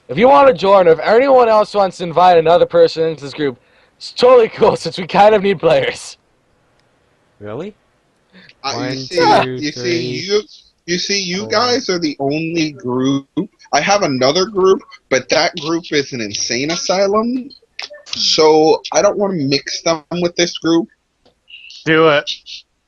If you want to join, or if anyone else wants to invite another person into this group, it's totally cool since we kind of need players. Really? You One, see, two, you see, three, you four. guys are the only group. I have another group, but that group is an insane asylum. So I don't want to mix them with this group. Do it.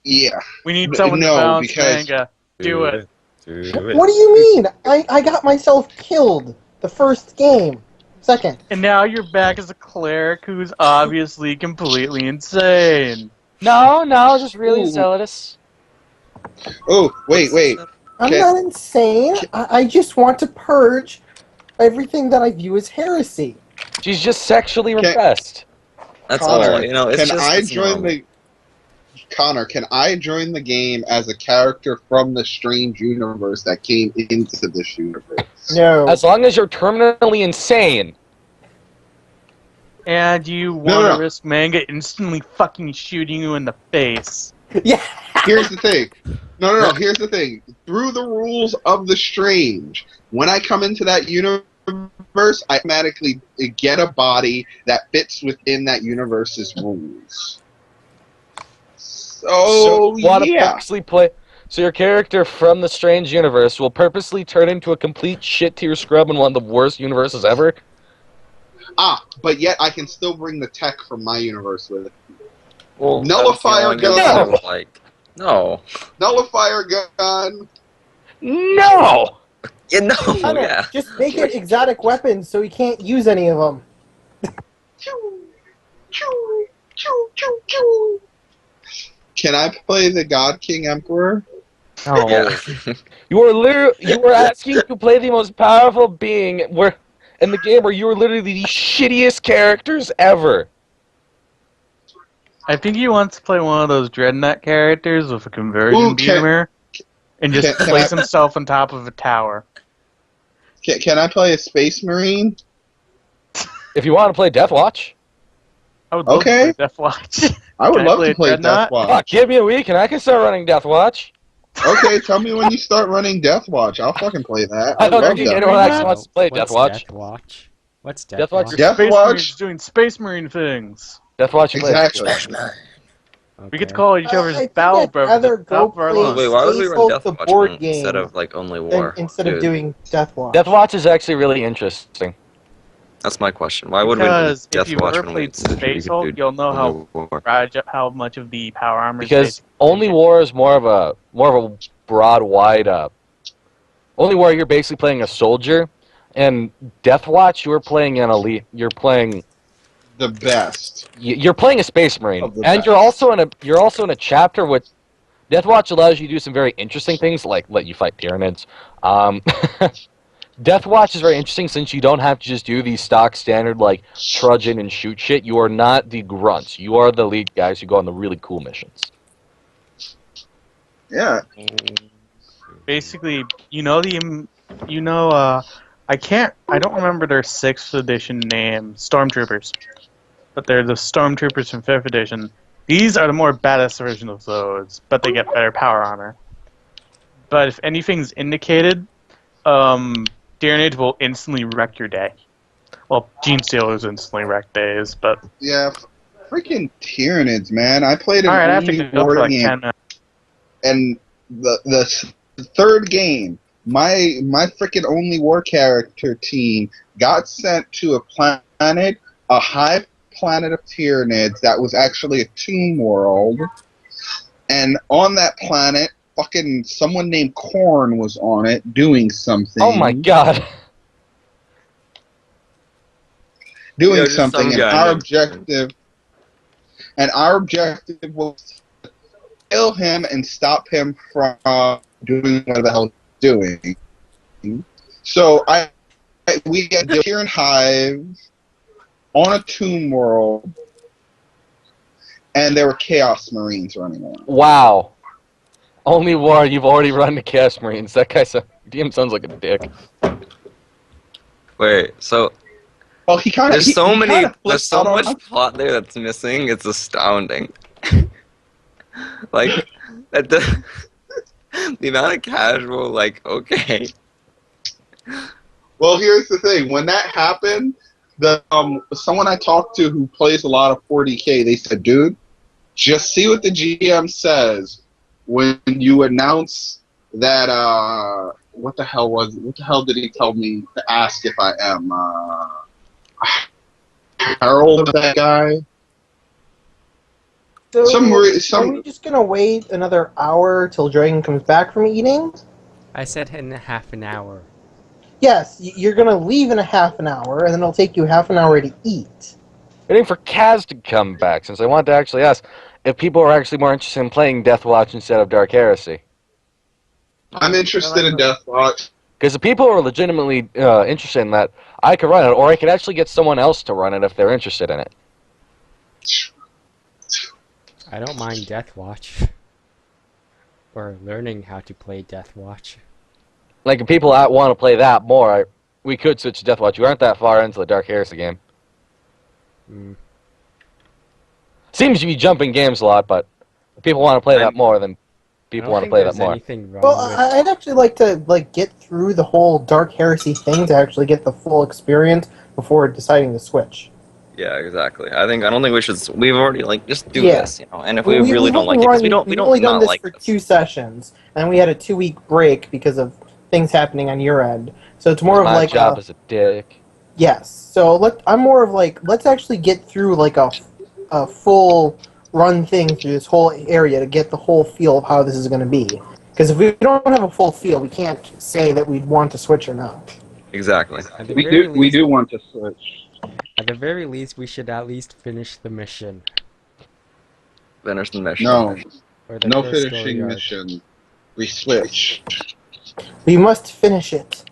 Yeah. We need someone to No, balance because manga. Do it. What do you mean? I got myself killed the first game. Second. And now you're back as a cleric who's obviously completely insane. No, just really Ooh. zealous. Oh, wait. I'm Okay. not insane. I just want to purge everything that I view as heresy. She's just sexually Okay. repressed. That's Connor, all. You know, it's can just I it's join normal. the Connor? Can I join the game as a character from the strange universe that came into this universe? No. As long as you're terminally insane. And you want to no. risk manga instantly fucking shooting you in the face. Yeah. Here's the thing. No. Here's the thing. Through the rules of the strange, when I come into that universe, I automatically get a body that fits within that universe's rules. So wanna yeah. purposely play. So your character from the strange universe will purposely turn into a complete shit tier scrub in one of the worst universes ever. But yet I can still bring the tech from my universe with it. Well, Nullifier I'm feeling gun. it's like, no. Nullifier gun. No! Yeah, no, Connor, yeah. just make it exotic weapons so he can't use any of them. Can I play the God King Emperor? No. Yeah. You are asking to play the most powerful being in the game where you are literally the shittiest characters ever. I think he wants to play one of those Dreadnought characters with a conversion Ooh, beamer and just can place I- himself on top of a tower. Can I play a Space Marine? If you want to play Deathwatch, I would love Okay. to play Deathwatch. I would Can I love play to a play Dreadnought? fuck, Deathwatch. give me a week and I can start running Deathwatch. Okay, tell me when you start running Deathwatch. I'll fucking play that. I I don't love think Deathwatch. anyone actually wants to play What's Deathwatch. Deathwatch? What's Deathwatch Deathwatch? is- Death- Space Deathwatch? Marines doing Space Marine things. Deathwatch you play. Exactly. We get to call each other's I think battle I'd brothers rather at the top of go our play lungs. Wait, why would we Space run Hulk the Deathwatch board instead game of like only than war? instead of Dude, doing Deathwatch. Deathwatch is actually really interesting. that's my question. Why would we Because run if you've ever Deathwatch when we played instead Space could Hulk, do you'll know only war? how much of the power armor is Because basically only war is more of a broad, wide. Only war you're basically playing a soldier, and Deathwatch you're playing an elite. You're playing The best. you're playing a Space Marine, Of the and best. you're also in a chapter with Deathwatch allows you to do some very interesting things, like let you fight Tyranids. Deathwatch is very interesting since you don't have to just do these stock standard like trudge in and shoot shit. You are not the grunts. You are the lead guys who go on the really cool missions. Yeah. basically, I don't remember their 6th edition name, Stormtroopers. But they're the Stormtroopers from 5th edition. These are the more badass version of those, but they get better power armor. But if anything's indicated, Tyranids will instantly wreck your day. Well, Gene Stealers instantly wreck days, but... Yeah. Freaking Tyranids, man. I played an Alright, I have to only go war for like game. 10 minutes. And the third game, my freaking only war character team got sent to a planet, a high planet of Tyranids that was actually a tomb world, and on that planet, fucking someone named Korn was on it doing something. Oh my god! Doing Yeah, just something, some and guy our named objective was to kill him and stop him from doing what the hell he's doing. So we had the Tyran Hive on a tomb world, and there were Chaos Marines running around. Wow. Only war you've already run the Chaos Marines. That guy DM sounds like a dick. Wait, so Well, he kind of there's so much plot there that's missing. It's astounding. Like the amount of casual, like, okay, Well, here's the thing. When that happened, the someone I talked to who plays a lot of 40K, they said, "Dude, just see what the GM says when you announce that." What the hell did he tell me to ask if I am? Harold, that guy. So, Some. are we just gonna wait another hour till Dragon comes back from eating? I said in half an hour. Yes, you're gonna leave in a half an hour, and then it'll take you half an hour to eat. Waiting for Kaz to come back, since I want to actually ask if people are actually more interested in playing Deathwatch instead of Dark Heresy. I'm interested in Deathwatch. Because the people who are legitimately interested in that, I could run it, or I could actually get someone else to run it if they're interested in it. I don't mind Deathwatch. Or learning how to play Deathwatch. Like, if people want to play that more, we could switch to Deathwatch. We aren't that far into the Dark Heresy game. Mm. Seems to be jumping games a lot, but if people want to play that more, then people want to play that more. Anything wrong Well, with... I'd actually like to get through the whole Dark Heresy thing to actually get the full experience before deciding to switch. Yeah, exactly. I don't think we should. We've already just do Yeah. this, And if we really don't like it, because we We've don't only done not this like for this. 2 sessions, and we had a 2-week break because of things happening on your end. So it's more of My like job is a dick. yes. So I'm more of like, let's actually get through like a full run thing through this whole area to get the whole feel of how this is going to be. Because if we don't have a full feel, we can't say that we'd want to switch or not. Exactly. At the We very do. We least, do want to switch. At the very least, we should at least finish the mission. Finish the mission. No. Or the No first finishing story arc. mission. We switch. We must finish it.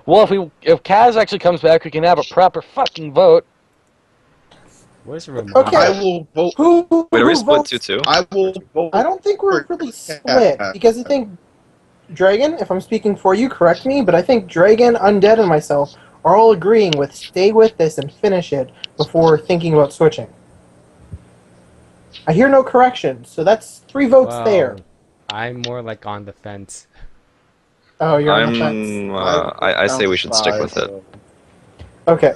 Well, if Kaz actually comes back, we can have a proper fucking vote. Where's Ramon? Okay. I will vote. Who Wait, are we split votes? 2-2? I will vote. I don't think we're for really split, because I think Dragon, if I'm speaking for you, correct me, but I think Dragon, Undead, and myself are all agreeing with stay with this and finish it before thinking about switching. I hear no correction, so that's 3 votes Well, there. I'm more like on the fence. Oh, you're on the fence. I say we should stick with it. Okay.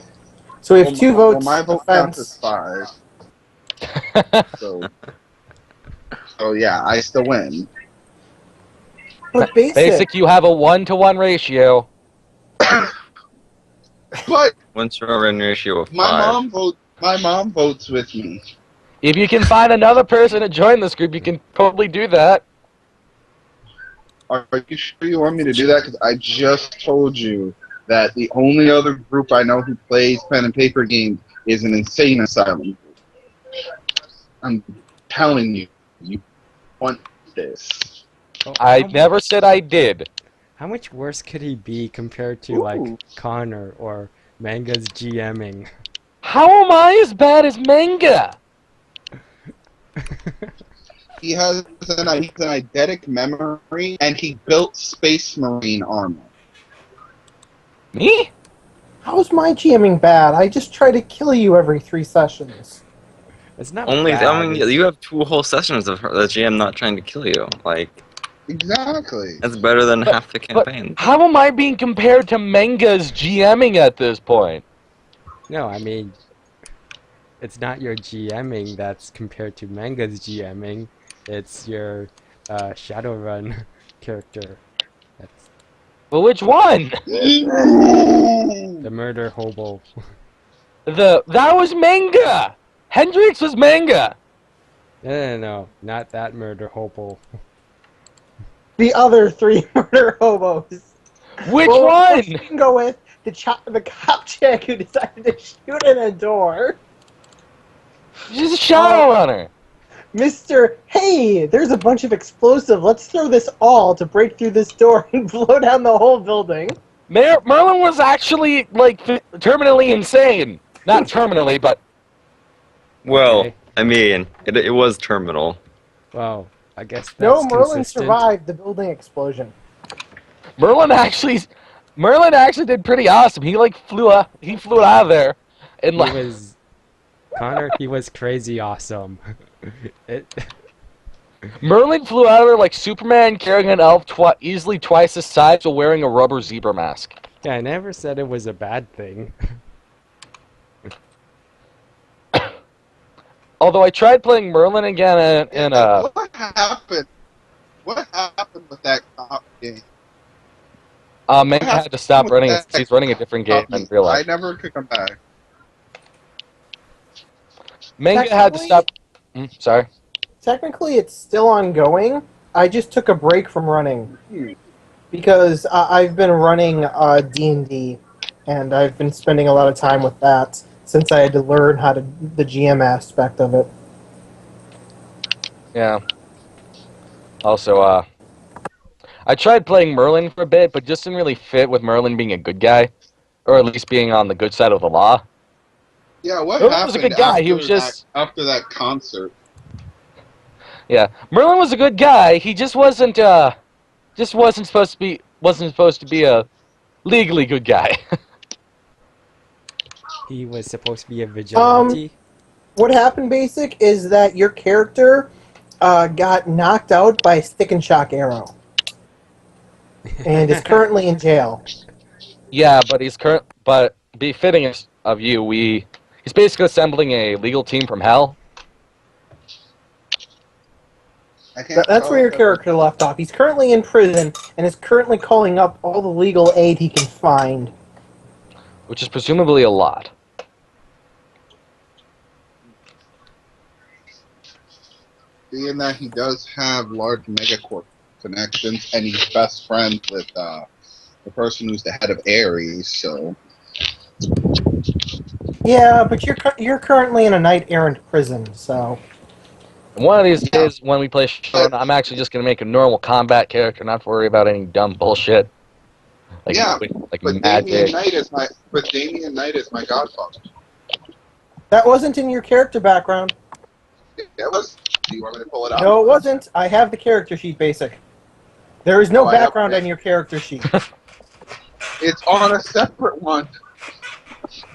So we have 2 votes my on vote the counts as fence. 5. So yeah, I still win. But basic. Basic, you have a 1-to-1 ratio. But 1-to-1 ratio of 5. my mom votes with me. If you can find another person to join this group, you can probably do that. Are you sure you want me to do that? Because I just told you that the only other group I know who plays pen and paper games is an insane asylum group. I'm telling you, you want this. Oh, I how- never said I did. How much worse could he be compared to, Ooh. like, Connor or Manga's GMing? How am I as bad as Manga? He has an eidetic memory, and he built Space Marine armor. Me? How's my GMing bad? I just try to kill you every 3 sessions. It's not Only, bad. I mean, you have 2 whole sessions of the GM not trying to kill you. Like, Exactly. that's better than half the But campaign. how am I being compared to Manga's GMing at this point? No, I mean, it's not your GMing that's compared to Manga's GMing. It's your Shadowrun character. That's Well, which one? the murder hobo. That was Manga. Hendrix was Manga. No, not that murder hobo. The other 3 murder hobos. Which Well, one? We can go with the cop chick who decided to shoot in a door. She's a Shadowrunner. Mr. Hey, there's a bunch of explosive. Let's throw this all to break through this door and blow down the whole building. Merlin was actually, like, terminally insane. Not terminally, but... Well, Okay. I mean, it was terminal. Well, I guess that's No, Merlin consistent. survived the building explosion. Merlin actually did pretty awesome. He, like, flew out of there. And, He like... was... Connor, he was crazy awesome. Merlin flew out of there like Superman carrying an elf easily twice his size while wearing a rubber zebra mask. Yeah, I never said it was a bad thing. Although I tried playing Merlin again and What happened? What happened with that game? What Manga happened had to stop with running it. that He's running a different game in copy? real I life. never could come back. Manga had to stop. Sorry. Technically, it's still ongoing. I just took a break from running because I've been running D&D, and I've been spending a lot of time with that since I had to learn how to the GM aspect of it. Yeah. Also, I tried playing Merlin for a bit, but just didn't really fit with Merlin being a good guy, or at least being on the good side of the law. Yeah, what Merlin was a happened good guy. He was just after that concert? yeah. Merlin was a good guy. He just wasn't wasn't supposed to be a legally good guy. He was supposed to be a Um, vigilante. what happened, Basic, is that your character got knocked out by a stick and shock arrow, and is currently in jail. Yeah, but but befitting of you, he's basically assembling a legal team from hell. I can't That's tell where if your that was character left off. He's currently in prison and is currently calling up all the legal aid he can find. Which is presumably a lot. being that he does have large megacorp connections, and he's best friends with the person who's the head of Ares. So Yeah, but you're currently in a knight errant prison, so And one of these yeah, days, when we play Shadowrun, I'm actually just going to make a normal combat character, not to worry about any dumb bullshit. yeah. Like But Damian magic. Knight is my godfather. that wasn't in your character background. It was. Do you want me to pull it out? No, it wasn't. I have the character sheet, Basic. There is no Oh, I have background it. on your character sheet. It's on a separate one.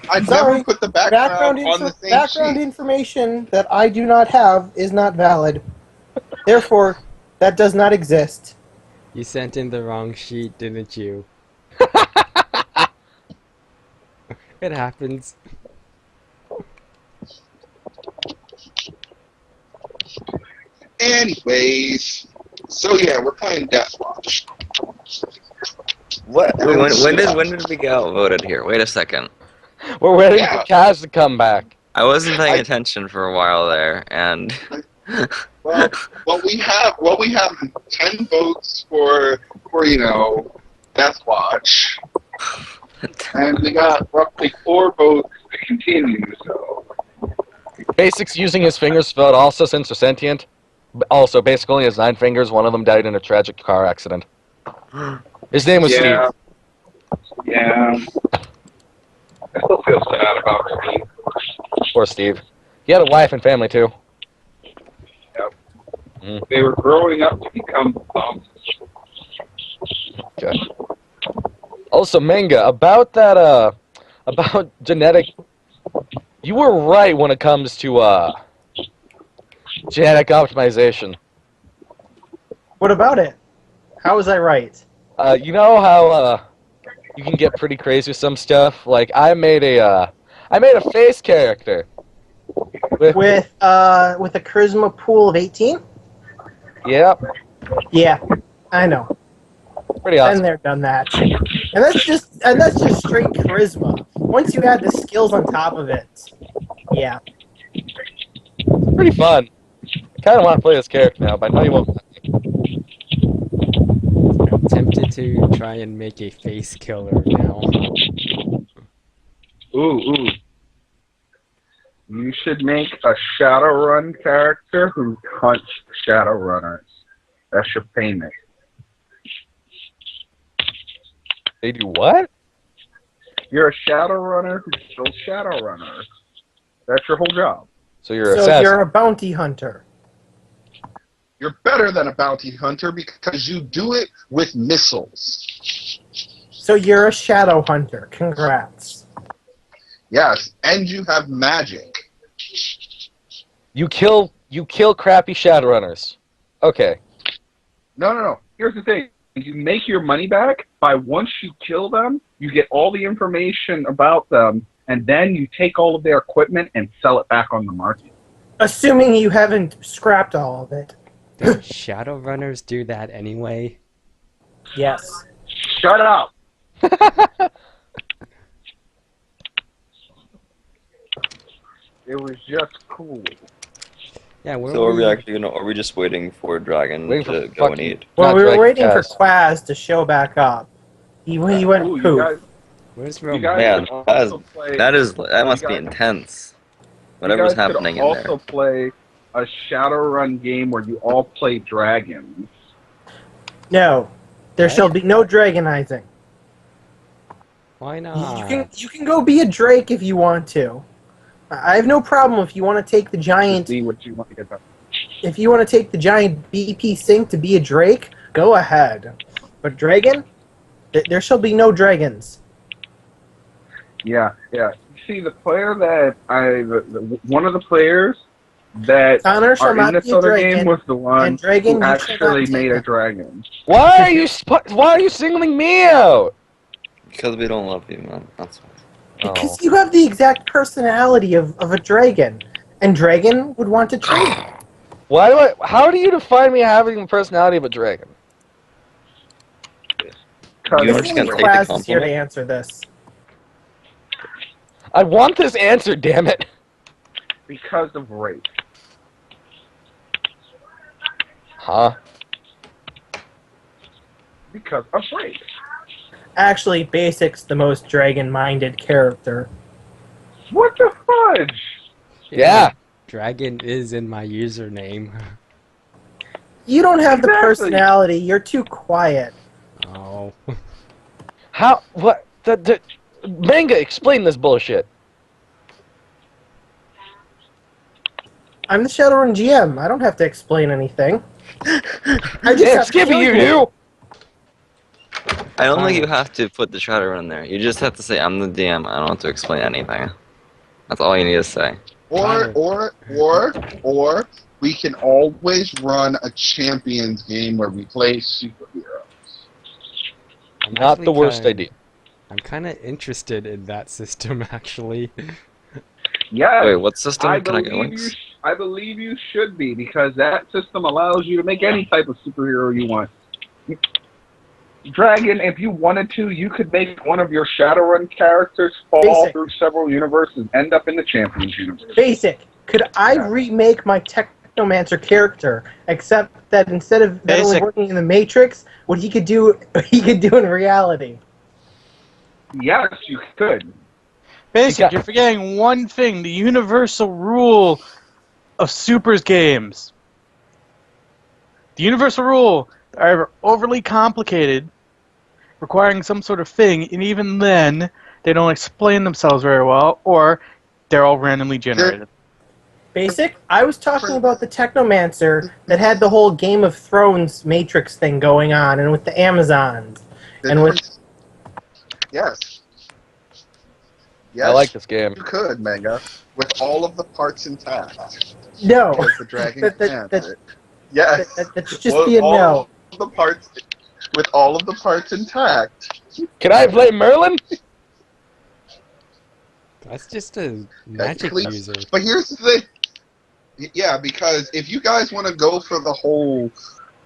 I Sorry. never put the background on the same Background sheet. information that I do not have is not valid. Therefore, that does not exist. You sent in the wrong sheet, didn't you? It happens. Anyways, so yeah, we're playing Deathwatch. What? Wait, when did we get outvoted here? Wait a second. We're waiting Yeah. for Kaz to come back. I wasn't paying attention for a while there, and Well, we have 10 votes for Deathwatch, and we got roughly 4 votes to continue. So Basics using his fingers spelled also since they're sentient. Also, basically only has 9 fingers. One of them died in a tragic car accident. His name was Steve. Yeah. I still feel sad about Steve. Poor Steve. He had a wife and family too. They were growing up to become bums. Okay. Also, Manga, about that, about genetic. You were right when it comes to genetic optimization. What about it? How was I right? You know how you can get pretty crazy with some stuff. Like I made a face character With a charisma pool of 18? Yep, Yeah, I know. pretty Been awesome. there, done that. And that's just straight charisma. Once you add the skills on top of it, yeah. Pretty fun. I kind of want to play this character now, but I know you won't. I'm tempted to try and make a face killer now. Ooh. You should make a Shadowrun character who hunts Shadowrunners. That's your payment. They do what? You're a Shadowrunner who kills Shadowrunners. That's your whole job. So you're So assassin. you're a bounty hunter. You're better than a bounty hunter because you do it with missiles. So you're a shadow hunter. Congrats. Yes, and you have magic. You kill crappy Shadowrunners. Okay. No. Here's the thing. you make your money back by once you kill them, you get all the information about them, and then you take all of their equipment and sell it back on the market. Assuming you haven't scrapped all of it. Don't Shadowrunners do that anyway? Yes. Shut up! It was just cool. Yeah, where So were are we you? actually gonna? Are we just waiting for Dragon Waiting to for go and fucking- eat? Well, Not we were Dragon waiting for Cast. Quaz to show back up. He went Ooh, you poof. guys, Where's you Roman? guys Man, could that also play. that must be guys- intense. You Whatever's guys happening could in also there. play a Shadowrun game where you all play dragons. No, there What? shall be no dragonizing. Why You not? can go be a drake if you want to. I have no problem if you want to take the To giant. see what you want to get done. If you want to take the giant BP sync to be a drake, go ahead. But dragon, there shall be no dragons. Yeah. You see, the player that one of the players that Honor shall are in not this be a other dragon, game was the one and dragon who you shall actually not made take a them. dragon. Why are you singling me out? Because we don't love you, man. That's why. Because Oh. you have the exact personality of a dragon, and dragon would want to trade. How do you define me having the personality of a dragon? Because You Only are just gonna take the Quaz is here to compliment? answer this. I want this answer, damn it. because of race. Huh? Because of race. Actually, Basic's the most dragon-minded character. What the fudge? Yeah. Dragon is in my username. You don't have the Exactly. personality. You're too quiet. Oh. How? What? The manga, explain this bullshit. I'm the Shadowrun GM. I don't have to explain anything. I just Damn, have to Skippy, kill you do. I don't think Fine. you have to put the Shadowrun in there. You just have to say, I'm the DM. I don't have to explain anything. That's all you need to say. Or we can always run a champions game where we play superheroes. I'm Not actually the worst kinda- idea. I'm kind of interested in that system, actually. Yes, Wait, what system? I Can I get believe you. links? I believe you should be because that system allows you to make any type of superhero you want. Dragon, if you wanted to, you could make one of your Shadowrun characters fall Basic. through several universes and end up in the Champions universe. Basic. Could I Yeah. remake my Technomancer character, except that instead of that only Basic. working in the Matrix, what he could do in reality? Yes, you could. Basic, got- you're forgetting one thing: the universal rule of Supers games. The universal rule are either overly complicated, requiring some sort of thing, and even then, they don't explain themselves very well, or they're all randomly generated. Basic? I was talking about the Technomancer that had the whole Game of Thrones Matrix thing going on, and with the Amazons. And with Yes. I like this game. You could, Manga, with all of the parts intact. no, Because the dragon That- that- can. that- Yes. that's just Well, be a all no. of the parts, with all of the parts intact. Can I play Merlin? That's just a magic Technically, user. But here's the thing. Yeah, because if you guys want to go for the whole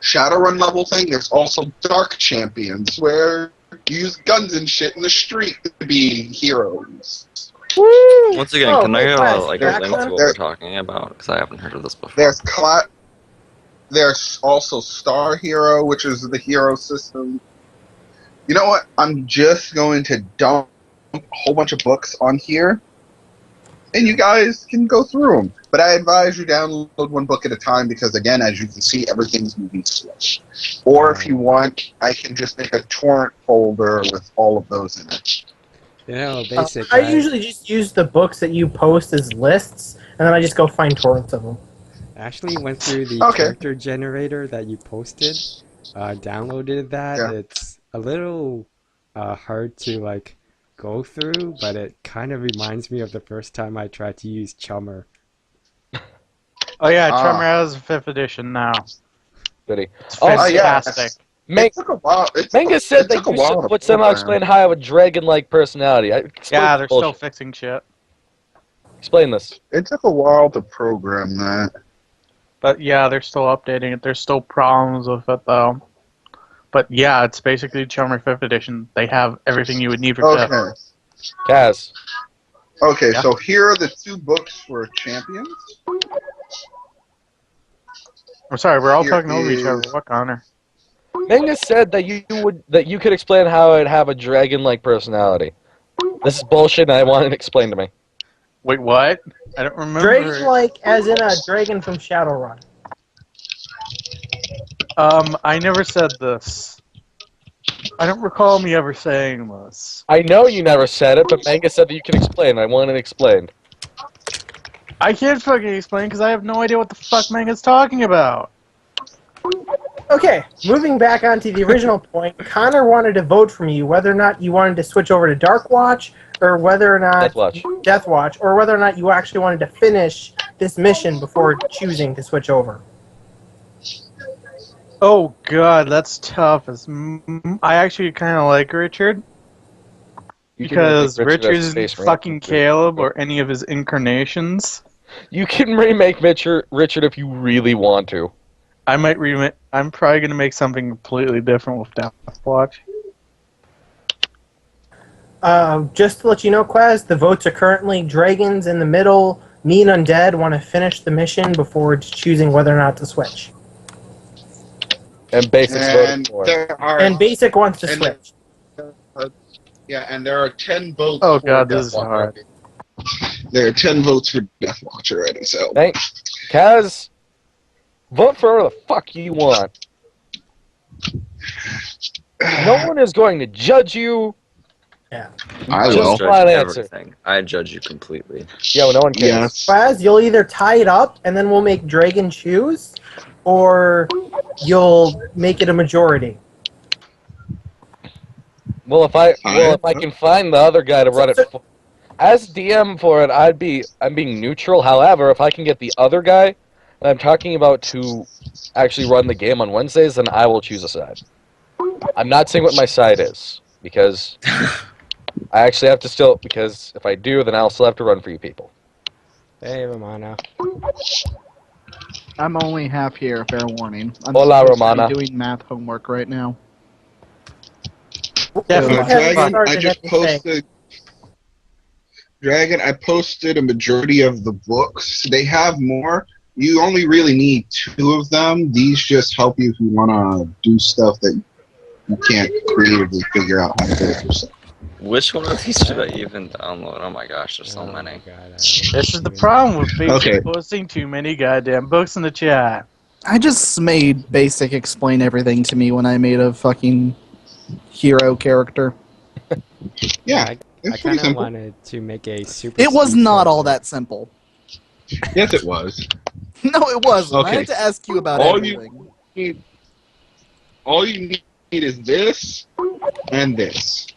Shadowrun level thing, there's also Dark Champions, where you use guns and shit in the street to be heroes. Once again, Oh, can I wait, get guys, a link back to what on- we're talking about? Because I haven't heard of this before. There's also Star Hero, which is the hero system. You know what? I'm just going to dump a whole bunch of books on here, and you guys can go through them. But I advise you download one book at a time because, again, as you can see, everything's moving slow. Or if you want, I can just make a torrent folder with all of those in it. You know, Basic. I usually just use the books that you post as lists, and then I just go find torrents of them. actually went through the Okay. character generator that you posted. Downloaded that. Yeah. It's a little hard to like go through, but it kind of reminds me of the first time I tried to use Chummer. Oh yeah, Ah. Tremor has 5th edition now. Goody. It's Oh, fantastic. yes. It took a while. Manga said it that took a you while to would somehow program. explain how I have a dragon-like personality. Yeah, they're still bullshit. fixing shit. Explain this. It took a while to program that. But yeah, they're still updating it. There's still problems with it though. But yeah, it's basically Charmer 5th edition. They have everything you would need for 5th. Okay. Kaz. Okay, Yeah. so here are the 2 books for champions. I'm sorry, we're all Here talking over each other. is- What, Connor? Manga said that you could explain how I'd have a dragon-like personality. This is bullshit, and I want it explained to me. Wait, what? I don't remember. Dragon-like, as in a dragon from Shadowrun. I never said this. I don't recall me ever saying this. I know you never said it, but Manga said that you could explain. I want it explained. I can't fucking explain because I have no idea what the fuck Manga's talking about. Okay, moving back onto the original point, Connor wanted to vote from you whether or not you wanted to switch over to Dark Watch, or whether or not Death Watch, or whether or not you actually wanted to finish this mission before choosing to switch over. Oh god, that's tough. I actually kind of like Richard You can because remake Richard as isn't Space Marine. fucking Caleb or any of his incarnations. You can remake Richard if you really want to. I might remake. I'm probably gonna make something completely different with Death Watch. Just to let you know, Quaz, the votes are currently Dragons in the middle, me and Undead want to finish the mission before choosing whether or not to switch. And Basics And voted for it. there are And Basic wants to and switch. and there are 10 votes. Oh for god, Death this is Watch hard. already. There are 10 votes for Death Watch already. So Kaz, vote for whatever the fuck you want. No one is going to judge you. I Just will. judge flat answer. everything. I judge you completely. Yeah, well, no one cares. Yes. Quaz, you'll either tie it up and then we'll make Dragon choose, or you'll make it a majority. Well, if I can find the other guy to run it as DM for it, I'm being neutral. However, if I can get the other guy that I'm talking about to actually run the game on Wednesdays, then I will choose a side. I'm not saying what my side is because I actually have to because if I do, then I'll still have to run for you people. Hey, Romana. I'm only half here, fair warning. I'm Hola, supposed to be Romana. doing math homework right now. Yeah, We fuck. haven't Dragon, started I just anything. posted. Dragon, I posted a majority of the books. They have more. You only really need 2 of them. These just help you if you want to do stuff that you can't creatively figure out how to do it yourself. Which one of these should I even download? Oh my gosh, there's so Oh my many. God, This is the problem with Basic Okay. posting too many goddamn books in the chat. I just made Basic explain everything to me when I made a fucking hero character. Yeah, I it's kind pretty of simple. wanted to make a super. It was speed not all character. that simple. Yes, it was. No, it wasn't. I Okay. had to ask you about All everything. All you need is this and this.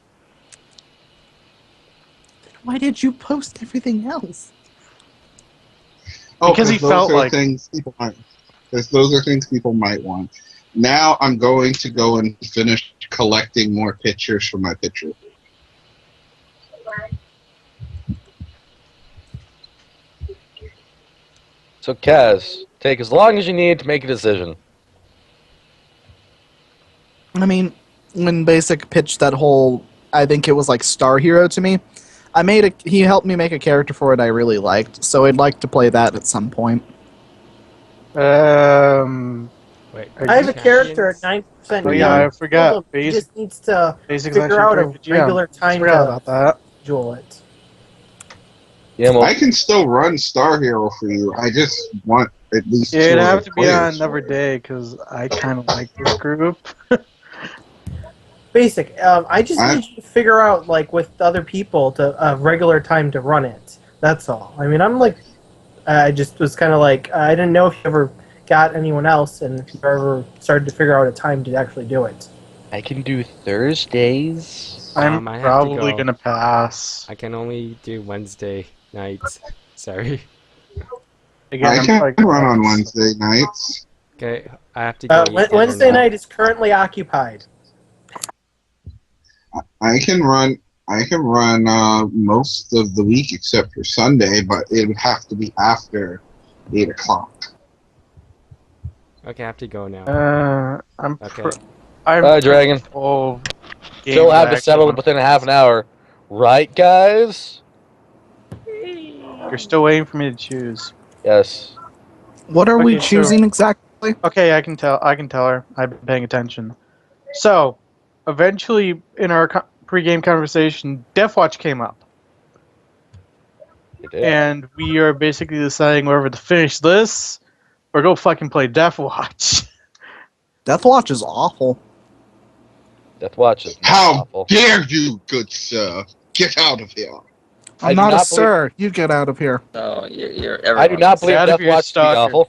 Why did you post everything else? Oh, Because he those felt are like- things people might. Because those are things people might want. Now I'm going to go and finish collecting more pictures for my picture. So, Kaz, take as long as you need to make a decision. I mean, when Basic pitched that whole, I think it was like Star Hero to me, he helped me make a character for it I really liked, so I'd like to play that at some point. Wait. I have a character at 90%. Oh yeah, I forgot. He Basic, just needs to Basic's figure out a actually pretty GM. regular time Forgot to about that. schedule it. Yeah, well, I can still run Star Hero for you. I just want at least Yeah, 2 it'd other have to be on players. another day because I kind of like this group. Basic. I just I- need you to figure out, like, with other people, to regular time to run it. That's all. I mean, I'm like, I just was kind of like, I didn't know if you ever got anyone else, and if you ever started to figure out a time to actually do it. I can do Thursdays. I'm I have to probably go. gonna pass. I can only do Wednesday nights. Sorry. Again, I I'm can probably run gonna on pass. Wednesday nights. Okay, I have to go. Wednesday night is currently occupied. I can run. Most of the week except for Sunday, but it would have to be after 8 o'clock. Okay, I have to go now. I'm Okay. Dragon. Oh, Still have to settle it within half an hour. Right, guys? You're still waiting for me to choose. Yes. What are we Okay, so- choosing exactly? Okay, I can tell her. I've been paying attention. So, eventually, in our pre-game conversation, Deathwatch came up. It did. And we are basically deciding whether to finish this or go fucking play Deathwatch. Deathwatch is awful. Deathwatch is not How awful. dare you, good sir? Get out of here. I I'm do not a not sir. You get out of here. So you're I do not believe Out of your Deathwatch to be stalker. awful.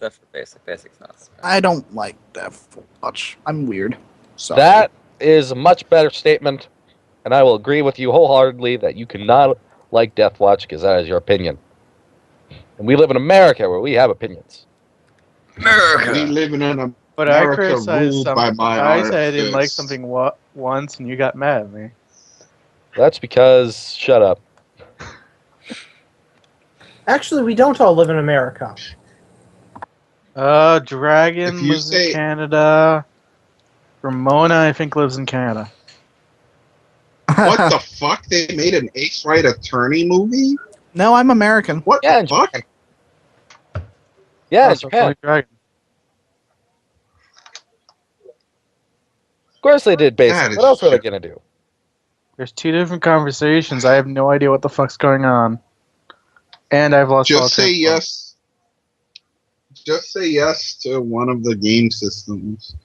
Basic's not. I don't like Deathwatch. I'm weird. Sorry. That is a much better statement, and I will agree with you wholeheartedly that you cannot like Deathwatch because that is your opinion. And we live in America where we have opinions. We America. live in an But I America criticized ruled something. by my I iron said I didn't like fist. something once, and you got mad at me. That's because, shut up. Actually, we don't all live in America. Dragon If you lives say- in Canada. Ramona, I think, lives in Canada. What the fuck? They made an Ace Wright Attorney movie? No, I'm American. What Yeah, the fuck? Yeah, Oh, in so it's Japan. only Dragon. Of course they did, That basically. is What else were they shit. going to do? There's two different conversations. I have no idea what the fuck's going on. And I've lost all Just say train of thought. yes. Just say yes to one of the game systems.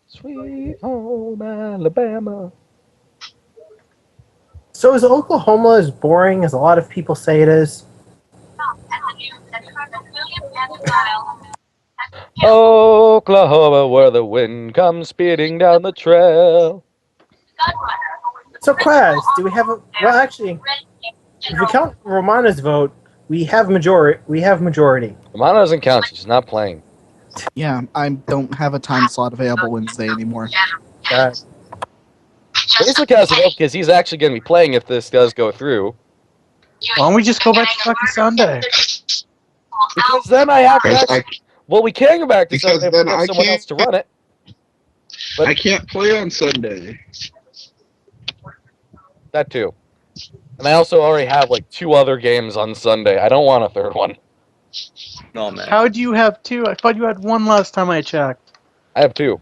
Sweet home Alabama. So is Oklahoma as boring as a lot of people say it is? Oklahoma, where the wind comes speeding down the trail. So, Quaz, do we have a... Well, actually, if we count Romana's vote, we have majority. Romano doesn't count. She's not playing. Yeah, I don't have a time slot available Wednesday anymore. Basically has to vote because he's actually going to be playing if this does go through. Why don't we just go back to fucking Sunday? Because then I have to actually... Well, we can go back to Because Sunday if then we have I someone else to run it. But I can't play on Sunday. that too. And I also already have like 2 other games on Sunday. I don't want a third one. No man. How do you have two? I thought you had one last time I checked. I have 2.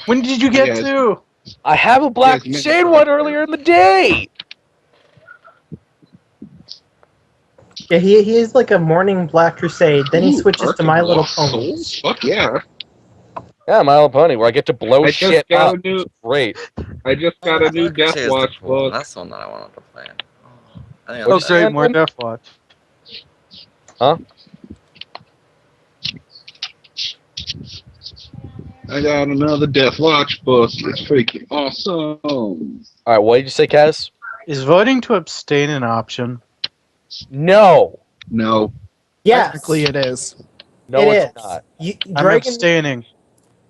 When did you get Yes. two? I have a Black Yes, Shade one earlier in the day. Yeah, he is like a morning Black Crusade. Then he Ooh, switches Ark to of My Little Lost Pony. Souls? Fuck yeah. Yeah, My Little Pony, where I get to blow I just shit got up. a new- It's great. I just got a new Dark Crusade is the Deathwatch cool one. book. That's the one that I wanted to play. I think Oh, What'd you say, great, more Andrew? Deathwatch. I got another Deathwatch book. It's freaking awesome. All right, what did you say, Kaz? Is voting to abstain an option? No. No. Yes, Technically, it is. No, it it's is. not. I'm Dragon, abstaining.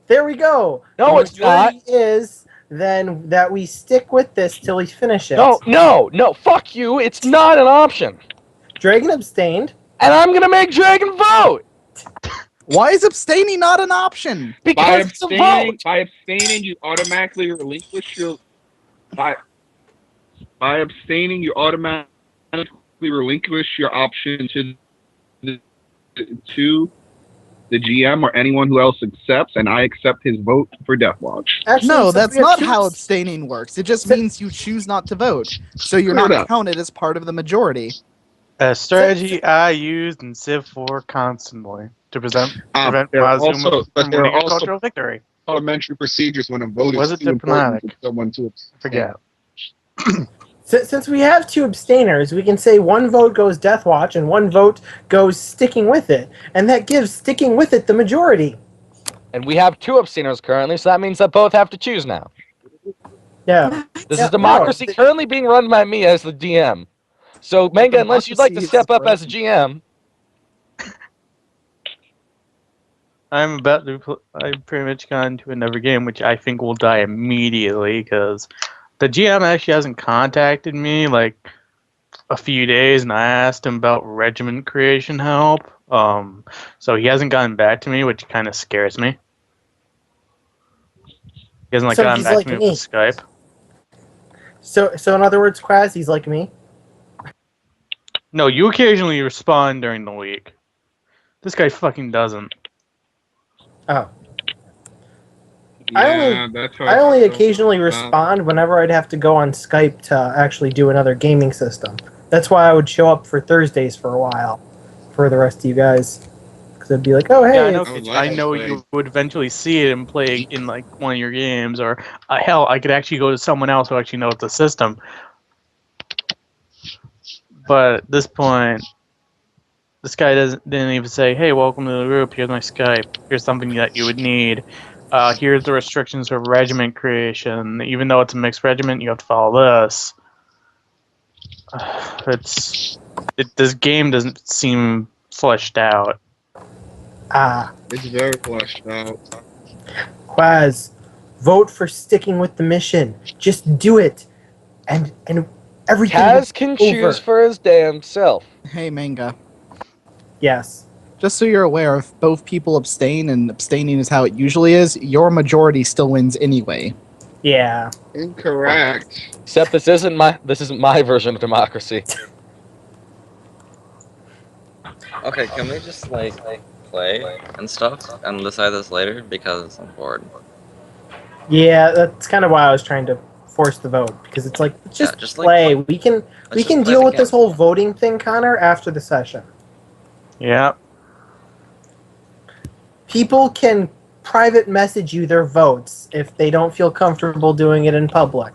there we go. No, The it's not. majority is then that we stick with this till we finish it. No, fuck you. It's not an option. Dragon abstained. And I'm going to make Dragon vote. Why is abstaining not an option? Because it's a vote. By abstaining, you automatically relinquish your by abstaining, you automatically relinquish your option to the GM or anyone who else accepts, and I accept his vote for Deathwatch. Actually, No, since that's we have not two- how abstaining works. It just means you choose not to vote. So you're Fair not enough. counted as part of the majority. A strategy I used in Civ 4 constantly to prevent There are Mazuma also, but from there winning are a also cultural victory. parliamentary procedures when a vote Was is it too important diplomatic? for someone to Forget. Since we have 2 abstainers, we can say 1 vote goes Deathwatch and 1 vote goes sticking with it, and that gives sticking with it the majority. And we have 2 abstainers currently, so that means that both have to choose now. Yeah. This Yeah, is democracy no, currently being run by me as the DM. So, Manga, unless you'd like to Democracy step up is as a GM. I'm about to. I've pretty much gone into another game, which I think will die immediately because the GM actually hasn't contacted me like a few days, and I asked him about regiment creation help. So he hasn't gotten back to me, which kind of scares me. He hasn't so gotten he's back like to me with me. Skype. So in other words, Quaz, he's like me. No, you occasionally respond during the week. This guy fucking doesn't. Oh. Yeah, that's how I only feel occasionally about respond whenever I'd have to go on Skype to actually do another gaming system. That's why I would show up for Thursdays for a while for the rest of you guys. Because I'd be like, oh, hey. Yeah, I know. I would I like to know play. you would eventually see it and play in like one of your games, or hell, I could actually go to someone else who actually knows the system. But at this point, this guy didn't even say, "Hey, welcome to the group. Here's my Skype. Here's something that you would need. Here's the restrictions for regiment creation. Even though it's a mixed regiment, you have to follow this." This game doesn't seem fleshed out. It's very fleshed out. Quaz, vote for sticking with the mission. Just do it. And everything will Kaz can be over. choose for his damn self. Hey, Manga. Yes. Just so you're aware, if both people abstain, and abstaining is how it usually is, your majority still wins anyway. Yeah. Incorrect. Except this isn't my version of democracy. Okay, can we just like play and stuff and decide this later because I'm bored. Yeah, that's kind of why I was trying to force the vote. Because it's like, just, Yeah, just, like, play. We can just deal play with the this game. whole voting thing, Connor, after the session. Yeah. People can private message you their votes if they don't feel comfortable doing it in public.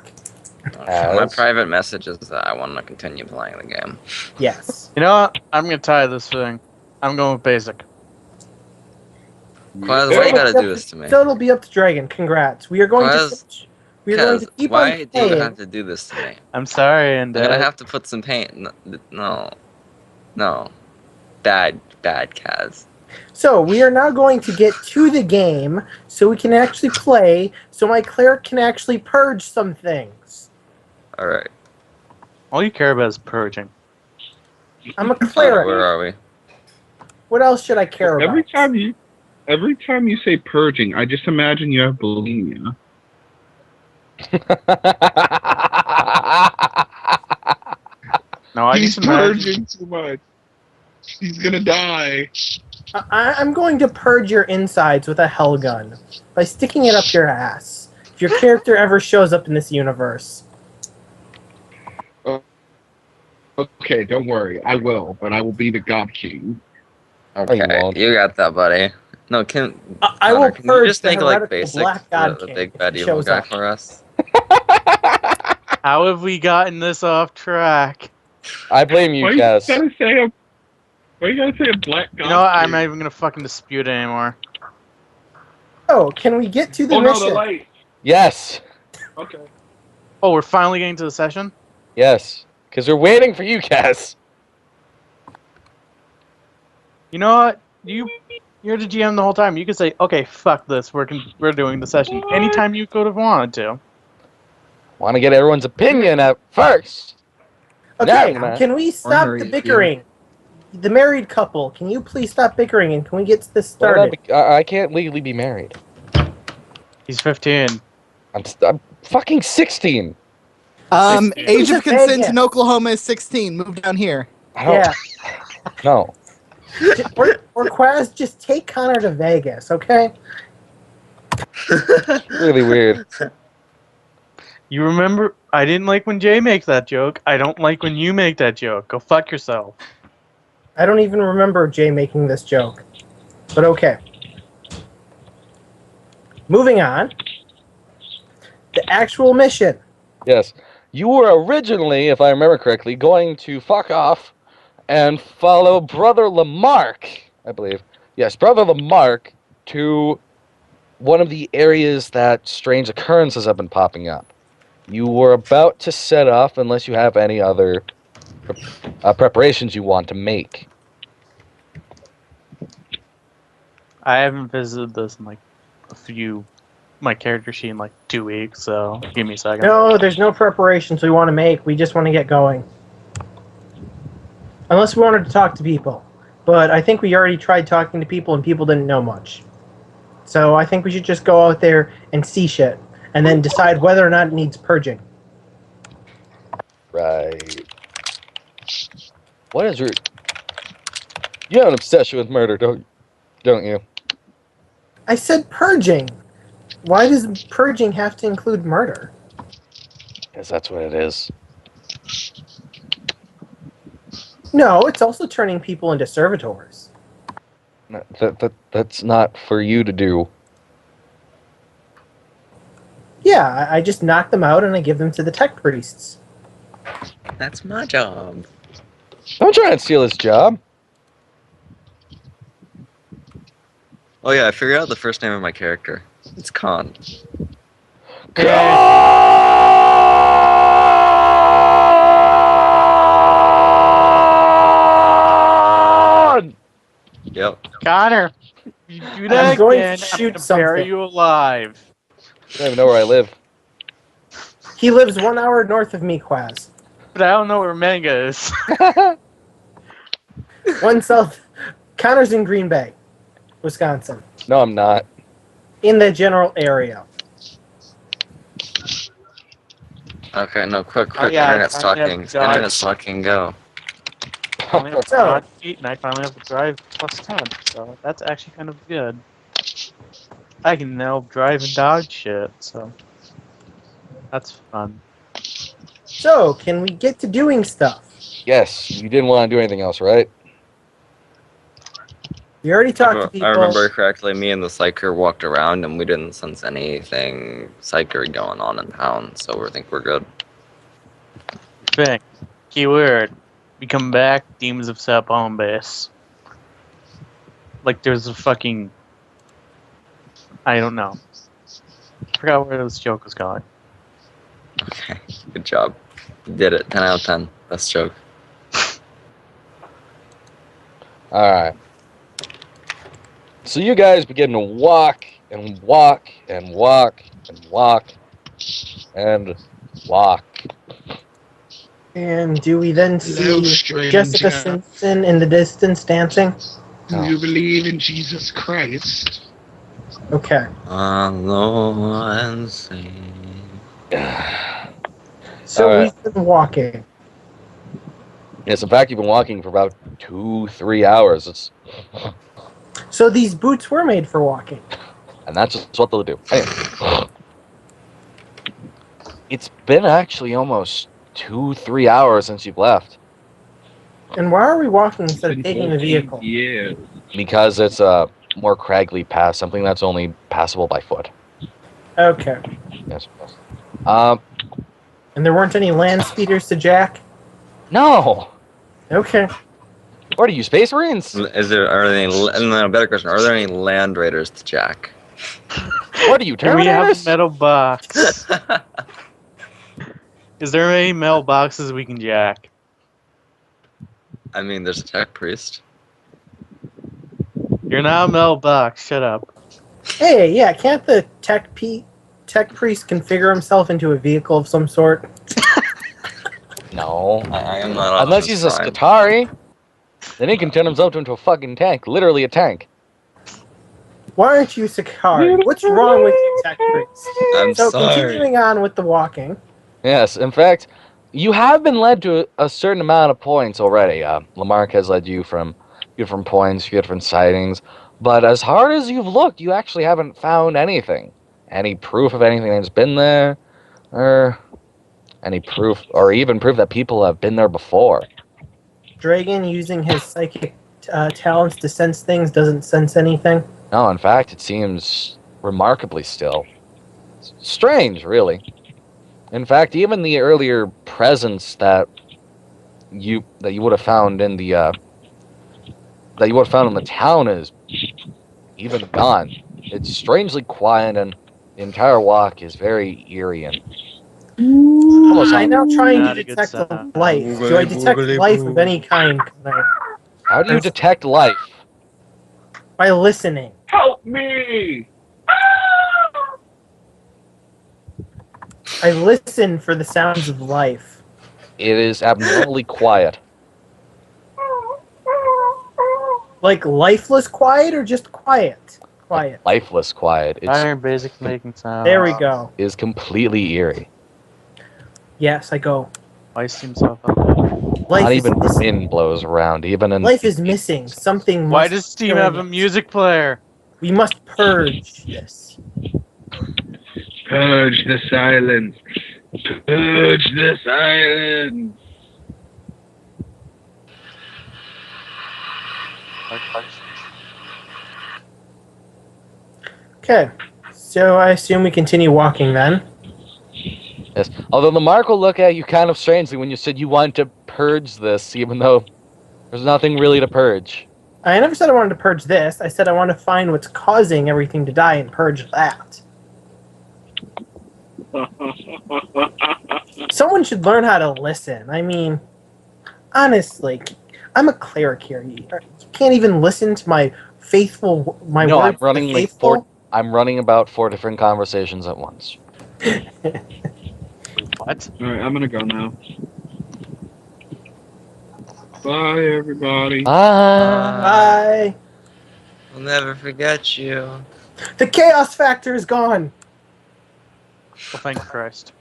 My private message is that I want to continue playing the game. Yes. You know what? I'm gonna tie this thing. I'm going with basic. Quaz, why you gotta do this to me? So it'll be up to Dragon. Congrats. We are going Quaz, to. We are going to Kaz, keep why on do you playing. have to do this to me? I'm sorry, and I'm gonna have to put some paint. No. Bad, Kaz. So we are now going to get to the game, so we can actually play. So my cleric can actually purge some things. All right. all you care about is purging. I'm a Where cleric. are we? What else should I care about? Every time you say purging, I just imagine you have bulimia. No, I He's just imagine. purging too much. He's gonna die. I'm going to purge your insides with a hell gun by sticking it up your ass. If your character ever shows up in this universe. Okay, don't worry. I will, but I will be the God King. Okay, you got that, buddy. No, I will Connor, can you purge just the make like heretical basic Black God the King big if bad he evil shows guy up. for us? How have we gotten this off track? I blame you, Why you Kaz. gotta say a? Why you gotta say a black God? You know what? I'm King? not even gonna fucking dispute it anymore. Oh, can we get to the Oh no, mission? the light. Yes. Okay. Oh, we're finally getting to the session? Yes. Because we're waiting for you, Kaz. You know what? You're the GM the whole time. You can say, okay, fuck this. We're doing the session anytime you could have wanted to. Want to get everyone's opinion at first. Okay, Now, can we stop Ornery the you. bickering? The married couple, can you please stop bickering and can we get this started? I can't legally be married. He's 15. I'm fucking 16. Age of Vegas. consent in Oklahoma is 16. Move down here. I don't. Yeah. No. or Quaz, just take Connor to Vegas, okay? Really weird. You remember? I didn't like when Jay makes that joke. I don't like when you make that joke. Go fuck yourself. I don't even remember Jay making this joke. But okay. Moving on. The actual mission. Yes. You were originally, if I remember correctly, going to fuck off and follow Brother Lamarck, I believe. Yes, Brother Lamarck to one of the areas that strange occurrences have been popping up. You were about to set off unless you have any other preparations you want to make. I haven't visited this in like my character sheet in like 2 weeks, so give me a second. No, there's no preparations we want to make. We just want to get going. Unless we wanted to talk to people. But I think we already tried talking to people and people didn't know much. So I think we should just go out there and see shit. And then decide whether or not it needs purging. Right. What is your... You have an obsession with murder, don't you? I said purging. Why does purging have to include murder? Because that's what it is. No, it's also turning people into servitors. That's not for you to do. Yeah, I just knock them out and I give them to the tech priests. That's my job. Don't try and steal his job. Oh yeah, I figured out the first name of my character. It's Khan. Khan! Yep. Connor, you do that I'm going again, to I'm shoot gonna bury something. you alive. I don't even know where I live. He lives 1 hour north of me, Quaz. But I don't know where Manga is. One south. Connor's in Green Bay, Wisconsin. No, I'm not. In the general area. Okay, no, quick, Oh, yeah, internet's I have talking. to dodge. Internet's talking, go. I only have to So- dodge feet, and I finally have to drive +10, so that's actually kind of good. I can now drive and dodge shit, so that's fun. So, can we get to doing stuff? Yes, you didn't want to do anything else, right? We already talked to If people. I remember correctly, me and the psyker walked around and we didn't sense anything psychery going on in town, so we think we're good. Thing. Keyword. We come back, demons have set up home base. Like there's a fucking... I don't know. I forgot where this joke was going. Okay, good job. You did it. 10 out of 10. Best joke. Alright. So you guys begin to walk and walk and walk and walk and walk. And do we then Hello, see stranger. Jessica Simpson in the distance dancing? Do you believe in Jesus Christ? Okay. Lord, sing. So Alright. we've been walking. Yes, in fact, you've been walking for about 2-3 hours. So these boots were made for walking. And that's just what they'll do. Anyway. It's been actually almost 2-3 hours since you've left. And why are we walking instead of taking the vehicle? Yeah. Because it's a more craggly pass, something that's only passable by foot. Okay. Yes. And there weren't any land speeders to jack? No! Okay. What are you, Space Marines? Are there any, and then a better question, are there any land raiders to jack? What are you, Do we have a Terminators? metal box? Is there any metal boxes we can jack? I mean, there's a tech priest. You're not a metal box, shut up. Hey, yeah, can't the tech priest configure himself into a vehicle of some sort? No. I am not Unless he's a Prime. Skitari. Then he can turn himself into a fucking tank. Literally a tank. Why aren't you Sakari? What's wrong with you, tech priest? I'm So sorry. continuing on with the walking. Yes, in fact, you have been led to a certain amount of points already. Lamarck has led you from different points, different sightings. But as hard as you've looked, you actually haven't found anything. Any proof of anything that's been there? Or any proof, or even proof that people have been there before. Dragon, using his psychic talents to sense things, doesn't sense anything. No, in fact, it seems remarkably still. Strange, really. In fact, even the earlier presence that you would have found in the town is even gone. It's strangely quiet, and the entire walk is very eerie and Almost I'm now trying to Not a good detect the sound. life. Do I detect life of any kind? How do you detect life? By listening. Help me! I listen for the sounds of life. It is abnormally quiet. Like lifeless quiet or just quiet? Quiet. Like lifeless quiet. It's Iron Basic making sound. There we go. is completely eerie. Yes, I go. Why seem so Life Not is even missing. wind blows around, even in Life is missing. Something must Why does Steam killing have a it. music player? We must purge this. Purge the silence. Purge the silence. Okay. So I assume we continue walking then. Yes. Although the mark will look at you kind of strangely when you said you wanted to purge this, even though there's nothing really to purge. I never said I wanted to purge this. I said I want to find what's causing everything to die and purge that. Someone should learn how to listen. I mean, honestly, I'm a cleric here. You can't even listen to my faithful, my No, I'm words. running like faithful. I'm running about 4 different conversations at once. What? Alright, I'm gonna go now. Bye, everybody. Bye. I'll never forget you. The chaos factor is gone. Well, thank Christ.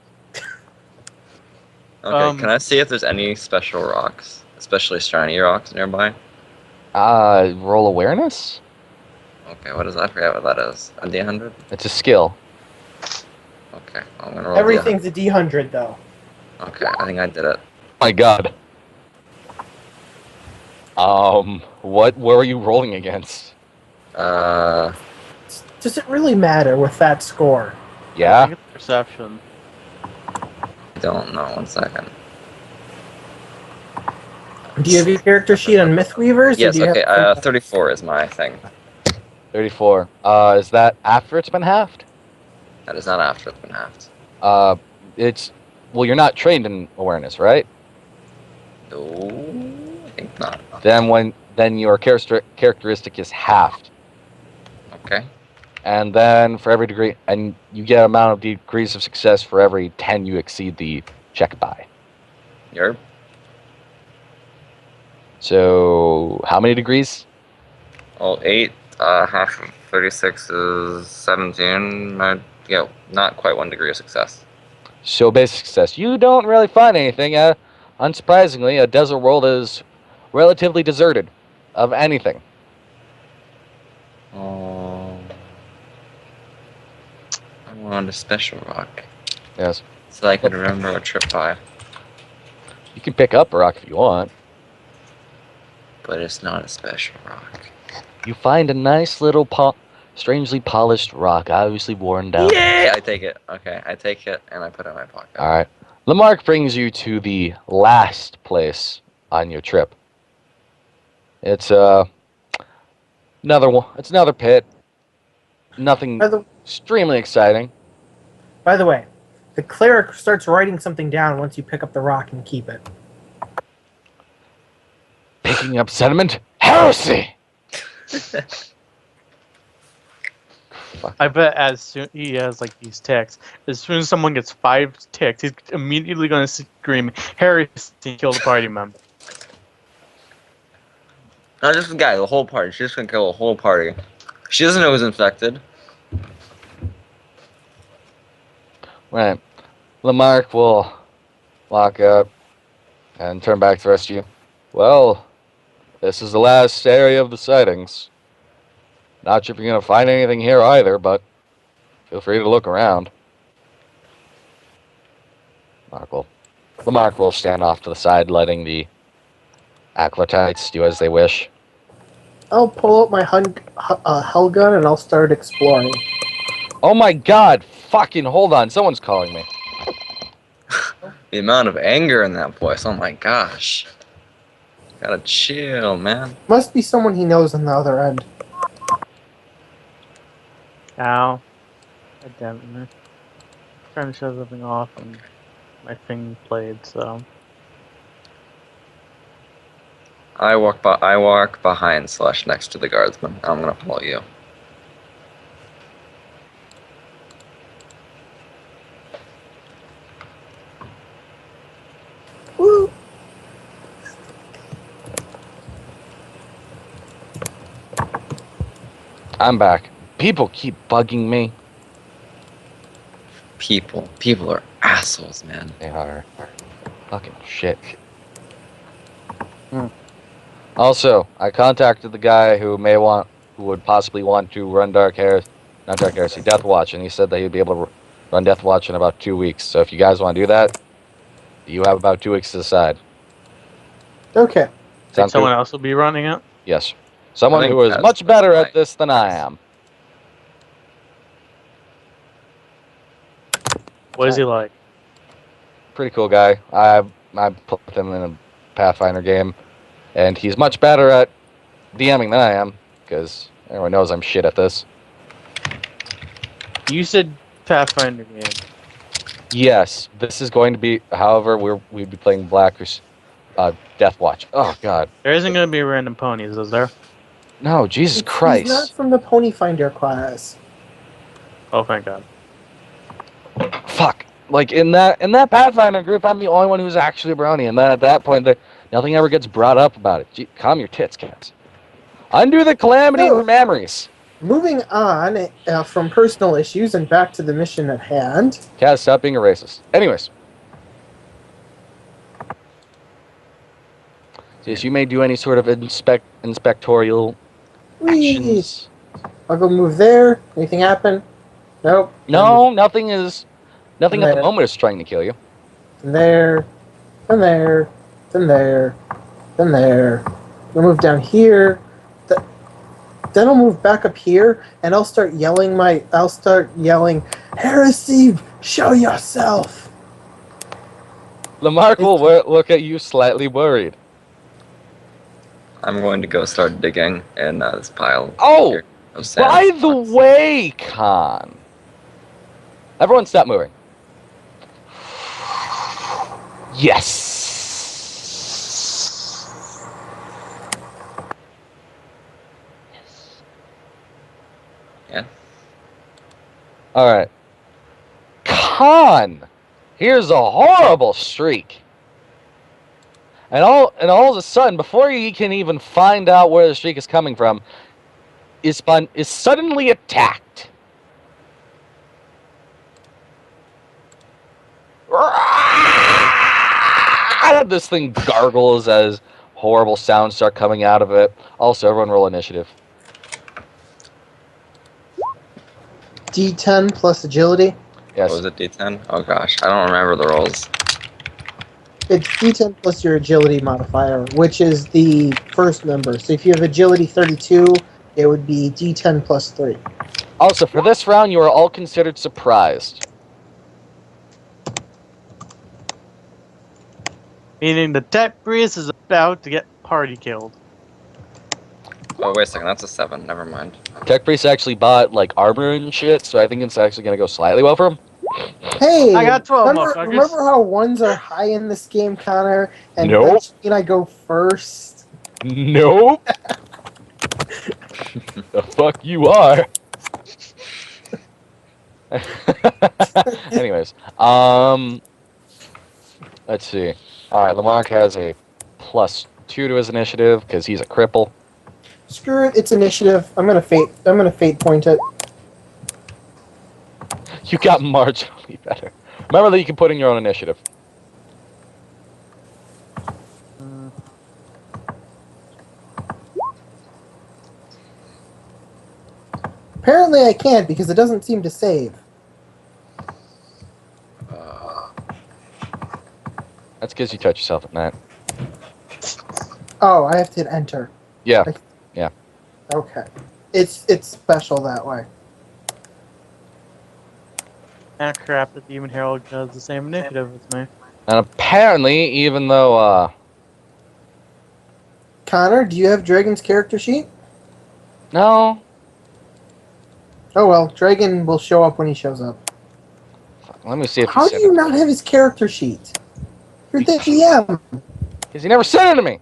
Okay, can I see if there's any special rocks, especially shiny rocks nearby? Roll awareness? Okay, what is that? I forget what that is. A D100? It's a skill. Okay, I'm gonna roll Everything's a D100 though. Okay, I think I did it. My God. What were you rolling against? Uh, Does it really matter with that score? I Yeah? think it's perception. don't know. 1 second. Do you have your character sheet on Mythweavers? Yes. Or do you Okay. have 34 is my thing. 34. Is that after it's been halved? That is not after it's been halved. Well, you're not trained in awareness, right? No, I think not. Then your characteristic is halved. Okay. And then for every degree, and you get amount of degrees of success for every 10 you exceed the check by. Yerp. So, how many degrees? Well, 8. Half of 36 is 17. Not quite 1 degree of success. So, basic success. You don't really find anything. Unsurprisingly, a desert world is relatively deserted of anything. Oh. I want a special rock. Yes. So I could remember a trip by. You can pick up a rock if you want. But it's not a special rock. You find a nice little strangely polished rock, obviously worn down. Yay! I take it. Okay, I take it and I put it in my pocket. All right. Lamarck brings you to the last place on your trip. It's another one. It's another pit. Nothing extremely exciting. By the way, the cleric starts writing something down once you pick up the rock and keep it. Picking up sediment. Heresy! I bet as soon he has like these ticks, as soon as someone gets 5 ticks, he's immediately going to scream, "Heresy! Kill the party member." Not just the guy, the whole party. She's just gonna kill the whole party. She doesn't know who's infected. Right. Lamarck will lock up and turn back to the rest of you. Well, this is the last area of the sightings. Not sure if you're going to find anything here either, but feel free to look around. Lamarck will stand off to the side, letting the acolytes do as they wish. I'll pull out my hell gun and I'll start exploring. Oh my God! Fucking hold on, someone's calling me. The amount of anger in that voice, oh my gosh. Gotta chill, man. Must be someone he knows on the other end. Ow. God damn it, man. Trying to shut something off and my thing played, so. I walk behind / next to the guardsman. I'm gonna follow you. Woo! I'm back. People keep bugging me. People are assholes, man. They are fucking shit. Also, I contacted the guy who would possibly want to run not Dark Heresy, Death Watch, and he said that he'd be able to run Death Watch in about 2 weeks. So if you guys want to do that, you have about 2 weeks to decide. Okay. Sounds Someone good? else will be running it? Yes. Someone I think who is that's much better right. at this than I am. What is he like? Pretty cool guy. I put him in a Pathfinder game, and he's much better at DMing than I am, because everyone knows I'm shit at this. You said Pathfinder game. Yes, this is going to be, however, we'd be playing Death Watch. Oh, God. There isn't going to be random ponies, is there? No, Jesus He's not Christ. from the Pony Finder class. Oh, thank God. Fuck. Like, in that Pathfinder group, I'm the only one who's actually a brony, and then at that point, nothing ever gets brought up about it. Gee, calm your tits, cats. Undo the calamity So- from memories. Moving on from personal issues and back to the mission at hand. Cat, stop being a racist. Anyways. Yes, you may do any sort of inspectorial Whee! actions. I'll go move there. Anything happen? Nope. No, nothing at the There. moment is trying to kill you. Then there. Then there. Then there. Then there. We'll move down here. Then I'll move back up here, and I'll start yelling, Heresy, show yourself! Lamarck will look at you slightly worried. I'm going to go start digging in this pile. Oh! Here of sand. By the way, Khan. Everyone stop moving. Yes! Yeah. Alright. Khan! Here's a horrible streak. And all of a sudden, before you can even find out where the streak is coming from, is suddenly attacked. This thing gargles as horrible sounds start coming out of it. Also, everyone roll initiative. D10 plus agility. Yes. What was it, D10? Oh gosh, I don't remember the rolls. It's D10 plus your agility modifier, which is the first number. So if you have agility 32, it would be D10 plus 3. Also, for this round, you are all considered surprised. Meaning the tech priest is about to get party killed. Oh, wait a second, that's a 7. Never mind. Tech Priest actually bought, like, armor and shit, so I think it's actually going to go slightly well for him. Hey! I got 12 remember how ones are high in this game, Connor? And Nope. I go first? Nope. The fuck you are. Anyways, let's see. All right, Lamarck has a +2 to his initiative because he's a cripple. Screw it, it's initiative. I'm gonna fate point it. You got marginally better. Remember that you can put in your own initiative. Apparently I can't because it doesn't seem to save. That's because you touch yourself at night. Oh, I have to hit enter. Yeah. Okay. It's special that way. Ah, crap, the Demon Herald has the same initiative as me. And apparently, even though, Connor, do you have Dragon's character sheet? no. Oh well, Dragon will show up when he shows up. Fuck. Let me see if How he do sent you it. not have his character sheet? You're the GM. Because he never sent it to me.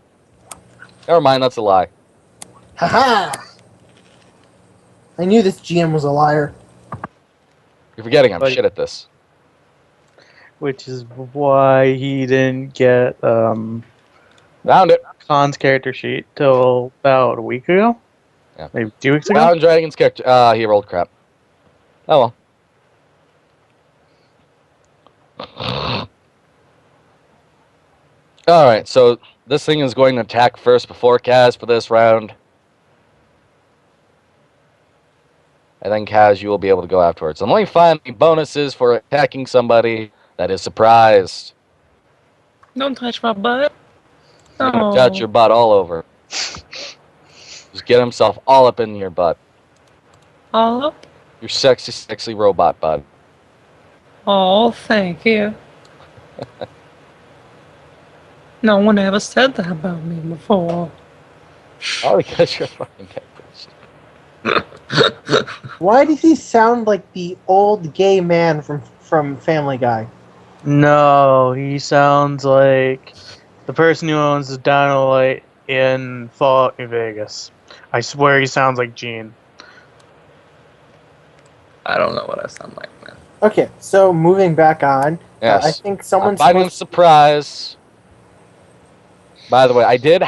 Never mind, that's a lie. Haha. I knew this GM was a liar. You're forgetting I'm But- shit at this. Which is why he didn't get Found it. Khan's character sheet till about a week ago. Yeah. Maybe 2 weeks ago. Found Dragon's character. He rolled crap. Oh well. Alright, so this thing is going to attack first before Kaz for this round. And then Kaz, you will be able to go afterwards. I'm only finding bonuses for attacking somebody that is surprised. Don't touch my butt. He's gonna touch your butt all over. Just get himself all up in your butt. All up? Your sexy, sexy robot butt. Oh, thank you. No one ever said that about me before. Oh, because you're fucking catfish. Why does he sound like the old gay man from Family Guy? No, he sounds like the person who owns the Dynamite in Fallout New Vegas. I swear he sounds like Gene. I don't know what I sound like, man. Okay, so moving back on. Yes. I think someone's Finding supposed surprise. By the way, I did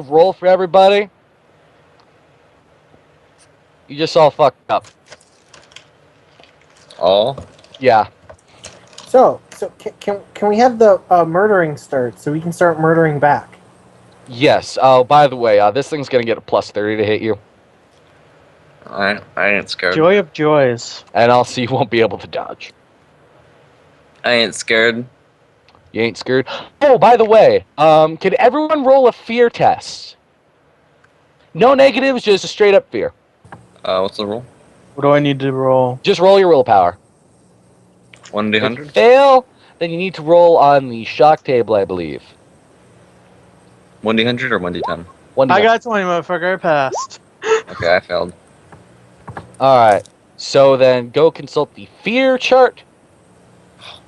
roll for everybody. You just all fucked up. All? Yeah. So can we have the murdering start so we can start murdering back? Yes. Oh, by the way, this thing's gonna get a +30 to hit you, I ain't scared. Joy of joys. and also you won't be able to dodge. I ain't scared. You ain't scared. Oh, by the way, can everyone roll a fear test? No negatives, just a straight up fear. What's the rule? What do I need to roll? Just roll your willpower. 1d100? Fail, then you need to roll on the shock table, I believe. 1d100 or 1d10? I got 20, motherfucker. I passed. Okay, I failed. Alright, so then go consult the fear chart.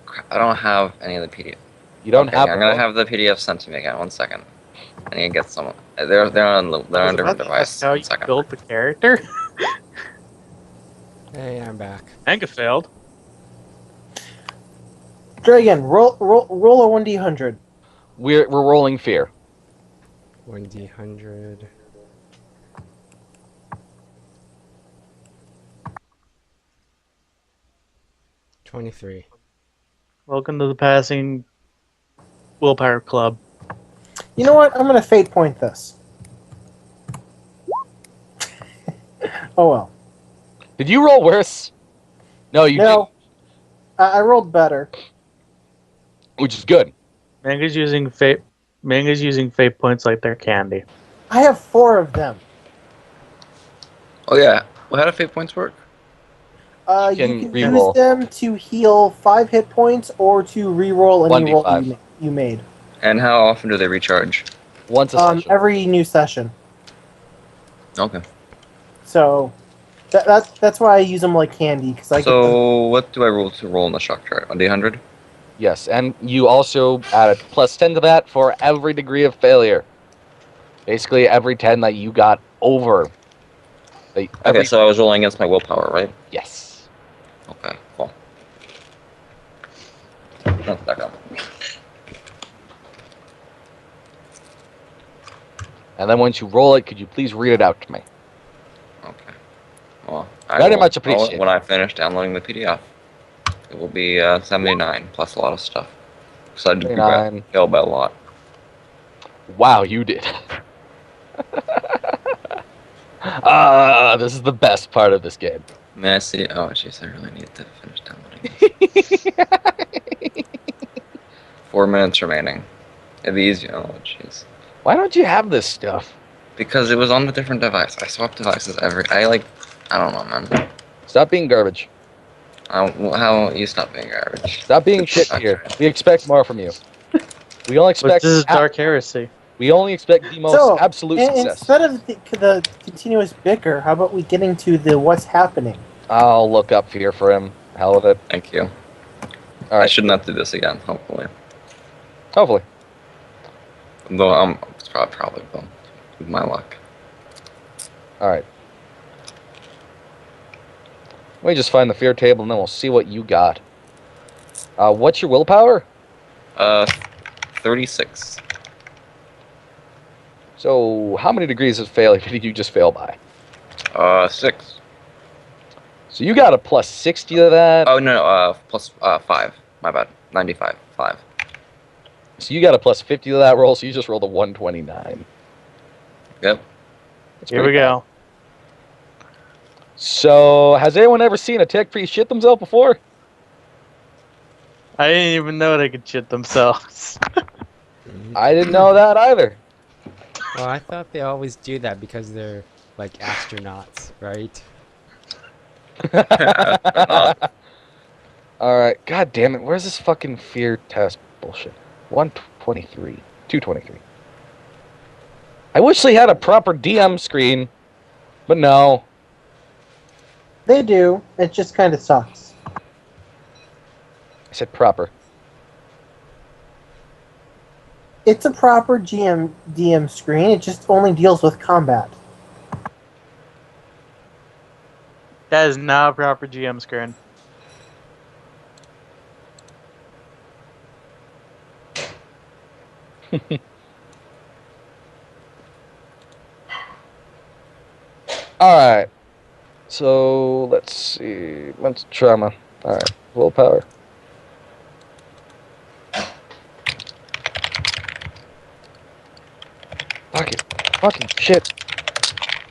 Crap, I don't have any of the PDF. You don't Okay, have I'm gonna have the PDF sent to me again. 1 second. I need to get some. They're on different device. How 1 you second. built the character? Hey, I'm back. Anka failed. Dragon, roll a 1d100. We're rolling fear. 1d100. $23. Welcome to the passing willpower club. You know what? I'm gonna fate point this. Oh well. Did you roll worse? No, you No, I rolled better. didn't. Which is good. Manga's using fate. Manga's using fate points like they're candy. I have 4 of them. Oh yeah. Well, how do fate points work? You can can re-roll. use them to heal 5 hit points or to re-roll any roll 1d5. you made. And how often do they recharge? Once a session. Every new session. Okay. So that's why I use them like candy because I get them. So what do I roll to roll in the shock chart? 1d100? Yes, and you also add a +10 to that for every degree of failure. Basically, every 10 that you got over. Okay, so I was rolling against my willpower, right? Yes. Okay, cool. That's back up. And then once you roll it, could you please read it out to me? Okay. Well, Very much appreciated. When I finish downloading the PDF, it will be 79 plus a lot of stuff. So I did 79. fail by a lot. Wow, you did. This is the best part of this game. May I see? Oh, jeez, I really need to finish downloading. 4 minutes remaining. It'd be easy. Oh, jeez. Why don't you have this stuff? Because it was on a different device. I swap devices I don't know, man. Stop being garbage. How you stop being garbage? Stop being shit here. We expect more from you. We only But expect this is Dark Heresy. we only expect the most So, absolute success. instead of the continuous bicker, how about we get into the what's happening? I'll look up fear for him. Hell of it. Thank you. All right. I should not do this again, hopefully. Hopefully. Though I'm probably will. With my luck. All right. Let me just find the fear table, and then we'll see what you got. What's your willpower? 36. So, how many degrees of failure did you just fail by? 6. So you got a plus 60 to that. Oh, no, plus 5. My bad. 95. 5. So you got a plus 50 to that roll, so you just rolled a 129. Yep. That's Here we pretty bad. go. So, has anyone ever seen a tech priest shit themselves before? I didn't even know they could shit themselves. I didn't know that either. Well, I thought they always do that because they're like astronauts, right? Alright, god damn it, where's this fucking fear test bullshit? 123. 223. I wish they had a proper DM screen, but no. They do. It just kind of sucks. I said proper. It's a proper DM screen. It just only deals with combat. That is not a proper GM screen. Alright. So, let's see. Mental trauma. Alright. Willpower. Fucking shit.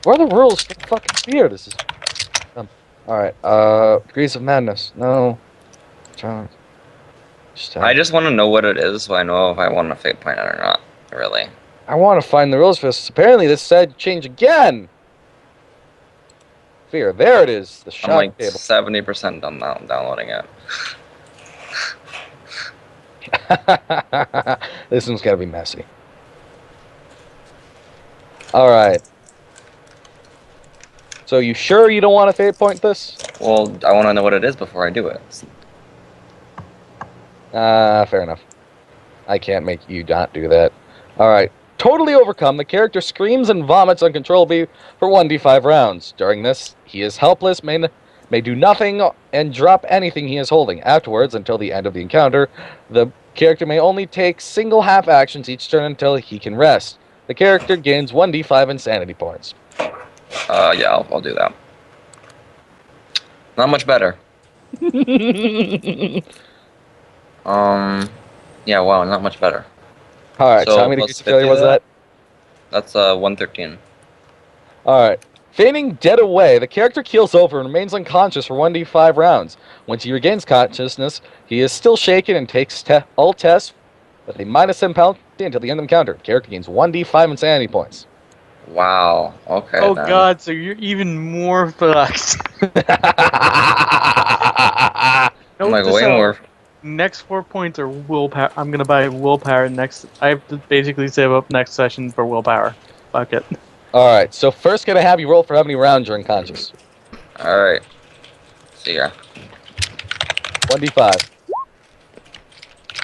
What are the rules for fucking fear? This is dumb. Alright, degrees of madness. No. I just want to know what it is so I know if I want to fate point it or not, really. I want to find the rules for this. Apparently this said change again. Fear. There it is. The I'm shock like table. 70% done now downloading it. This one's gotta be messy. Alright. So you sure you don't want to fate point this? Well, I want to know what it is before I do it. Fair enough. I can't make you not do that. Alright. Totally overcome, the character screams and vomits uncontrollably for 1d5 rounds. During this, he is helpless, may do nothing, and drop anything he is holding. Afterwards, until the end of the encounter, the character may only take single half actions each turn until he can rest. The character gains 1d5 insanity points. Yeah, I'll do that. Not much better. Yeah, wow, not much better. Alright, so how many degrees of failure was that? That's 113. Alright. Feigning dead away, the character keels over and remains unconscious for 1d5 rounds. Once he regains consciousness, he is still shaken and takes all tests with a minus 10 penalty until the end of the encounter. The character gains 1d5 insanity points. Wow, okay. Oh then. god, so you're even more fucked. I'm like, way more. Next 4 points are willpower. I'm gonna buy willpower next. I have to basically save up next session for willpower. Fuck it. Alright, so first gonna have you roll for how many rounds you're unconscious. Alright. See ya. 1d5.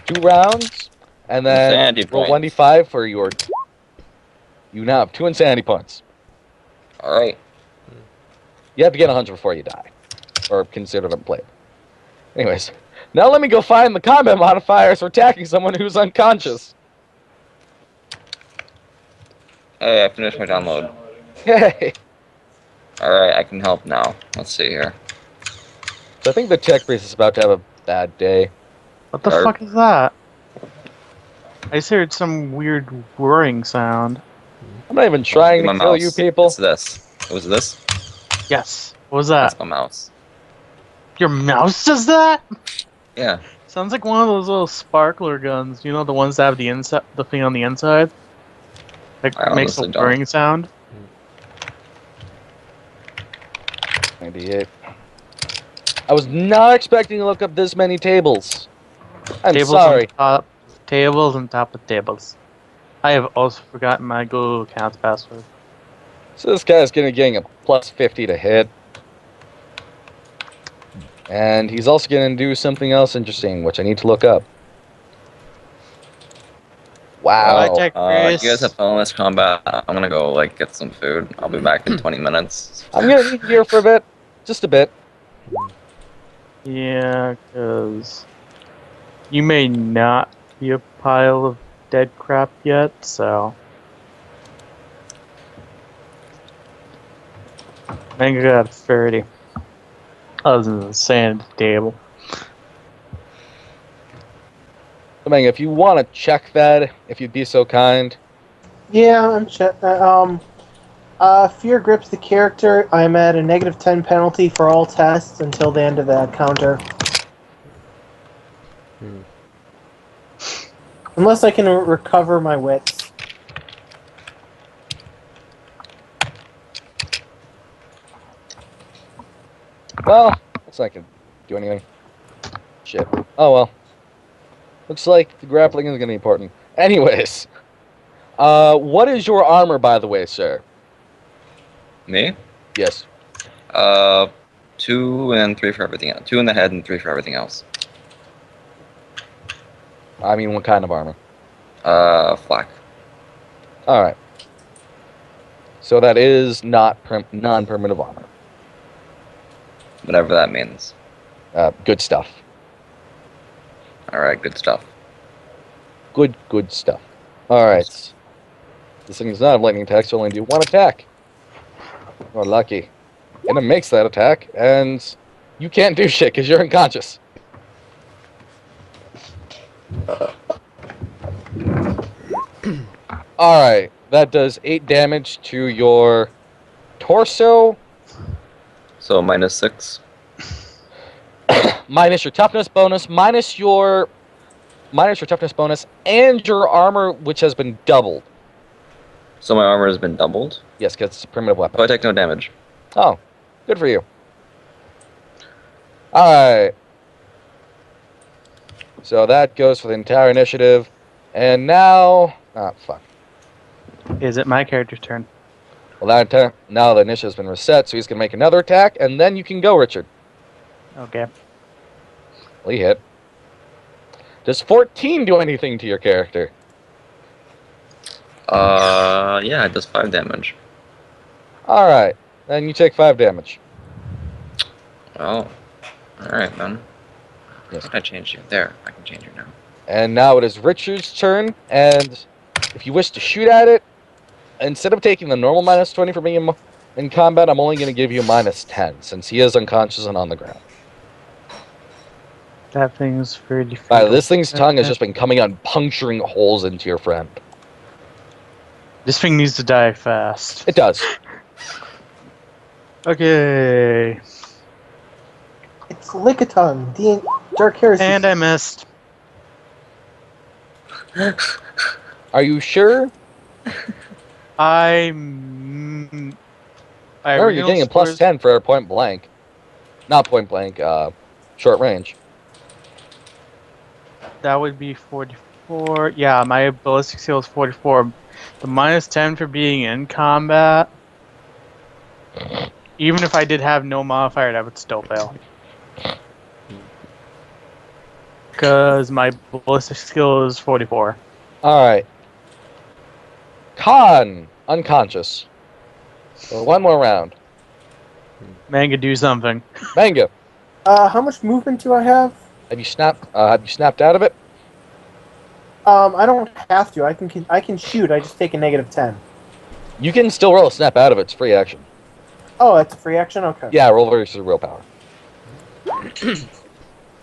2 rounds, and then Insanity roll points. 1d5 for your... You now have 2 insanity points. Alright. You have to get 100 before you die. Or considered unplayed. Anyways, now let me go find the combat modifiers for attacking someone who's unconscious. Hey, I finished my download. Yay! Alright, I can help now. Let's see here. So I think the tech priest is about to have a bad day. What the fuck is that? I just heard some weird whirring sound. I'm not even trying to kill you people. It's this. Was it this? Yes. What was that? That's my mouse. Your mouse does that? Yeah. Sounds like one of those little sparkler guns. You know, the ones that have the inside, the thing on the inside. That I makes a honestly don't. whirring sound. 98. I was not expecting to look up this many tables. I'm Tables sorry. on top, tables on top of tables. I have also forgotten my Google account's password. So this guy's gonna getting a plus 50 to hit. And he's also going to do something else interesting, which I need to look up. Wow. Jack You guys Chris. have fun with this combat. I'm gonna go like get some food. I'll be back in 20 minutes. I'm going to need gear for a bit. Just a bit. Yeah, because you may not be a pile of dead crap yet, so. Manga got 30. Other than the sand table. So, Manga, if you want to check that, if you'd be so kind. Yeah, I'm Fear grips the character. I'm at a -10 penalty for all tests until the end of the counter. Unless I can recover my wits. Well, looks like I can do anything. Shit. Oh well. Looks like the grappling is going to be important. Anyways. What is your armor, by the way, sir? Me? Yes. 2 and 3 for everything else. 2 in the head and 3 for everything else. I mean, what kind of armor? Flak. Alright. So that is not non-primitive armor. Whatever that means. Good stuff. Alright, good stuff. Good stuff. Alright. This thing does not have lightning attack, so only do 1 attack. You're lucky. And it makes that attack, and you can't do shit because you're unconscious. Alright, that does 8 damage to your torso. So -6. Minus your toughness bonus, minus your toughness bonus, and your armor, which has been doubled. So my armor has been doubled? Yes, because it's a primitive weapon. So I take no damage. Oh, good for you. Alright. So that goes for the entire initiative. And now... Ah, fuck. Is it my character's turn? Well, now the initiative's been reset, so he's going to make another attack, and then you can go, Richard. Okay. Well, he hit. Does 14 do anything to your character? Yeah, it does 5 damage. Alright. Then you take 5 damage. Well, alright then. Yes. How did I change you? There, I can change you now. And now it is Richard's turn, and if you wish to shoot at it, instead of taking the normal -20 for being in combat, I'm only going to give you -10, since he is unconscious and on the ground. That thing's pretty. This thing's tongue has just been coming out and puncturing holes into your friend. This thing needs to die fast. It does. Okay. It's Lickitung, the Dark Heresy. And I missed. Are you sure? Remember, you're getting a +10 for point blank. Not point blank, short range. That would be 44. Yeah, my ballistic skill is 44. The -10 for being in combat. Even if I did have no modifier, that would still fail. Because my ballistic skill is 44. Alright. Khan, unconscious. So 1 more round. Manga, do something. Manga, How much movement do I have? have you snapped out of it? I don't have to. I can shoot. I just take a -10. You can still roll a snap out of it. It's free action. Oh, that's a free action? Okay. Yeah, roll versus willpower.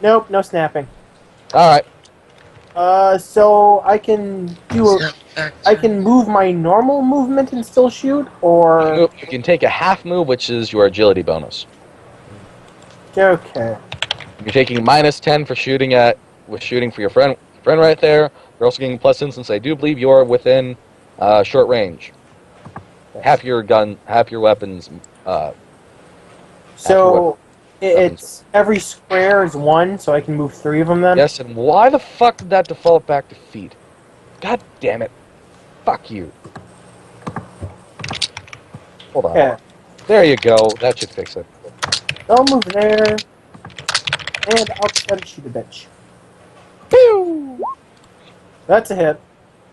Nope, no snapping. Alright. So I can I can move my normal movement and still shoot, or... You can take a half move, which is your agility bonus. Okay. You're taking -10 for shooting for your friend right there. You're also getting +10 since I do believe you're within short range. Half your weapons. So it's every square is 1, so I can move 3 of them then? Yes, and why the fuck did that default back to feet? God damn it. Fuck you. Hold on. Okay. There you go. That should fix it. I'll move there. And outside shoot a bitch. Pew! That's a hit.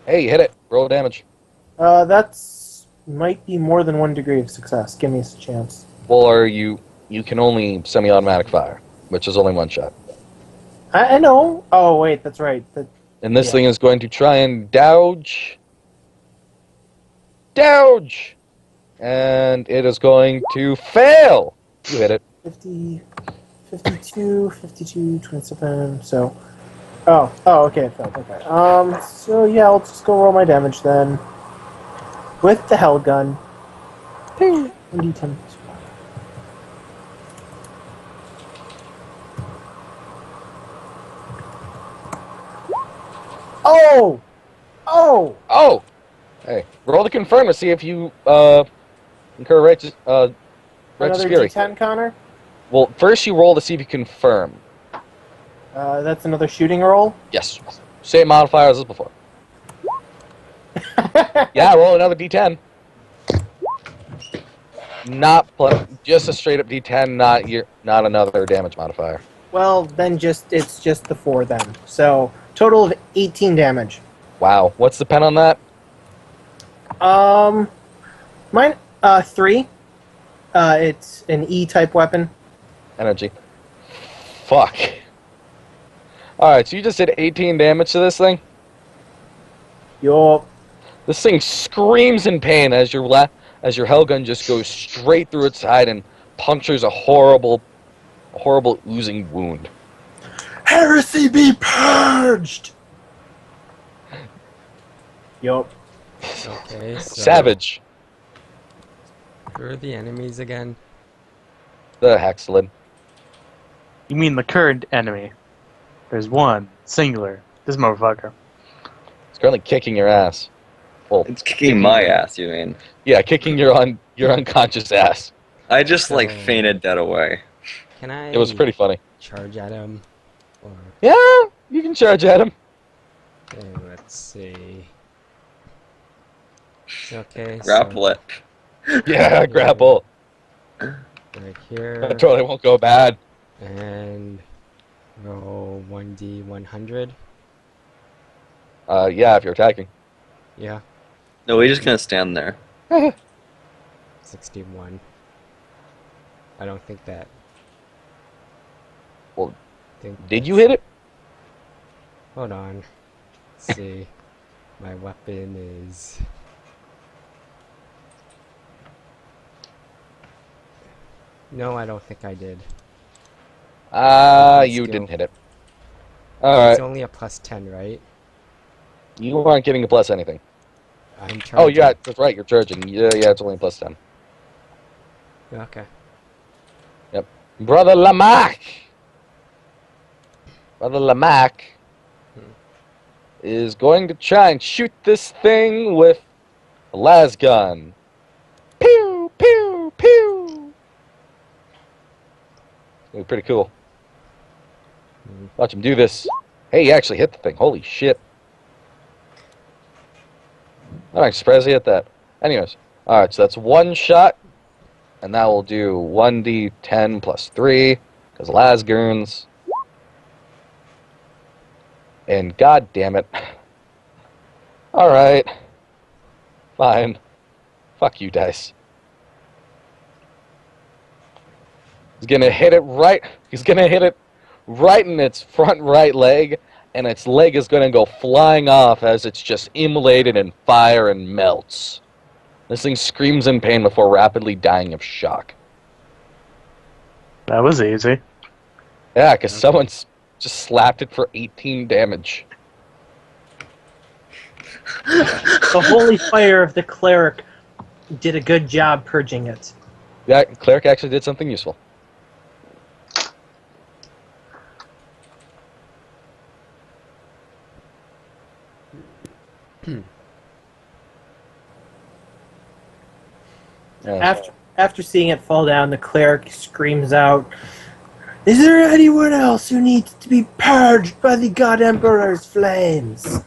Hey, hit it. Roll damage. That's might be more than 1 degree of success. Give me a chance. Or you can only semi-automatic fire, which is only one shot. I know. Oh wait, that's right. And this Yeah. thing is going to try and dodge. Dodge! And it is going to fail! You hit it. 50, 52, 52, 27, so... Oh, okay, it failed, okay. So yeah, I'll just go roll my damage then. With the hell gun. 1d10. Oh! Oh! Oh! Hey, roll to confirm to see if you, incur righteous Another fury. d10, Connor? Well, first you roll to see if you confirm. That's another shooting roll? Yes. Same modifier as before. Yeah, roll another d10. Just a straight up d10, not another damage modifier. Well, then it's just the 4 then. So, total of 18 damage. Wow. What's the pen on that? Mine, 3. It's an E-type weapon. Energy. Fuck. Alright, so you just did 18 damage to this thing? Yup. This thing screams in pain as your hellgun just goes straight through its side and punctures a horrible oozing wound. Heresy be purged! Yup. Okay, so Savage. who are the enemies again? The Hexalid. You mean the current enemy? There's one, singular. This motherfucker. It's currently kicking your ass. Well, It's kicking my ass, you mean? yeah, kicking your unconscious ass. I just, So- like, fainted dead away. Can I It was pretty funny. charge at him? Or, Yeah, you can charge at him. okay, let's see. Okay, Grapple it. Yeah, grapple. so right here, That totally won't go bad. and roll 1d100. Yeah, if you're attacking. Yeah, No, we're just gonna stand there. 61. I don't think that. Well, think Did you hit it? Hold on. Let's see. My weapon is. No, I don't think I did. You Skill. didn't hit it. It's Alright. only a +10, right? You aren't getting a plus anything. I'm charging. Oh, yeah, that's right, you're charging. Yeah, it's only plus 10. Okay. Brother Lamac! Brother Lamac is going to try and shoot this thing with a las gun. Pew, pew, pew! It's gonna be pretty cool. Watch him do this. Hey, he actually hit the thing. Holy shit. I'm surprised he hit that. Anyways, alright, so that's one shot. And that will do 1d10 plus 3, because Lasgurns. And god damn it. Alright. Fine. Fuck you, dice. He's gonna hit it right in its front right leg, and its leg is gonna go flying off as it's just immolated in fire and melts. This thing screams in pain before rapidly dying of shock. That was easy. Yeah, because someone's just slapped it for 18 damage. The holy fire of the cleric did a good job purging it. Yeah, cleric actually did something useful. Yeah. After seeing it fall down, the cleric screams out, "Is there anyone else who needs to be purged by the God Emperor's flames?"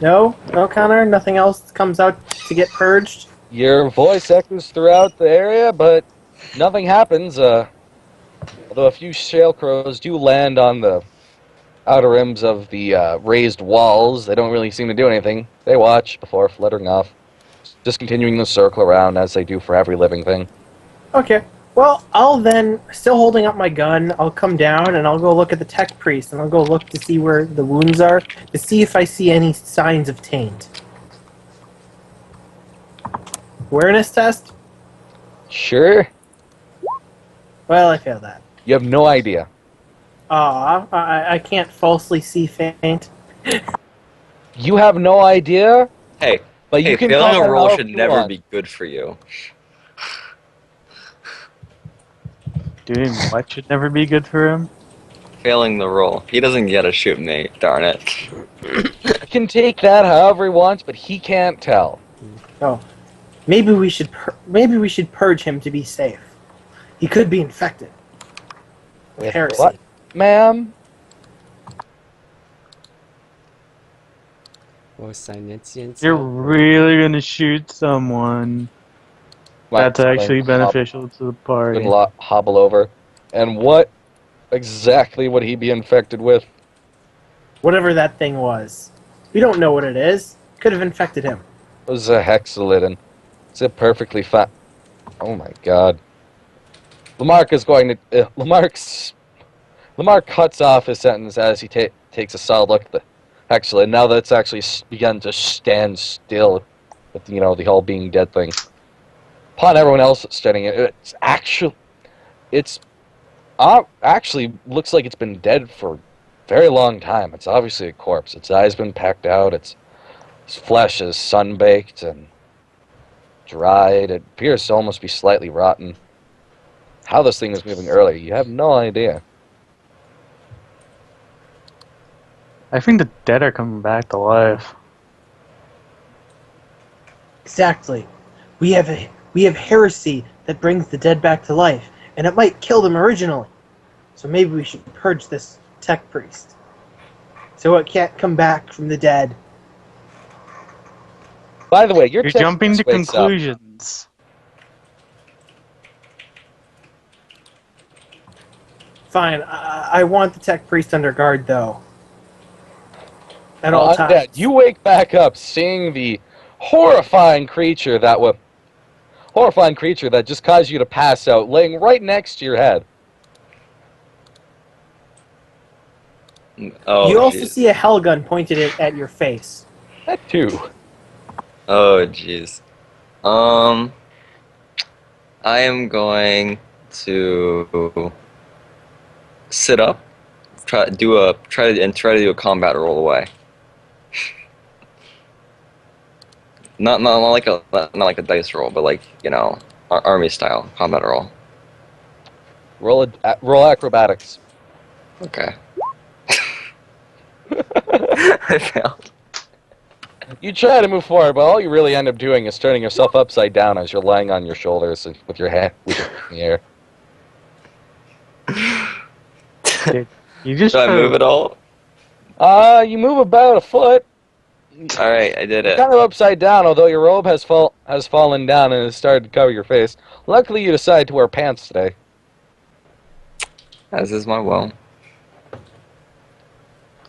No, Connor. Nothing else comes out to get purged. Your voice echoes throughout the area, but nothing happens. Although a few shale crows do land on the outer rims of the raised walls, they don't really seem to do anything. They watch before fluttering off, just continuing to circle around as they do for every living thing. Okay. Well, I'll then, still holding up my gun, I'll come down and I'll go look at the tech priest and I'll go look to see where the wounds are to see if I see any signs of taint. Awareness test? Sure. Well, I failed that. You have no idea. Aw, I can't falsely see faint. You have no idea? Hey, But you hey, can failing call a that roll out should if you never want. be good for you. Doing what should never be good for him? Failing the roll. He doesn't get to shoot me, darn it. He can take that however he wants, but he can't tell. Oh, maybe we should purge him to be safe. He could be infected with heresy. What, ma'am? Or Sinetians. You're really gonna shoot someone. That's actually beneficial to the party. Hobble over. And what exactly would he be infected with? Whatever that thing was. We don't know what it is. Could have infected him. It was a hexalidin. It's a perfectly fine. Oh my god. Lamarck is going to. Lamarck cuts off his sentence as he takes a solid look at the hexalidin. Now that it's actually begun to stand still with, the whole being dead thing. Upon everyone else studying it, it's actually looks like it's been dead for a very long time. It's obviously a corpse. Its eyes been packed out. Its flesh is sun-baked and dried. It appears to almost be slightly rotten. How this thing was moving earlier, you have no idea. I think the dead are coming back to life. Exactly. We have heresy that brings the dead back to life, and it might kill them originally. So maybe we should purge this tech priest, so it can't come back from the dead. By the way, You're jumping to conclusions. Fine. I want the tech priest under guard, though. At all times. Undead, you wake back up seeing the horrifying creature that just caused you to pass out, laying right next to your head. Oh, you also geez. see a hell gun pointed at your face. That too. Oh, jeez. I am going to sit up, try to do a combat roll away. Not like a dice roll, but like army style combat roll. Roll acrobatics. Okay. I failed. You try to move forward, but all you really end up doing is turning yourself upside down as you're lying on your shoulders and with your hand in the air. You just Should I move at all? You move about a foot. All right, I did it. Kind of upside down, although your robe has fallen down and has started to cover your face. Luckily, you decide to wear pants today. As is my will.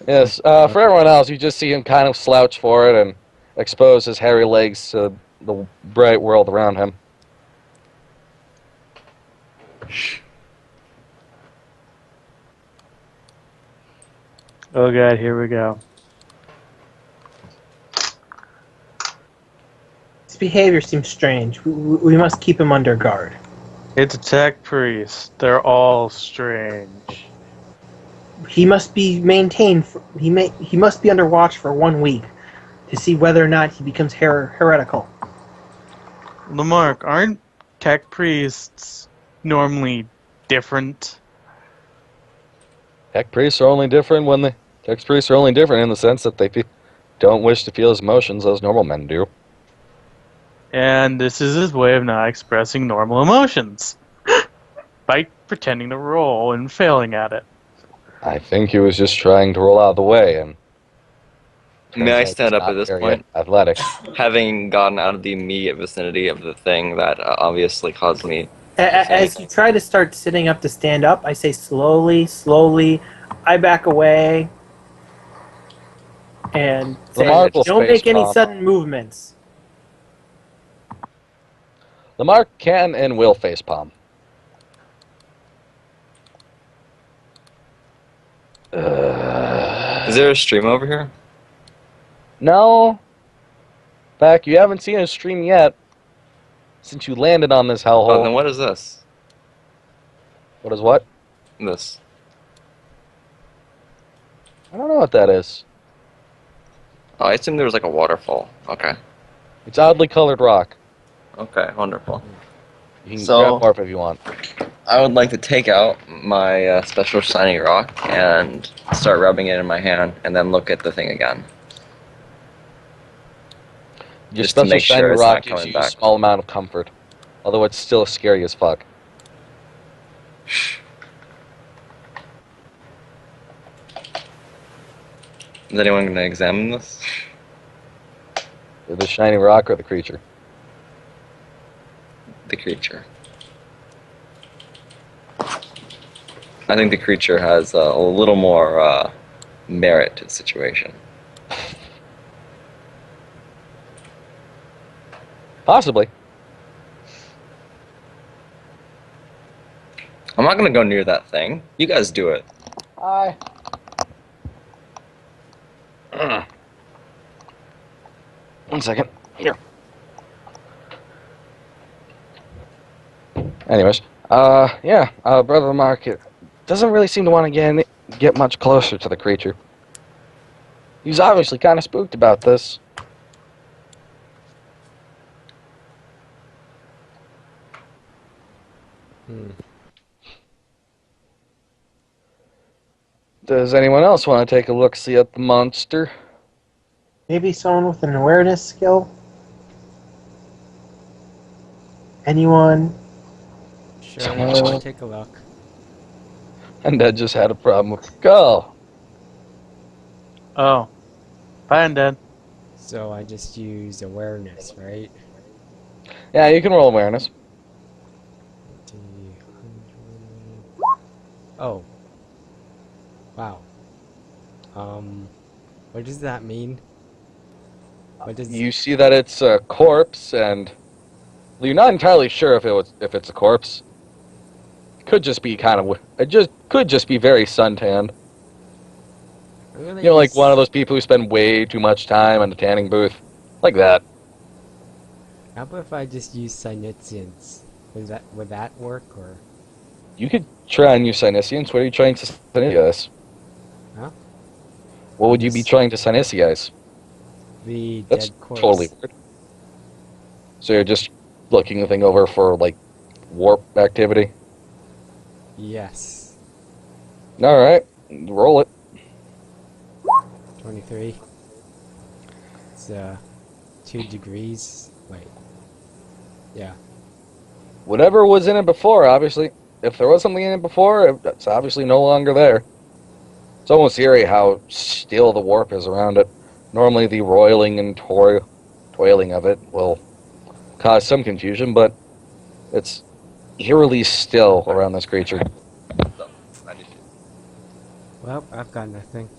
Yes, for everyone else, you just see him kind of slouch forward and expose his hairy legs to the bright world around him. Oh god, here we go. His behavior seems strange. We must keep him under guard. It's a tech priest. They're all strange. He must be maintained. He must be under watch for 1 week to see whether or not he becomes heretical. Lamarck, aren't tech priests normally different? Tech priests are only different in the sense that they don't wish to feel his emotions as normal men do. And this is his way of not expressing normal emotions. By pretending to roll and failing at it. I think he was just trying to roll out of the way, and May I out stand he's up at not this very point? athletic. Having gotten out of the immediate vicinity of the thing that obviously caused me. As you try to start sitting up to stand up, I say slowly, slowly. I back away and say, Lamarck will don't space make any palm. sudden movements. Lamarck can and will facepalm. Is there a stream over here? No. In fact, you haven't seen a stream yet since you landed on this hellhole. Oh, then what is this? What is what? This. I don't know what that is. Oh, I assumed there was like a waterfall. Okay. It's oddly colored rock. Okay, wonderful. You can So- grab more if you want. I would like to take out my special shiny rock and start rubbing it in my hand, and then look at the thing again. Your Just to special make shiny sure it's rock not gives coming you a back. small amount of comfort. Although it's still scary as fuck. Is anyone going to examine this? The shiny rock or the creature? The creature. I think the creature has a little more merit to the situation. Possibly. I'm not going to go near that thing. You guys do it. Hi. One second. Here. Anyways, yeah, Brother Mark doesn't really seem to want to get much closer to the creature. He's obviously kind of spooked about this. Does anyone else want to take a look-see at the monster? Maybe someone with an awareness skill? Anyone? Sure, I'll take a look. And Dad just had a problem with the skull. Oh. Bye, Undead. So I just use awareness, right? Yeah, you can roll awareness. Oh. Wow. What does that mean? What does You see that it's a corpse, and you're not entirely sure if it's a corpse. It could just be could just be very suntanned. really You know, like one of those people who spend way too much time in the tanning booth, like that. How about if I just use Sinitians? Would that work, or? You could try and use Sinisians. What are you trying to Sinisize? Huh? What would you be trying to Sinisize? The That's dead corpse. totally weird. So you're just looking the thing over for, like, warp activity? Yes. Alright, roll it. 23. It's 2 degrees. Wait. Yeah. Whatever was in it before, obviously. If there was something in it before, it's obviously no longer there. It's almost eerie how still the warp is around it. Normally the roiling and toiling of it will cause some confusion, but it's eerily still around this creature. Well, I've got nothing.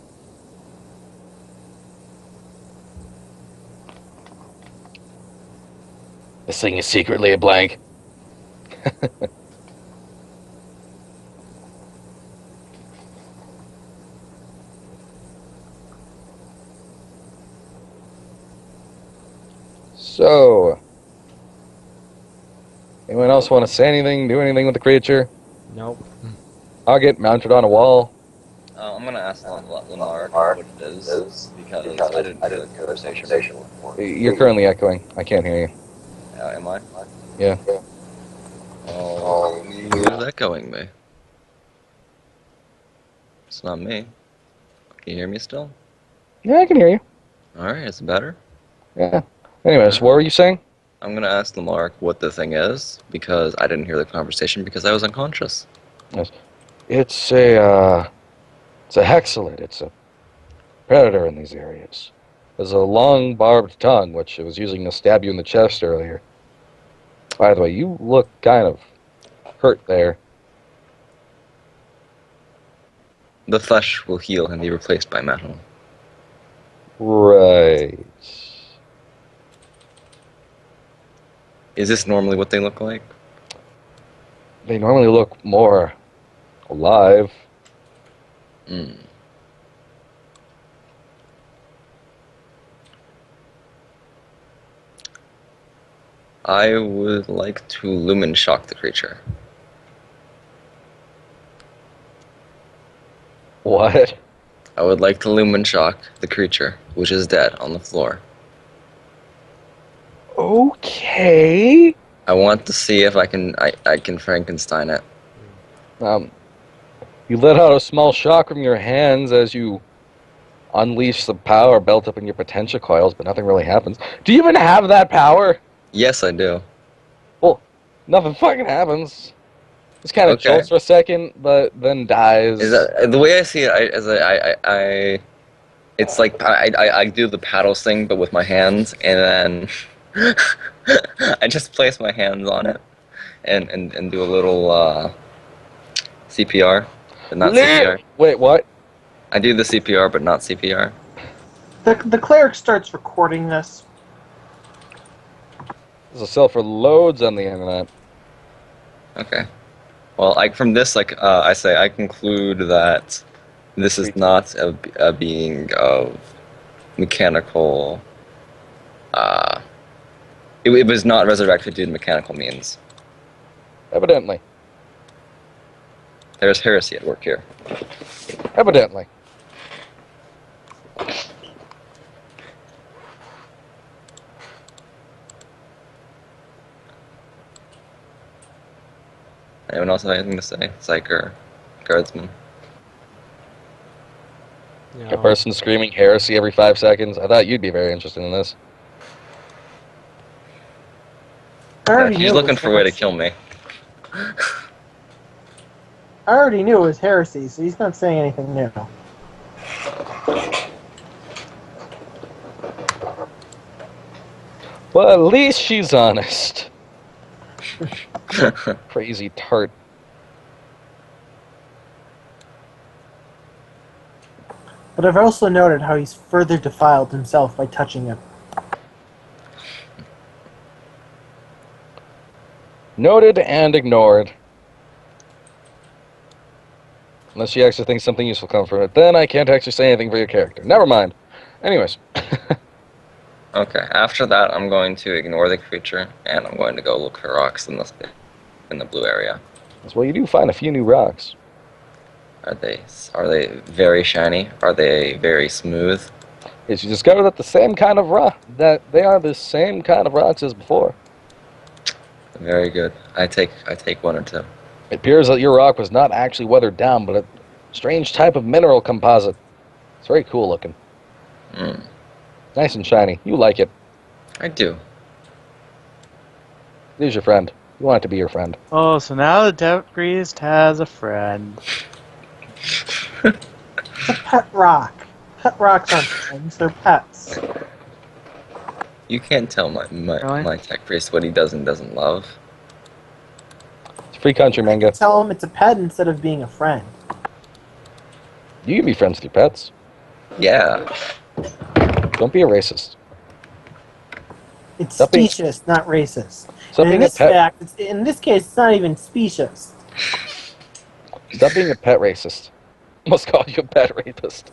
This thing is secretly a blank. So, anyone else want to say anything, do anything with the creature? Nope. I'll get mounted on a wall. I'm going to ask Lamar what it is, because I didn't hear the conversation. You're currently echoing. I can't hear you. Am I? Yeah. Oh, who's echoing me? It's not me. Can you hear me still? Yeah, I can hear you. Alright, it's better. Yeah. Anyways, what were you saying? I'm going to ask Lamarck what the thing is, because I didn't hear the conversation because I was unconscious. Yes. It's a hexalid. It's a predator in these areas. has a long barbed tongue, which it was using to stab you in the chest earlier. By the way, you look kind of hurt there. The flesh will heal and be replaced by metal. Right. Is this normally what they look like? They normally look more alive. Mm. I would like to lumen shock the creature. What? I would like to lumen shock the creature, which is dead on the floor. Okay. I want to see if I can Frankenstein it. You let out a small shock from your hands as you unleash the power built up in your potential coils, but nothing really happens. Do you even have that power? Yes, I do. Well, nothing fucking happens. Just kind of Okay. jolts for a second, but then dies. Is that the way I see it? It's like I do the paddles thing, but with my hands, and then I just place my hands on it and do a little CPR, but not CPR. Wait, what? I do the CPR, but not CPR. The cleric starts recording this. There's a sell for loads on the internet. Okay. Well, from this, I say, I conclude that this is not a being of mechanical. It was not resurrected due to mechanical means. Evidently. There's heresy at work here. Evidently. Anyone else have anything to say? Psyker, guardsman. A person screaming heresy every 5 seconds. I thought you'd be very interested in this. He's looking for a way to kill me. I already knew it was heresy, so he's not saying anything new. Well, at least she's honest. Crazy tart. But I've also noted how he's further defiled himself by touching him. Noted and ignored. Unless she actually thinks something useful comes from it. Then I can't actually say anything for your character. Never mind. Anyways. Okay, after that, I'm going to ignore the creature, and I'm going to go look for rocks in the blue area. Well, you do find a few new rocks. Are they very shiny? Are they very smooth? Yes, you discover that the same kind of rock, that they are the same kind of rocks as before. Very good. I take one or two. It appears that your rock was not actually weathered down, but a strange type of mineral composite. It's very cool looking. Mm. Nice and shiny. You like it. I do. Here's your friend. You want it to be your friend. Oh, so now the Death Priest has a friend. It's a pet rock. Pet rocks aren't things, they're pets. You can't tell my tech priest what he does and doesn't love. It's free country, manga. Tell him it's a pet instead of being a friend. You can be friends with your pets. Yeah. Don't be a racist. It's specious, not racist. And in this case, it's not even specious. Stop being a pet racist. Almost called you a pet rapist.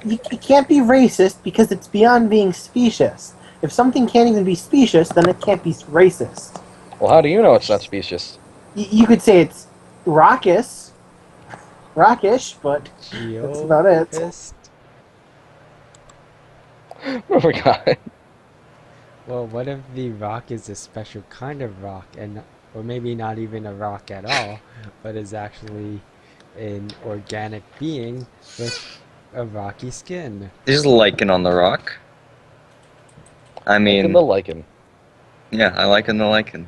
You can't be racist because it's beyond being specious. If something can't even be specious, then it can't be racist. Well, how do you know it's not specious? You could say it's rockish, but that's about it. Oh my god. Well, what if the rock is a special kind of rock, or maybe not even a rock at all, but is actually an organic being with a rocky skin? There's lichen on the rock. I mean, the lichen. Yeah, I liken the lichen.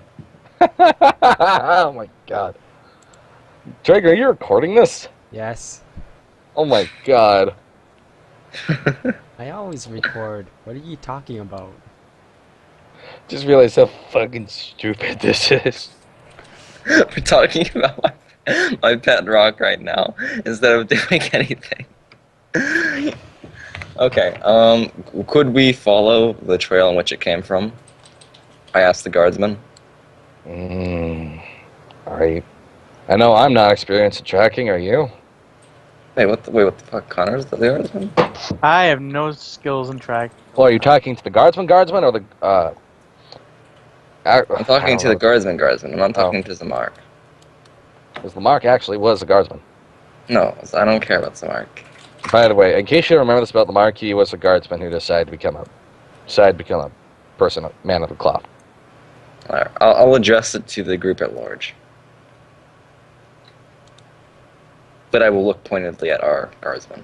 Oh my god. Drake, are you recording this? Yes. Oh my god. I always record. What are you talking about? Just realized how fucking stupid this is. We're talking about my pet rock right now instead of doing anything. Okay, could we follow the trail in which it came from? I asked the guardsman. Alright. I know I'm not experienced at tracking, are you? Wait, what the fuck? Connor's the guardsman? I have no skills in track. Well, are you talking to the guardsman, or the, I'm talking to the guardsman. I'm not talking to Zamark. Because Lamarck actually was a guardsman. No, I don't care about Zamark. By the way, in case you don't remember this about Lamarck, he was a guardsman who decided to become a person, a man of the cloth. Alright, I'll address it to the group at large. But I will look pointedly at our guardsman.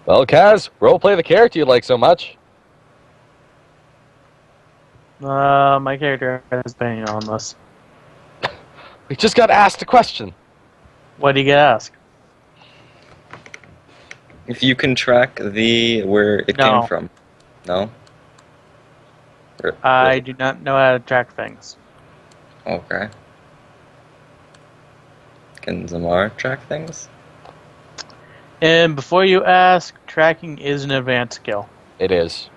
Well, Kaz, roleplay the character you like so much. My character has been on this. We just got asked a question. What do you get asked? If you can track where it came from. No? I do not know how to track things. Okay. Can Zamar track things? And before you ask, tracking is an advanced skill. It is.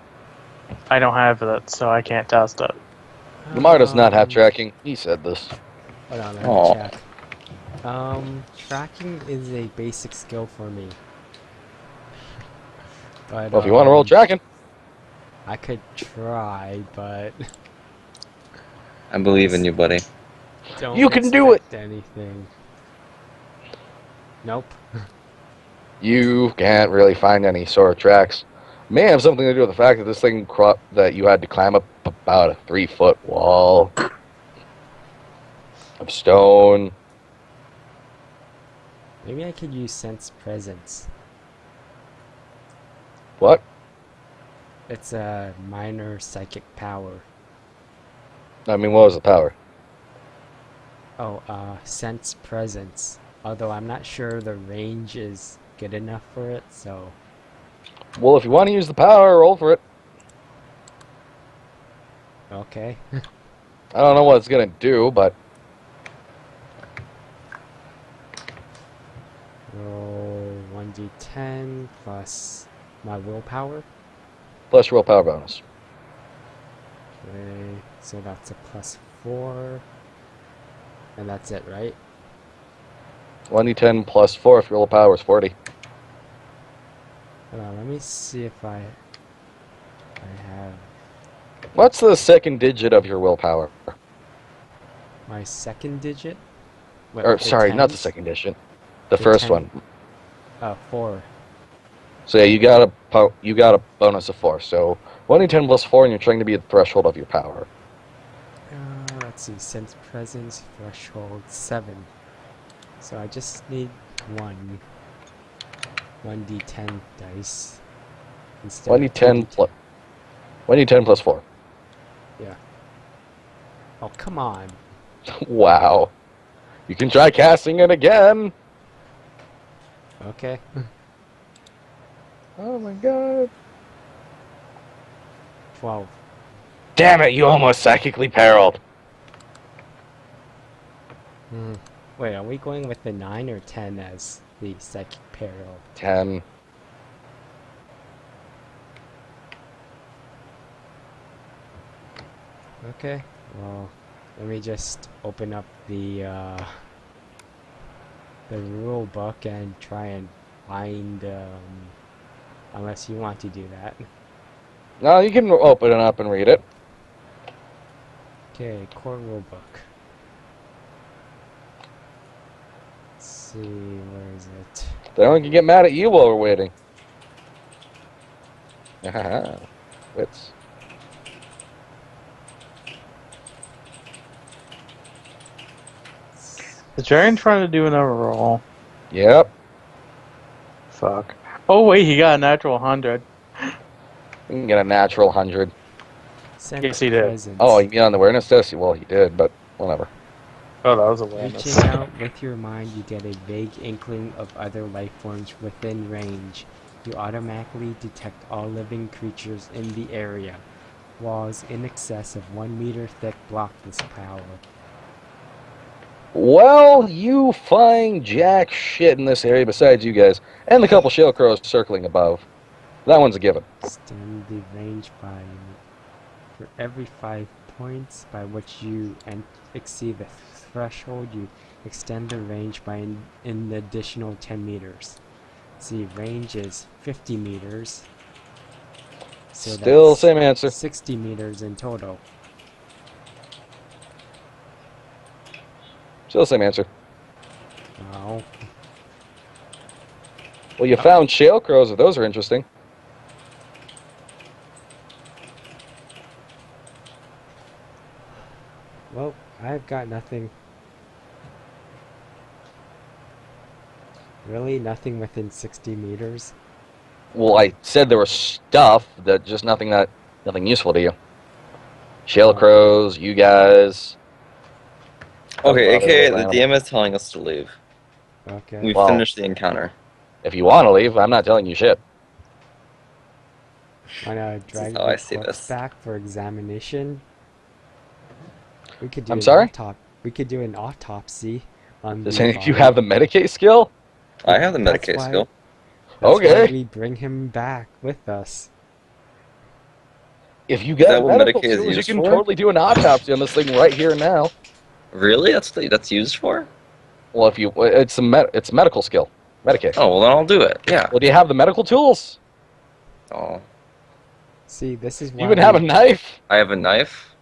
I don't have that, so I can't test it. Lamar does not have tracking. He said this. Hold on, let me check. Tracking is a basic skill for me. But, Well, if you want to roll tracking. I could try, but... I believe in you, buddy. Don't You can do it! Anything. Nope. You can't really find any sort of tracks. May have something to do with the fact that this thing that you had to climb up about a 3-foot wall of stone. Maybe I could use sense presence. What? It's a minor psychic power. I mean, what was the power? Oh, sense presence. Although I'm not sure the range is good enough for it, so... Well, if you want to use the power, roll for it. Okay. I don't know what it's going to do, but... Roll 1d10 plus my willpower. Plus roll power bonus. Okay, so that's a +4. And that's it, right? 1d10 plus 4 if your roll power is 40. Hold on, let me see if I have What's the second digit of your willpower? my second digit. What, Or, the sorry, not the tens? second digit. The The first 10. one. 4. So yeah, you got a bonus of 4. So 1d10 plus 4, and you're trying to be at the threshold of your power. Let's see, sense presence threshold 7. So I just need 1d10 dice. Instead of 1d10 plus 4. Yeah. Oh, come on. Wow. You can try casting it again. Okay. Oh my god. 12. Damn it, you almost psychically perilled. Wait, are we going with the 9 or 10 as the psychic peril? 10. Okay. Well, let me just open up the rule book and try and find, unless you want to do that. No, you can open it up and read it. Okay, core rule book. Let's see, where is it? Then one can get mad at you while we're waiting. Haha. Wits. Is Jaren trying to do another roll? Yep. Fuck. Oh wait, he got a natural 100. You can get a natural 100. Sense Yes, he did. presence. Oh, you mean on the awareness test? Well, he did, but whatever. Oh, that was awareness. Reaching out with your mind, you get a vague inkling of other life forms within range. You automatically detect all living creatures in the area. Walls in excess of 1 meter thick block this power. Well, you find jack shit in this area besides you guys, and the couple shell crows circling above. That one's a given. Extend the range by for every 5 points by which you exceed the threshold, you extend the range by an additional 10 meters. See, range is 50 meters. So Still that's same answer. 60 meters in total. Still same answer. Wow. Well, you found shale crows. Those are interesting. Well, I've got nothing. Really? Nothing within 60 meters? Well, I said there was stuff, that just nothing useful to you. Shale crows, you guys. Okay, Other aka little the DM is telling us to leave. Okay. We've Well- finished the encounter. If you want to leave, I'm not telling you shit. Wanna drag how I the see corpse this. back for examination? We could do I'm sorry? We could do an autopsy on Does the any of you body. have the Medicaid skill? I have the That's Medicaid why- skill. That's why Okay. we bring him back with us. If you Is that get what medical Medicaid is skills, you used can for? totally do an autopsy on this thing right here and now. Really? That's used for? Well, if you, it's it's medical skill, Medicaid. Oh, well then I'll do it. Yeah. Well, do you have the medical tools? Oh, See, this is Do why you even have a knife? I have a knife.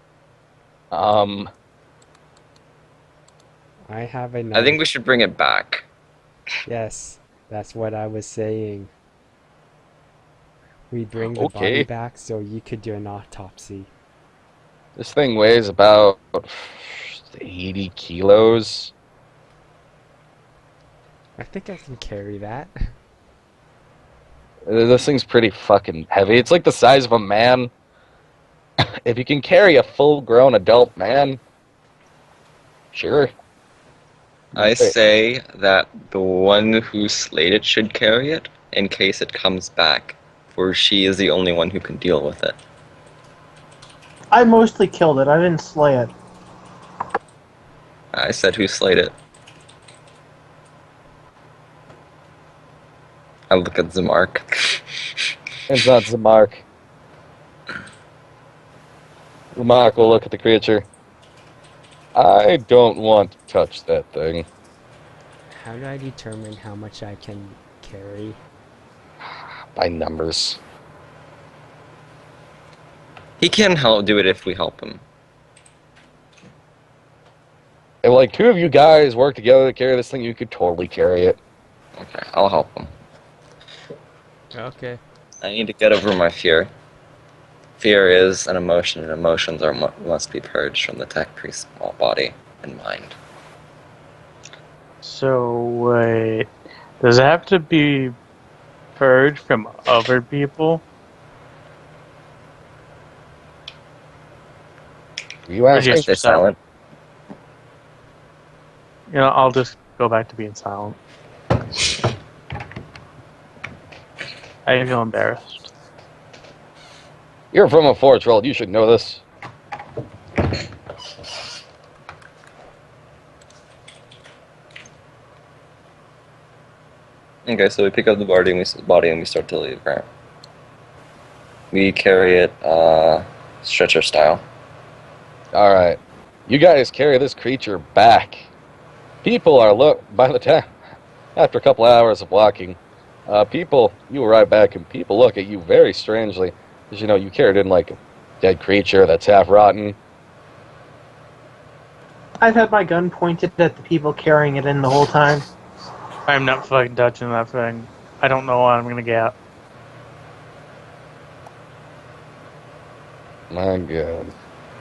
Um, I have a knife. I think we should bring it back. Yes, that's what I was saying. We bring the Okay. body back so you could do an autopsy. this thing weighs about 80 kilos. I think I can carry that. This thing's pretty fucking heavy. It's like the size of a man. If you can carry a full-grown adult man, sure. I say that the one who slayed it should carry it in case it comes back, for she is the only one who can deal with it. I mostly killed it. I didn't slay it. I said who slayed it. I look at Zamark. It's not Zamark. Zamark will look at the creature. I don't want to touch that thing. How do I determine how much I can carry? By numbers. He can help do it if we help him. If like two of you guys work together to carry this thing, you could totally carry it. Okay, I'll help him. Okay. I need to get over my fear. Fear is an emotion, and emotions must be purged from the tech priest's body and mind. So, wait. Does it have to be purged from other people? You asking? Yes. Stay silent. You know, I'll just go back to being silent. I feel embarrassed. You're from a forge world. You should know this. Okay, so we pick up the body and we start to leave, right? We carry it stretcher style. All right, you guys carry this creature back. People are by the time after a couple hours of walking, you arrive back and people look at you very strangely, because you know you carried in like a dead creature that's half rotten. I've had my gun pointed at the people carrying it in the whole time. I'm not fucking touching that thing. I don't know what I'm gonna get. My God.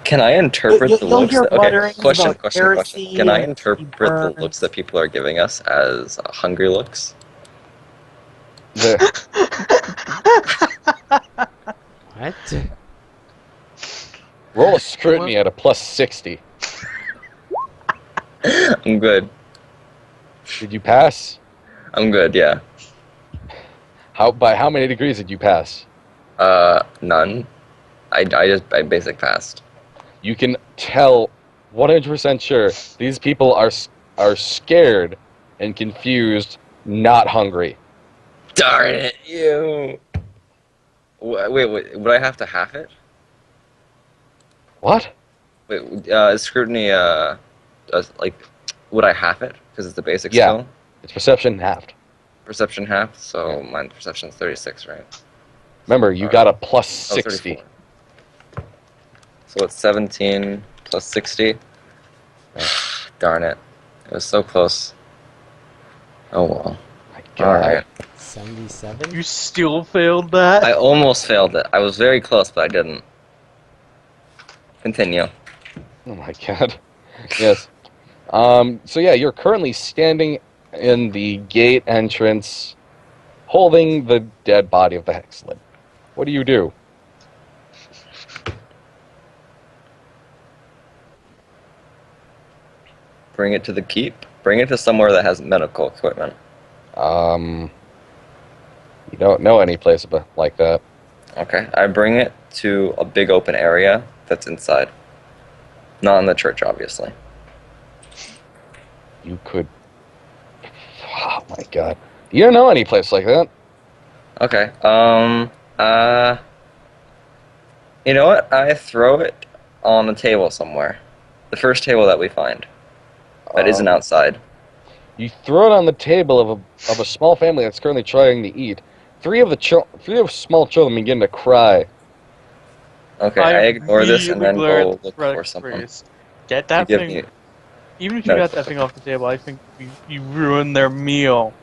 Can I interpret the You'll looks? hear Okay, mutterings question. about heresy Can I and interpret the burns. looks that people are giving us as hungry looks? What? Roll a scrutiny at a +60. I'm good. Did you pass? I'm good, yeah. By how many degrees did you pass? None. I basic passed. You can tell 100% sure these people are scared and confused, not hungry. Darn it, you. Wait, would I have to half it? What? Wait, is scrutiny, like, would I half it? Because it's a basic Yeah. skill? It's perception halved. Perception half, so my perception's 36, right? Remember, you got a plus 60. 34. So it's 17 plus 60. Darn it. It was so close. Oh well. My God. Alright. 77? You still failed that? I almost failed it. I was very close, but I didn't. Continue. Oh my God. Yes. So yeah, you're currently standing in the gate entrance, holding the dead body of the Hexlid. What do you do? Bring it to the keep. Bring it to somewhere that has medical equipment. You don't know any place like that. Okay. I bring it to a big open area that's inside. Not in the church, obviously. You could... Oh my God. You don't know any place like that. Okay. You know what? I throw it on the table somewhere. The first table that we find. That isn't outside. You throw it on the table of a small family that's currently trying to eat. Three of small children begin to cry. Okay, I ignore this and then immediately go glare look at for the something. priest. Get that give thing. me Even if you got that thing off the table, I think you ruined their meal.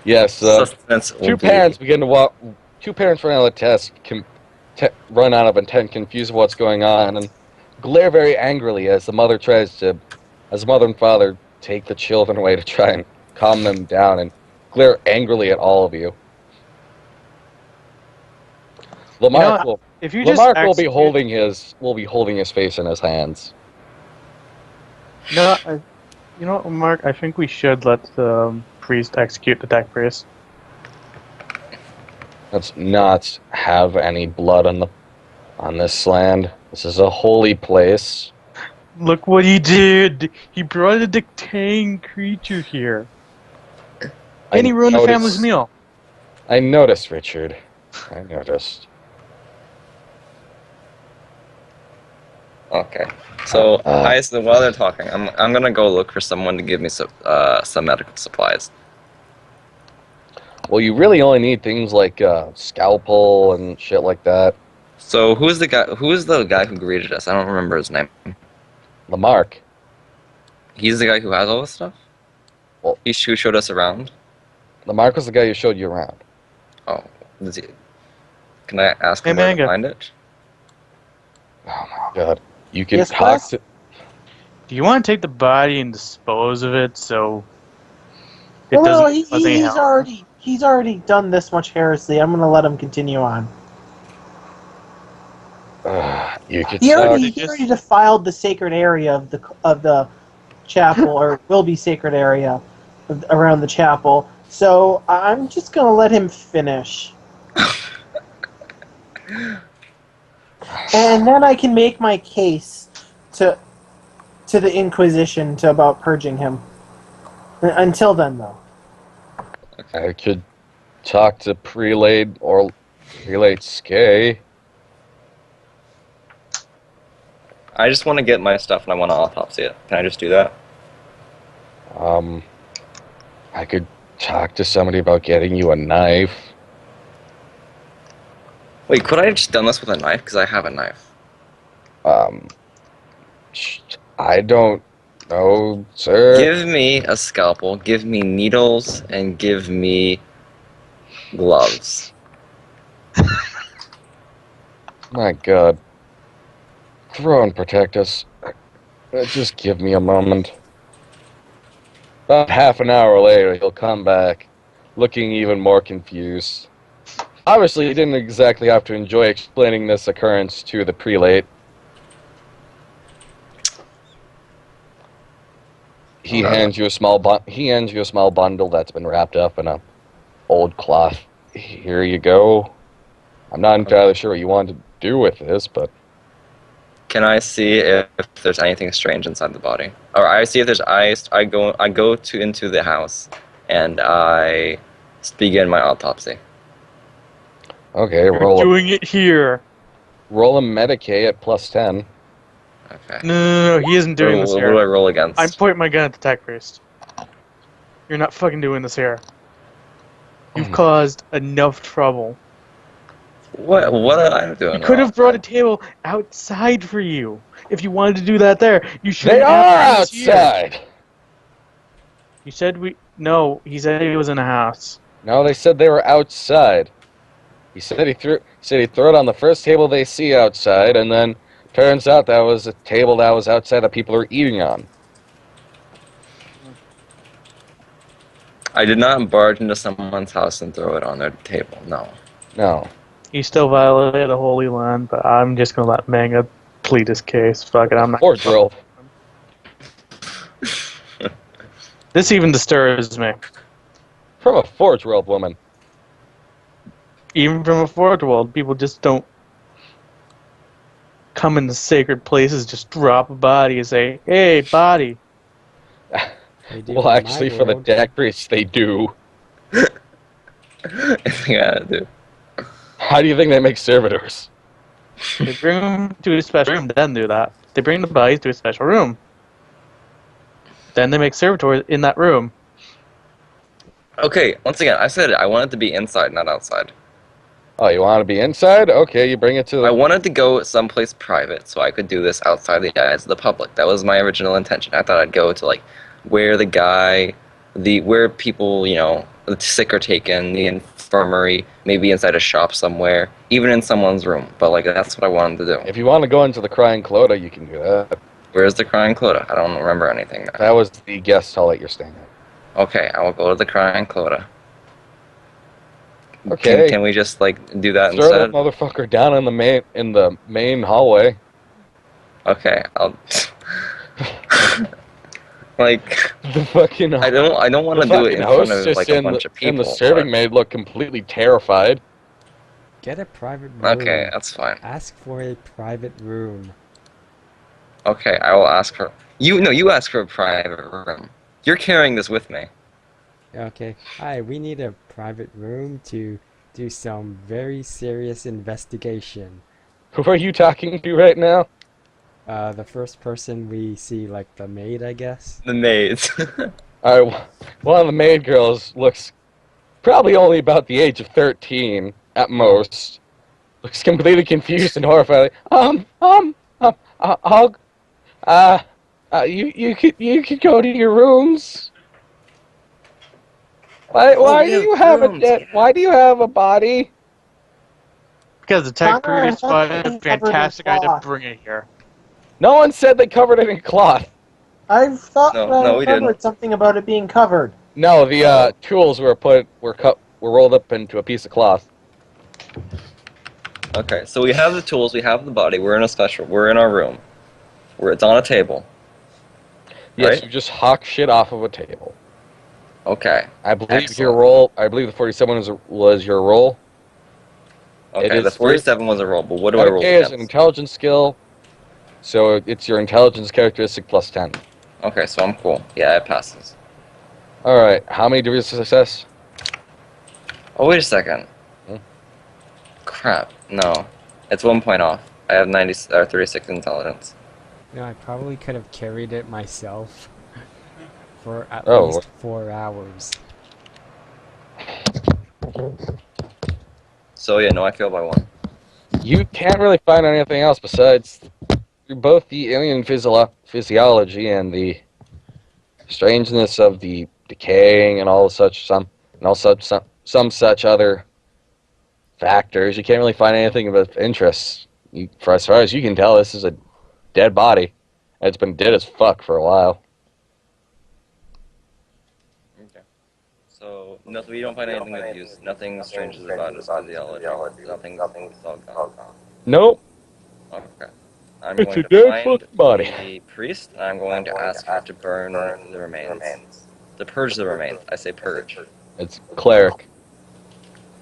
Yes, sustenance will two do. parents begin to walk. Two parents run out of test, run out of intent, confused of what's going on, and glare very angrily as the mother and father take the children away to try and calm them down, and glare angrily at all of you. Lamarck will be holding his face in his hands. No, you know what, Mark? I think we should let the priest execute the tech priest. Let's not have any blood on this land. This is a holy place. Look what he did! He brought a decaying creature here. And he ruined the family's meal. I noticed, Richard. I noticed. Okay. So, while they're talking, I'm gonna go look for someone to give me some medical supplies. Well, you really only need things like scalpel and shit like that. So, who's the guy who greeted us? I don't remember his name. Lamarck. He's the guy who has all this stuff? Well, who showed us around? Lamarck was the guy who showed you around. Oh, can I ask him where to find it? Oh my God. You can talk to... Do you want to take the body and dispose of it so it doesn't he's already done this much heresy. I'm gonna let him continue on. You could he already defiled the sacred area of the chapel, or will be sacred area around the chapel. So I'm just gonna let him finish. And then I can make my case to the Inquisition about purging him. Until then, though. I could talk to Prelate or Prelate Skay. I just want to get my stuff and I want to autopsy it. Can I just do that? I could talk to somebody about getting you a knife. Wait, could I have just done this with a knife? Because I have a knife. I don't know, sir. Give me a scalpel, give me needles, and give me gloves. My God. Throw and protect us. Just give me a moment. About half an hour later, he'll come back, looking even more confused. Obviously, he didn't exactly have to enjoy explaining this occurrence to the prelate. he hands you a small bundle that's been wrapped up in a old cloth. Here you go. I'm not entirely sure what you want to do with this, but Can I see if there's anything strange inside the body? Or I see if there's ice. I go into the house, and I begin my autopsy. okay. You're doing it here. Roll a Medicaid at +10. Okay. No, he isn't doing this What here. do I roll against? I'm pointing my gun at the tech priest. You're not fucking doing this here. You've caused enough trouble. What am I doing? You could have brought a table outside for you. If you wanted to do that there, you shouldn't They have are done this here. outside. You said No, he said he was in a house. No, they said they were outside. He said he'd throw it on the first table they see outside, and then turns out that was a table that was outside that people are eating on. I did not barge into someone's house and throw it on their table. No. No. He still violated a holy land, but I'm just gonna let Manga plead his case. Fuck it, I'm not. Or drill. This even disturbs me. From a forge-world woman. Even from a fourth world, people just don't come into sacred places, just drop a body and say, "Hey, body." Well, actually, for the deck priests, they do. Yeah, dude. How do you think they make servitors? They bring them to a special room, then do that. They bring the bodies to a special room. Then they make servitors in that room. Okay, once again, I said I wanted to be inside, not outside. Oh, you want to be inside? Okay, you bring it to the... I wanted to go someplace private so I could do this outside the eyes of the public. That was my original intention. I thought I'd go to, like, where where people, the sick are taken, the infirmary, maybe inside a shop somewhere, even in someone's room. But, like, that's what I wanted to do. If you want to go into the Crying Clota, you can do that. Where's the Crying Clota? I don't remember anything now. That was the guest hall that you're staying at. Okay, I will go to the Crying Clota. Okay. Can we just, like, do that Throw instead? that motherfucker down in the main hallway. Okay, I'll... Like, the fucking... I don't want to do it in front of, like, a bunch of people. And the serving maid looked completely terrified. Get a private room. Okay, that's fine. Ask for a private room. Okay, I will ask for... You ask for a private room. You're carrying this with me. Okay. Hi, we need a private room to do some very serious investigation. Who are you talking to right now? The first person we see, like the maid, I guess. The maids. Alright, one of the maid girls looks probably only about the age of 13 at most. Looks completely confused and horrified. You could go to your rooms. Why do you have why do you have a body? Because the tech priest was a fantastic idea to bring it here. No one said they covered it in cloth. I thought No, I we remembered didn't. something about it being covered. No, the tools were rolled up into a piece of cloth. Okay, so we have the tools, we have the body, we're in our room. It's on a table. Yes, Right? you just hawk shit off of a table. Okay. I believe Excellent. your roll. I believe the 47 was your roll. Okay, the 47 was a roll, but what do I roll Okay, is against? an intelligence skill, so it's your intelligence characteristic plus 10. Okay, so I'm cool. Yeah, it passes. All right, how many degrees of success? Oh, wait a second. Crap. No. It's 1 point off. I have 36 intelligence. No, I probably could have carried it myself for at Oh. least 4 hours. So yeah, no, I fail by 1. You can't really find anything else besides both the alien physiology and the strangeness of the decaying and all such some such other factors. You can't really find anything of interest. For as far as you can tell, this is a dead body. It's been dead as fuck for a while. Okay. So we don't find anything of use. Nothing strange about its physiology. Nothing. It's all gone. Nope. Okay. I'm It's going a to dead find fucking body. the priest, and I'm going to ask her to burn the remains. To purge the remains. I say purge. It's cleric.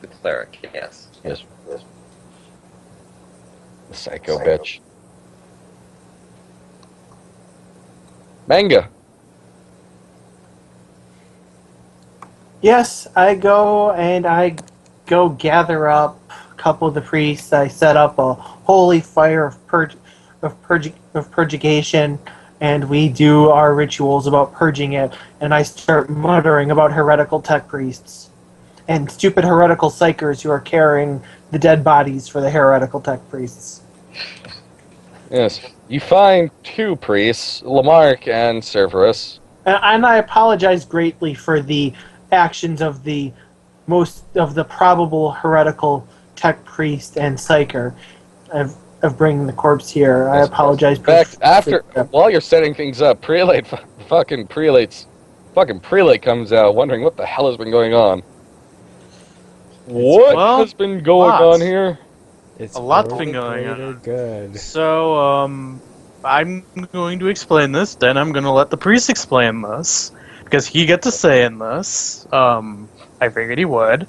The cleric, yes. Yes. The psycho bitch. Manga. Yes, I go gather up a couple of the priests. I set up a holy fire of purgation, and we do our rituals about purging it. And I start muttering about heretical tech priests and stupid heretical psychers who are carrying the dead bodies for the heretical tech priests. Yes. You find two priests, Lamarck and Cerberus. And I apologize greatly for the actions of the most of the probable heretical tech priest and psyker of bringing the corpse here. I apologize. In fact, while you're setting things up, fucking prelate comes out wondering what the hell has been going on. What has been going on here? It's a lot's been going greater on. good. So, I'm going to explain this, then I'm going to let the priest explain this, because he gets a say in this. I figured he would.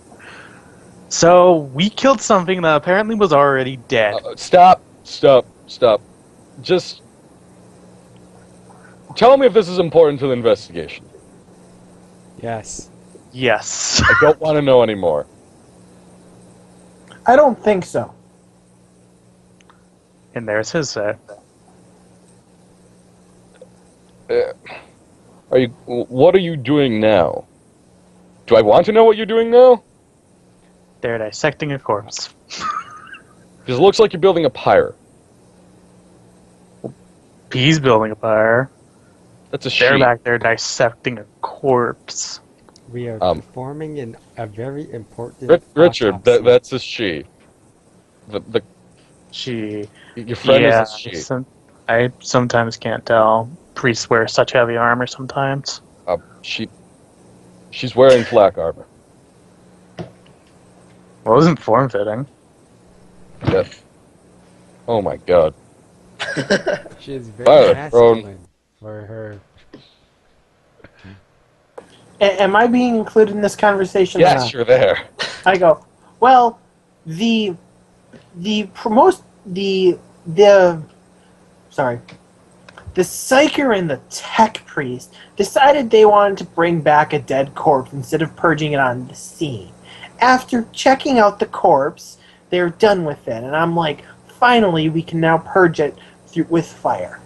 So, we killed something that apparently was already dead. Stop. Just tell me if this is important to the investigation. Yes. Yes. I don't want to know anymore. I don't think so. And there's his say. What are you doing now? Do I want to know what you're doing now? They're dissecting a corpse. Because it looks like you're building a pyre. He's building a pyre. That's a They're sheep. back there dissecting a corpse. We are performing a very important Richard, autopsy. that's a she. She. Your friend is a she. I sometimes can't tell. Priests wear such heavy armor sometimes. She's wearing flak armor. Well, it wasn't form-fitting. Yeah. Oh my god. She is very masculine for her. Am I being included in this conversation? Yes, you're there. I go, well, the psyker and the tech priest decided they wanted to bring back a dead corpse instead of purging it on the scene. After checking out the corpse, they're done with it, and I'm like, finally, we can now purge it with fire.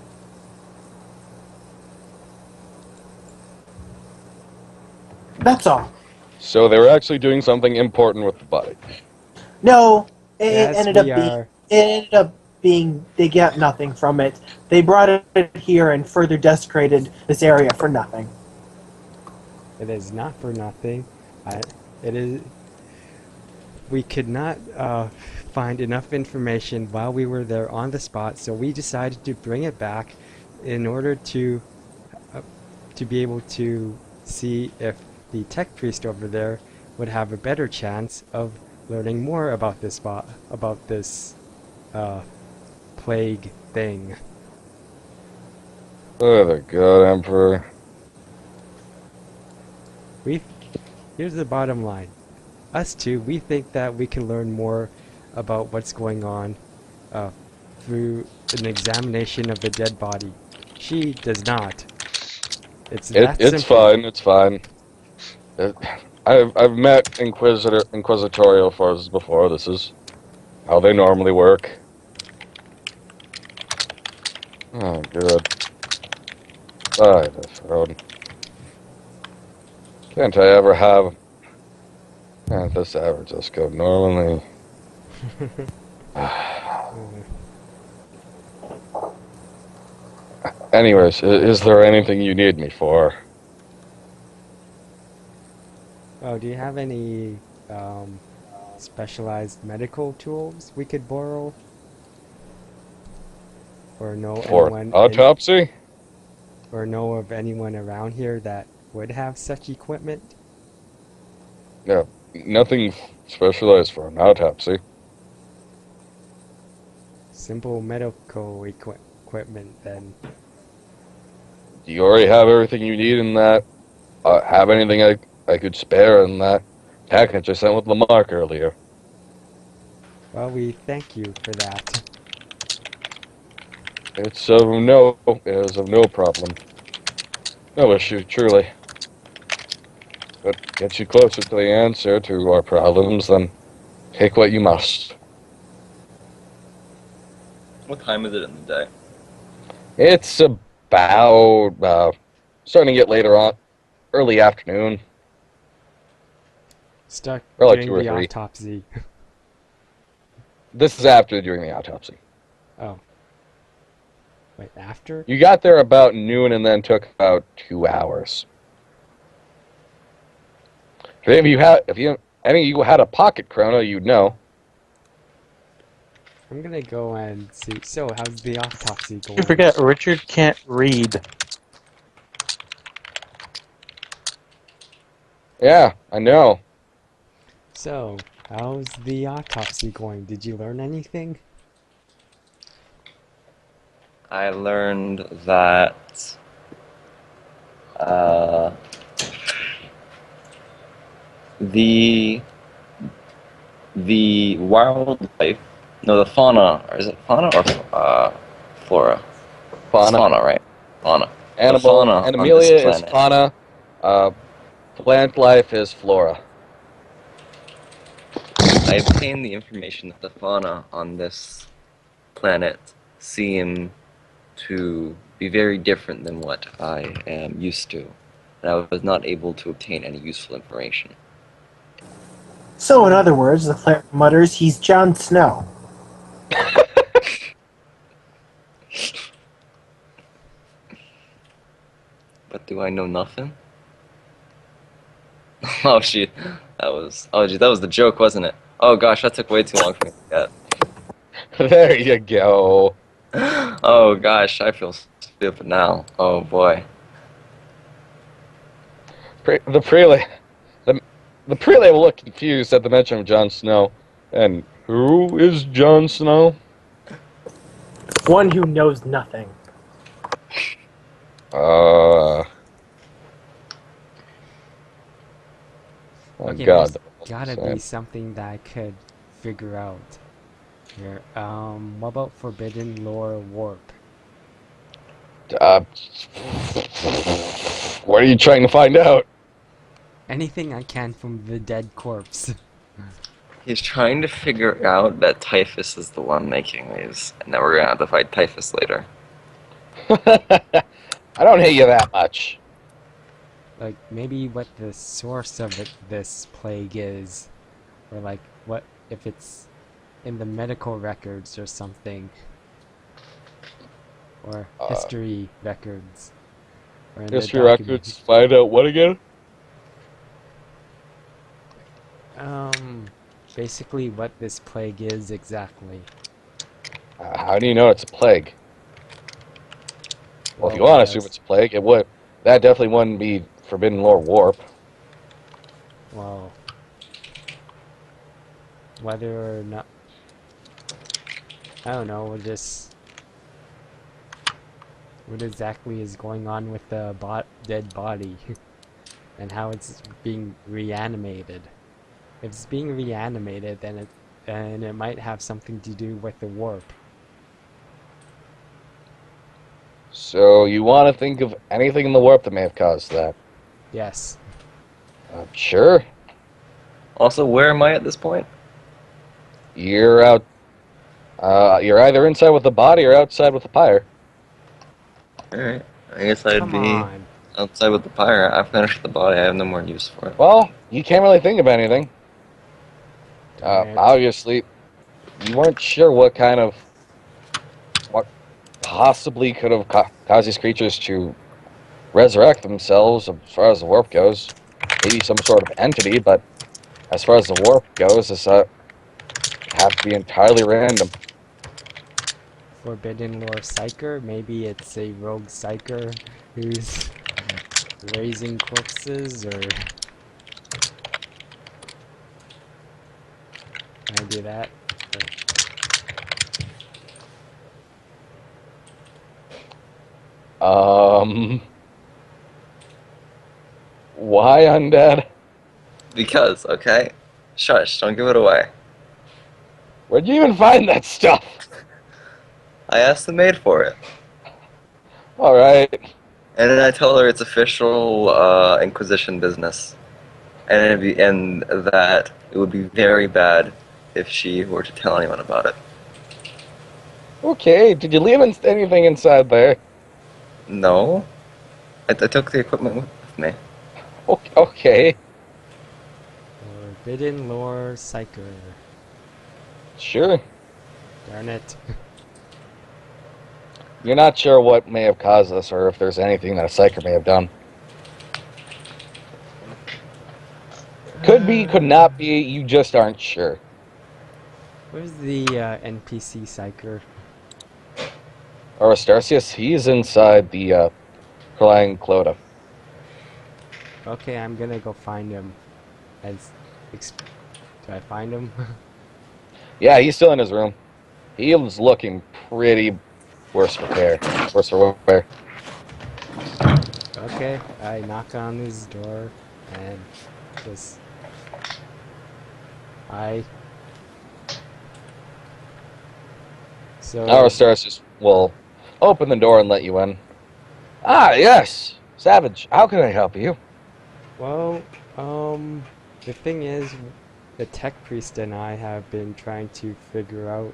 That's all. So they were actually doing something important with the body. No, it ended up being they got nothing from it. They brought it here and further desecrated this area for nothing. It is not for nothing. It is. We could not find enough information while we were there on the spot, so we decided to bring it back in order to be able to see if the tech priest over there would have a better chance of learning more about this plague thing. Oh the god, Emperor. Here's the bottom line. Us two, we think that we can learn more about what's going on through an examination of the dead body. She does not. It's fine. It's fine. I've met inquisitorial forces before. This is how they normally work. Oh, good. By the throne. Can't I ever have... Can't this ever just go normally? Anyways, is there anything you need me for? Oh, do you have any specialized medical tools we could borrow? Or know For autopsy? Or know of anyone around here that would have such equipment? No, nothing specialized for an autopsy. simple medical equipment then. Do you already have everything you need in that? Have anything I could spare in that package I sent with Lamarck earlier? Well, we thank you for that. It is of no problem. No issue, truly. But gets you closer to the answer to our problems, then take what you must. What time is it in the day? It's about starting to get later on, early afternoon, Start or like doing 2 or the 3. autopsy. This is after doing the autopsy. Oh. Wait, after? You got there about noon and then took about 2 hours. If any of you had a pocket chrono, you'd know. I'm gonna go and see. So, how's the autopsy going? You forget, Richard can't read. Yeah, I know. So, how's the autopsy going? Did you learn anything? I learned that the wildlife, no, the fauna, or is it fauna or flora? It's Fauna. fauna, right? Fauna. The Animal. fauna And on this Amelia is planet. fauna. Plant life is flora. I obtained the information that the fauna on this planet seem to be very different than what I am used to, and I was not able to obtain any useful information. So, in other words, the player mutters, he's Jon Snow. But do I know nothing? Oh shit, that was the joke, wasn't it? Oh gosh, that took way too long for me to get. There you go. Oh gosh, I feel stupid now. Oh boy. The prelate will look confused at the mention of Jon Snow. And who is Jon Snow? One who knows nothing. Oh Okay, God. there's gotta be something that I could figure out here. What about Forbidden Lore Warp? What are you trying to find out? Anything I can from the dead corpse. He's trying to figure out that Typhus is the one making these, and that we're gonna have to fight Typhus later. I don't hate you that much. Like, maybe what the source of this plague is. Or like, what if it's in the medical records or something. Or history records. Or in History the records, find out what again? Basically what this plague is exactly. How do you know it's a plague? Well, if you want to assume it's a plague, that definitely wouldn't be Forbidden Lore Warp. Well, whether or not, I don't know, what exactly is going on with the dead body and how it's being reanimated. If it's being reanimated, then it might have something to do with the warp. So you want to think of anything in the warp that may have caused that? Yes. Sure. Also, where am I at this point? You're out. You're either inside with the body or outside with the pyre. Alright, I guess I'd Come be on. outside with the pyre. I finished the body, I have no more use for it. Well, you can't really think of anything. Darn it. Obviously, you weren't sure what possibly could have caused these creatures to resurrect themselves as far as the warp goes. Maybe some sort of entity, but as far as the warp goes, it's have to be entirely random. Forbidden Lore Psyker? Maybe it's a rogue Psyker who's raising corpses, or... Can I do that? Why undead? Because, okay? Shush, don't give it away. Where'd you even find that stuff? I asked the maid for it. Alright. And then I tell her it's official Inquisition business. And that it would be very bad if she were to tell anyone about it. Okay, did you leave anything inside there? No. I took the equipment with me. Okay. Forbidden Lore Psyker. Sure. Darn it. You're not sure what may have caused this, or if there's anything that a psyker may have done. Could be, could not be, you just aren't sure. Where's the NPC Psyker? Aristarchus, he's inside the Crying Clota. Okay, I'm gonna go find him. Do I find him? Yeah, he's still in his room. He was looking pretty worse for wear. Okay, I knock on his door and just... So... Aristarchus will open the door and let you in. Ah, yes! Savage, how can I help you? Well, the thing is, the tech priest and I have been trying to figure out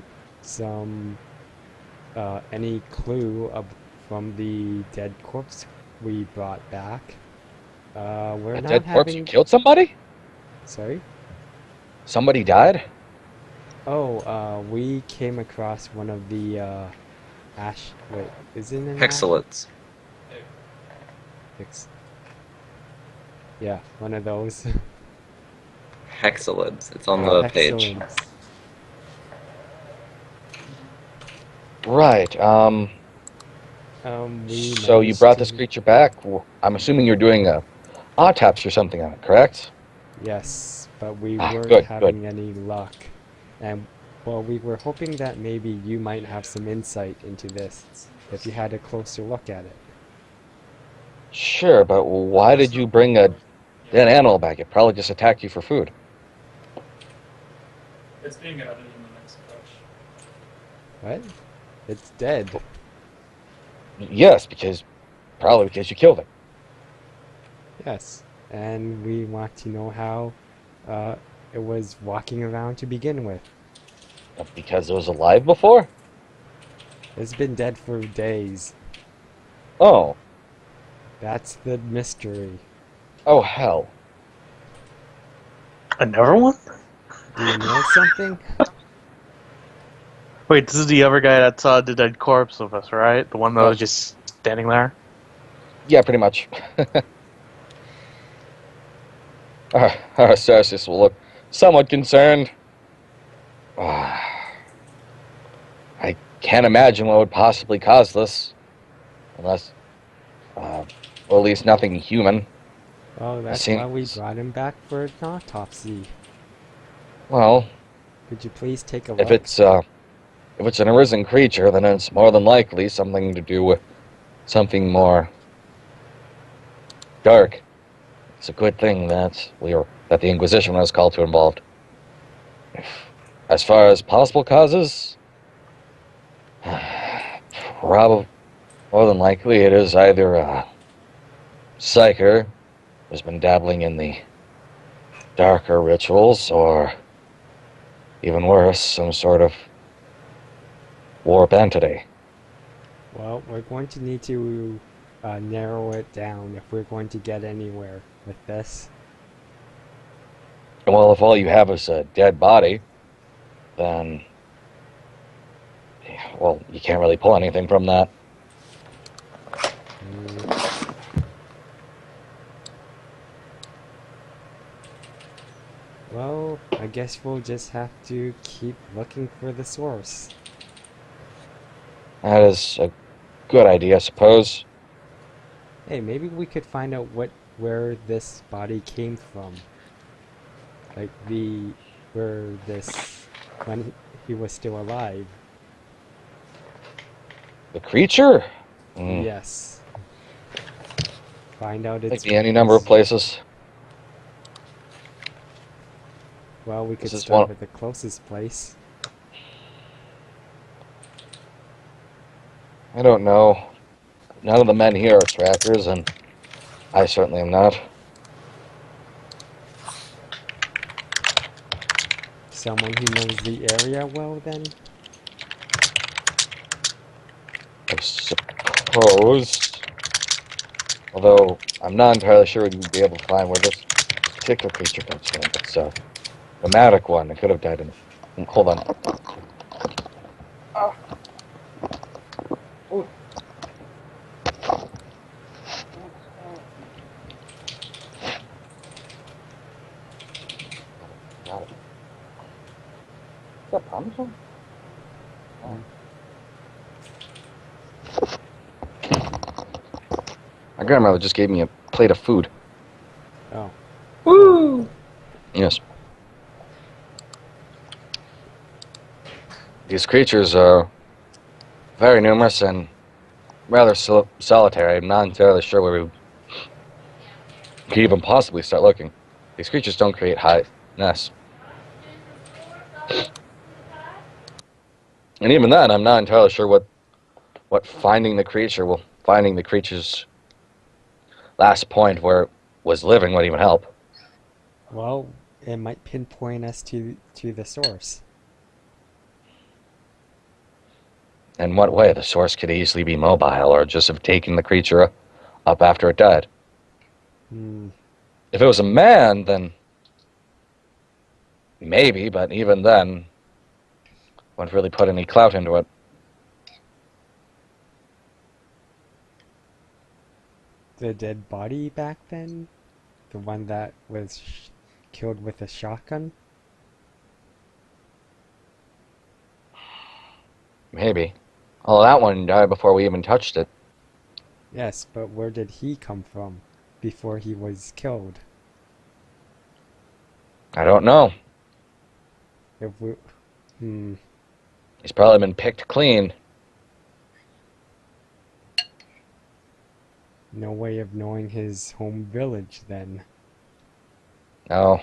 any clue from the dead corpse we brought back. We're A not dead corpse? having... You killed somebody? Sorry? Somebody died? Oh, we came across one of the, wait, is it an Hexalids. Yeah, one of those. Hexalids. It's on the page. Right, so you brought this creature back? I'm assuming you're doing a autopsy or something on it, correct? Yes, but we weren't good. having any luck. And, well, we were hoping that maybe you might have some insight into this, if you had a closer look at it. Sure, but why did you bring a dead animal back? It probably just attacked you for food. It's being added in the next patch. What? It's dead. Yes, probably because you killed it. Yes, and we want to know how it was walking around to begin with. Because it was alive before? It's been dead for days. Oh. That's the mystery. Oh, hell. Another one? Do you know something? Wait, this is the other guy that saw the dead corpse of us, right? The one that was just standing there? Yeah, pretty much. Arceus will look somewhat concerned. I can't imagine what would possibly cause this. Unless, well, at least nothing human. Oh, that's why we brought him back for an autopsy. Well, could you please take a look? If it's an arisen creature, then it's more than likely something to do with something more dark. It's a good thing that the Inquisition was called to involved. As far as possible causes, probably more than likely it is either a psyker who's been dabbling in the darker rituals, or even worse, some sort of warp entity. Well, we're going to need to narrow it down if we're going to get anywhere with this. Well, if all you have is a dead body, then, well, you can't really pull anything from that. Well, I guess we'll just have to keep looking for the source. That is a good idea, I suppose. Hey, maybe we could find out where this body came from. Like when he was still alive. The creature? Yes. Find out its Maybe any number of places. Well, we could This is start one. with the closest place. I don't know. None of the men here are trackers, and I certainly am not. Someone who knows the area well, then? I suppose. Although, I'm not entirely sure you'd be able to find where this particular creature comes from. It's a nomadic one. It could have died in... Hold on. Got it. Is that Parmesan? My grandmother just gave me a plate of food. Oh. Woo! Yes. These creatures are very numerous and rather solitary. I'm not entirely sure where we could even possibly start looking. These creatures don't create hive nests. And even then, I'm not entirely sure what finding the creature's last point where it was living would even help. Well, it might pinpoint us to the source. In what way? The source could easily be mobile or just have taken the creature up after it died. If it was a man, then maybe, but even then, wouldn't really put any clout into it. The dead body back then? The one that was killed with a shotgun? Maybe. Well, that one died before we even touched it. Yes, but where did he come from before he was killed? I don't know. If we... He's probably been picked clean. No way of knowing his home village, then. No.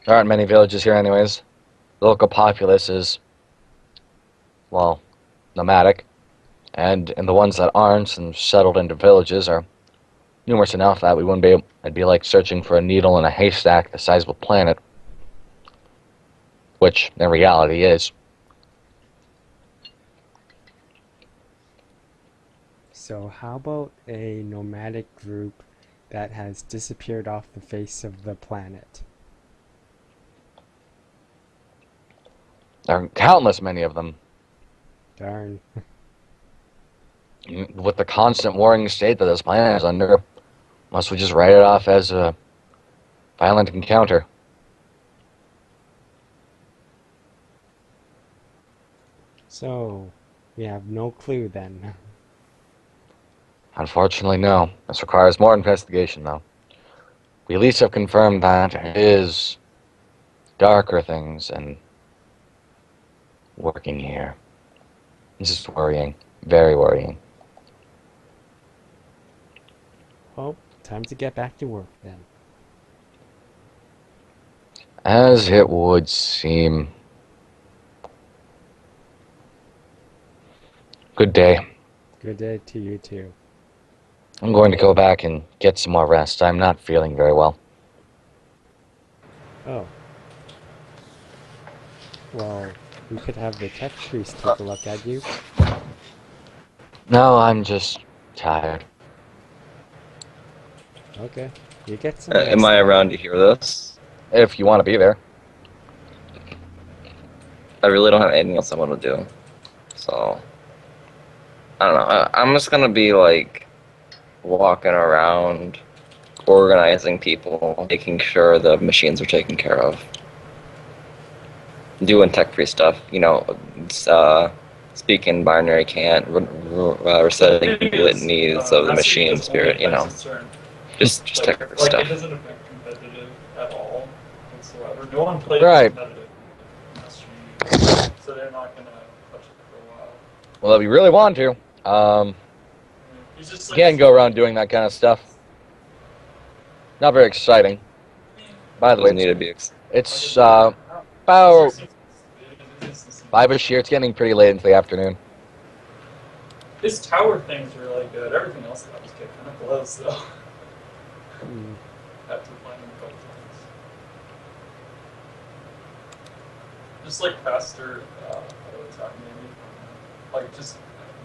There aren't many villages here anyways. The local populace is, well, nomadic. And the ones that aren't and settled into villages are numerous enough that we wouldn't be able, it'd be like searching for a needle in a haystack the size of a planet. Which, in reality, is. So how about a nomadic group that has disappeared off the face of the planet? There are countless many of them. Darn. With the constant warring state that this planet is under, must we just write it off as a violent encounter? So, we have no clue then. Unfortunately, no. This requires more investigation, though. We at least have confirmed that it is darker things and working here. This is worrying. Very worrying. Well, time to get back to work then. As it would seem. Good day. Good day to you too. I'm going to go back and get some more rest. I'm not feeling very well. Oh. Well, we could have the tech priest take a look at you. No, I'm just tired. Okay. You get some rest. Am I around to hear this? If you want to be there. I really don't have anything else I want to do. So, I don't know. I'm just going to be, like, walking around, organizing people, making sure the machines are taken care of. Doing tech-free stuff, you know, speaking binary cant, reciting litanies of the machine spirit, you know. Just tech-free Like, stuff. it doesn't affect competitive at all whatsoever. No one plays Right. competitive in SG, so they're not gonna touch it for a while. Well, if you really want to, He's just you like, can go around doing that kind of stuff. Not very exciting. By the way, Doesn't need to be. it's about 5-ish here. It's getting pretty late into the afternoon. His tower thing's really good. Everything else about this kid kind of blows, though. Hmm. Have to find him a couple times. Just like faster auto attack, maybe. Like just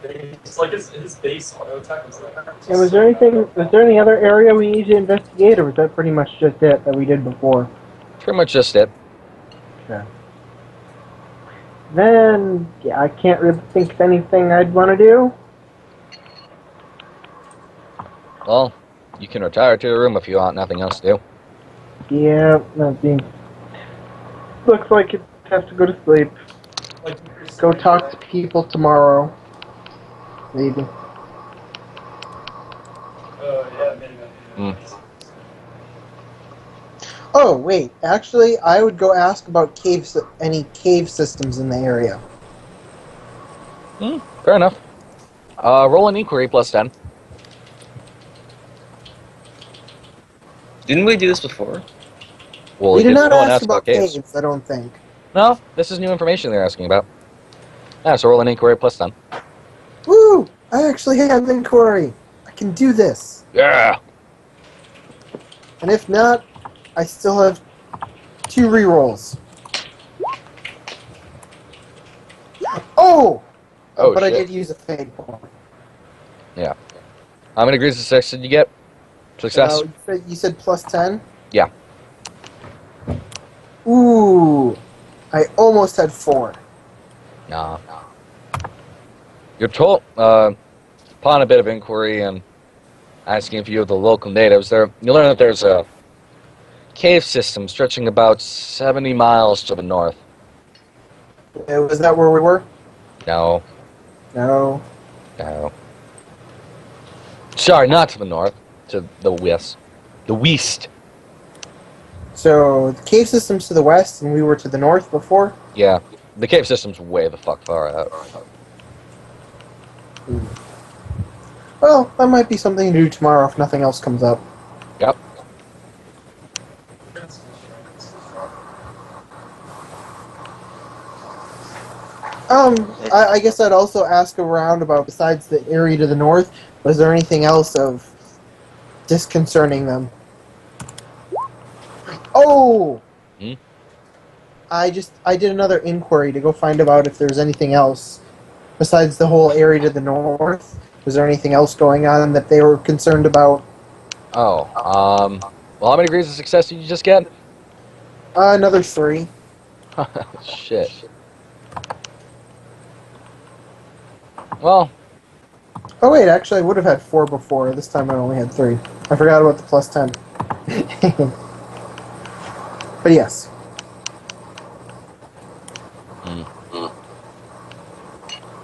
it's like his base auto attack was like. And was there any other area we need to investigate, or was that pretty much just it that we did before? Pretty much just it. Okay. Then, yeah, I can't really think of anything I'd want to do. Well, you can retire to the room if you want nothing else to do. Yeah, nothing. Looks like it has to go to sleep. Like, Go talk to people tomorrow. Maybe. yeah, maybe. Mm. Oh, wait. Actually, I would go ask about any cave systems in the area. Fair enough. Roll an inquiry plus 10. Didn't we do this before? Well, We you did just not go and ask about caves, I don't think. No, this is new information they're asking about. Yeah, so roll an inquiry plus 10. Woo! I actually have inquiry. I can do this. Yeah! And if not, I still have 2 rerolls. Oh! Oh, but shit. I did use a fade point. Yeah. How many degrees of success did you get? Success? You said plus 10? Yeah. Ooh! I almost had 4. Nah. You're told, upon a bit of inquiry and asking a few of the local natives, you learn that there's a cave system stretching about 70 miles to the north. Was that where we were? No. No. No. Sorry, not to the north. To the west. The west. So, the cave system's to the west, and we were to the north before? Yeah. The cave system's way the fuck far out. Well, that might be something to do tomorrow if nothing else comes up. Yep. I guess I'd also ask around about, besides the area to the north, was there anything else of disconcerting them? Oh! Hmm? I did another inquiry to go find out if there's anything else besides the whole area to the north. Was there anything else going on that they were concerned about? Oh, well, how many degrees of success did you just get? Another 3. Shit. Well, Oh wait, actually I would have had 4 before. This time I only had 3. I forgot about the plus 10. But yes.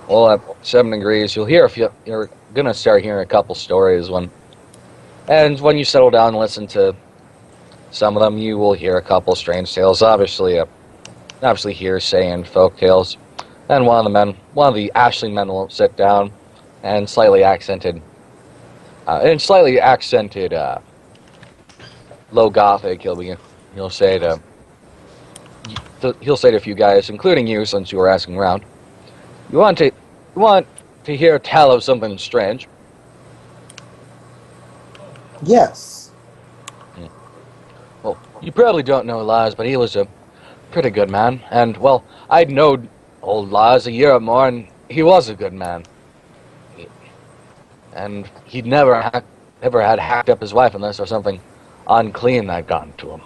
well, at 7 degrees, you're gonna start hearing a couple stories and when you settle down and listen to some of them, you will hear a couple strange tales. Obviously hearsay and folk tales. And one of the Ashley men will sit down and slightly accented, low Gothic. He'll say to a few guys, including you, since you were asking around. You want to hear tell of something strange? Yes. Well, you probably don't know Laz, but he was a pretty good man. And, well, I'd known old Laz a year or more, and he was a good man. And he'd never had hacked up his wife unless there was something unclean that got into him.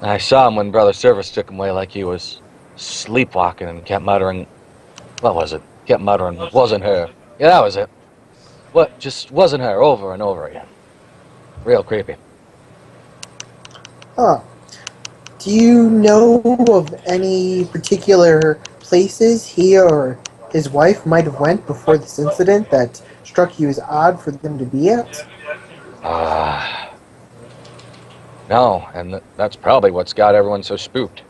And I saw him when Brother Service took him away like he was sleepwalking and kept muttering, what was it? Kept muttering, wasn't her. Yeah, that was it. What, just wasn't her over and over again. Real creepy. Huh. Do you know of any particular places he or his wife might have went before this incident that struck you as odd for them to be at? No, and that's probably what's got everyone so spooked.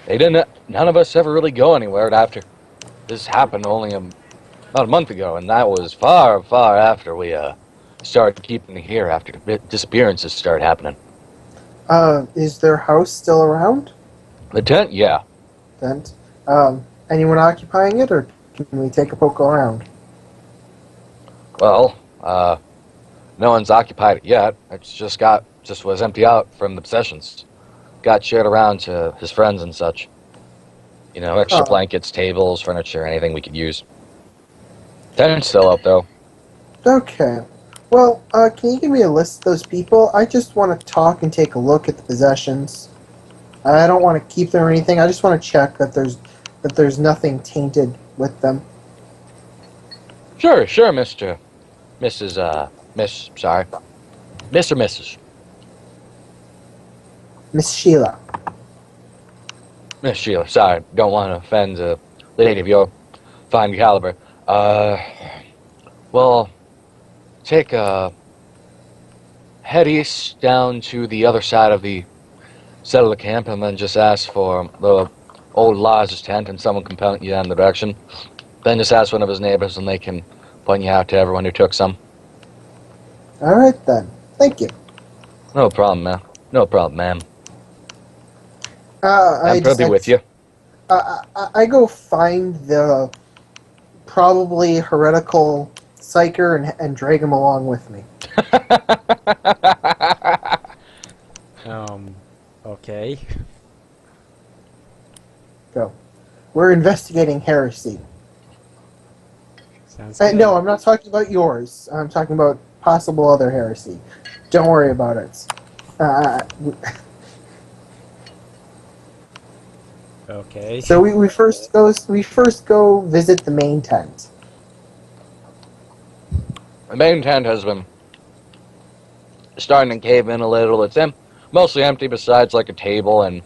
They didn't. None of us ever really go anywhere after this happened only about a month ago, and that was far, far after we started keeping here after the disappearances started happening. Is their house still around? The tent, yeah. Tent. Anyone occupying it, or can we take a poke around? Well, no one's occupied it yet. It's just was empty out from the possessions. Got shared around to his friends and such. You know, extra blankets, tables, furniture, anything we could use. Tent's still up though. Okay. Well, can you give me a list of those people? I just want to talk and take a look at the possessions. I don't want to keep them or anything. I just want to check that there's nothing tainted with them. Sure, Mr. Mrs. Miss Sheila. Miss Sheila, sorry, don't want to offend a lady of your fine caliber. Well, take head east down to the other side of the settler camp and then just ask for the old lodge's tent and someone can point you down the direction. Then just ask one of his neighbors and they can point you out to everyone who took some. Alright then. Thank you. No problem, man. No problem, ma'am. I'm probably with you. I go find the probably heretical psyker and drag him along with me. Okay. Go. We're investigating heresy. Sounds good. No, I'm not talking about yours. I'm talking about possible other heresy. Don't worry about it. Okay. So we first go visit the main tent. The main tent has been starting to cave in a little. It's mostly empty besides like a table and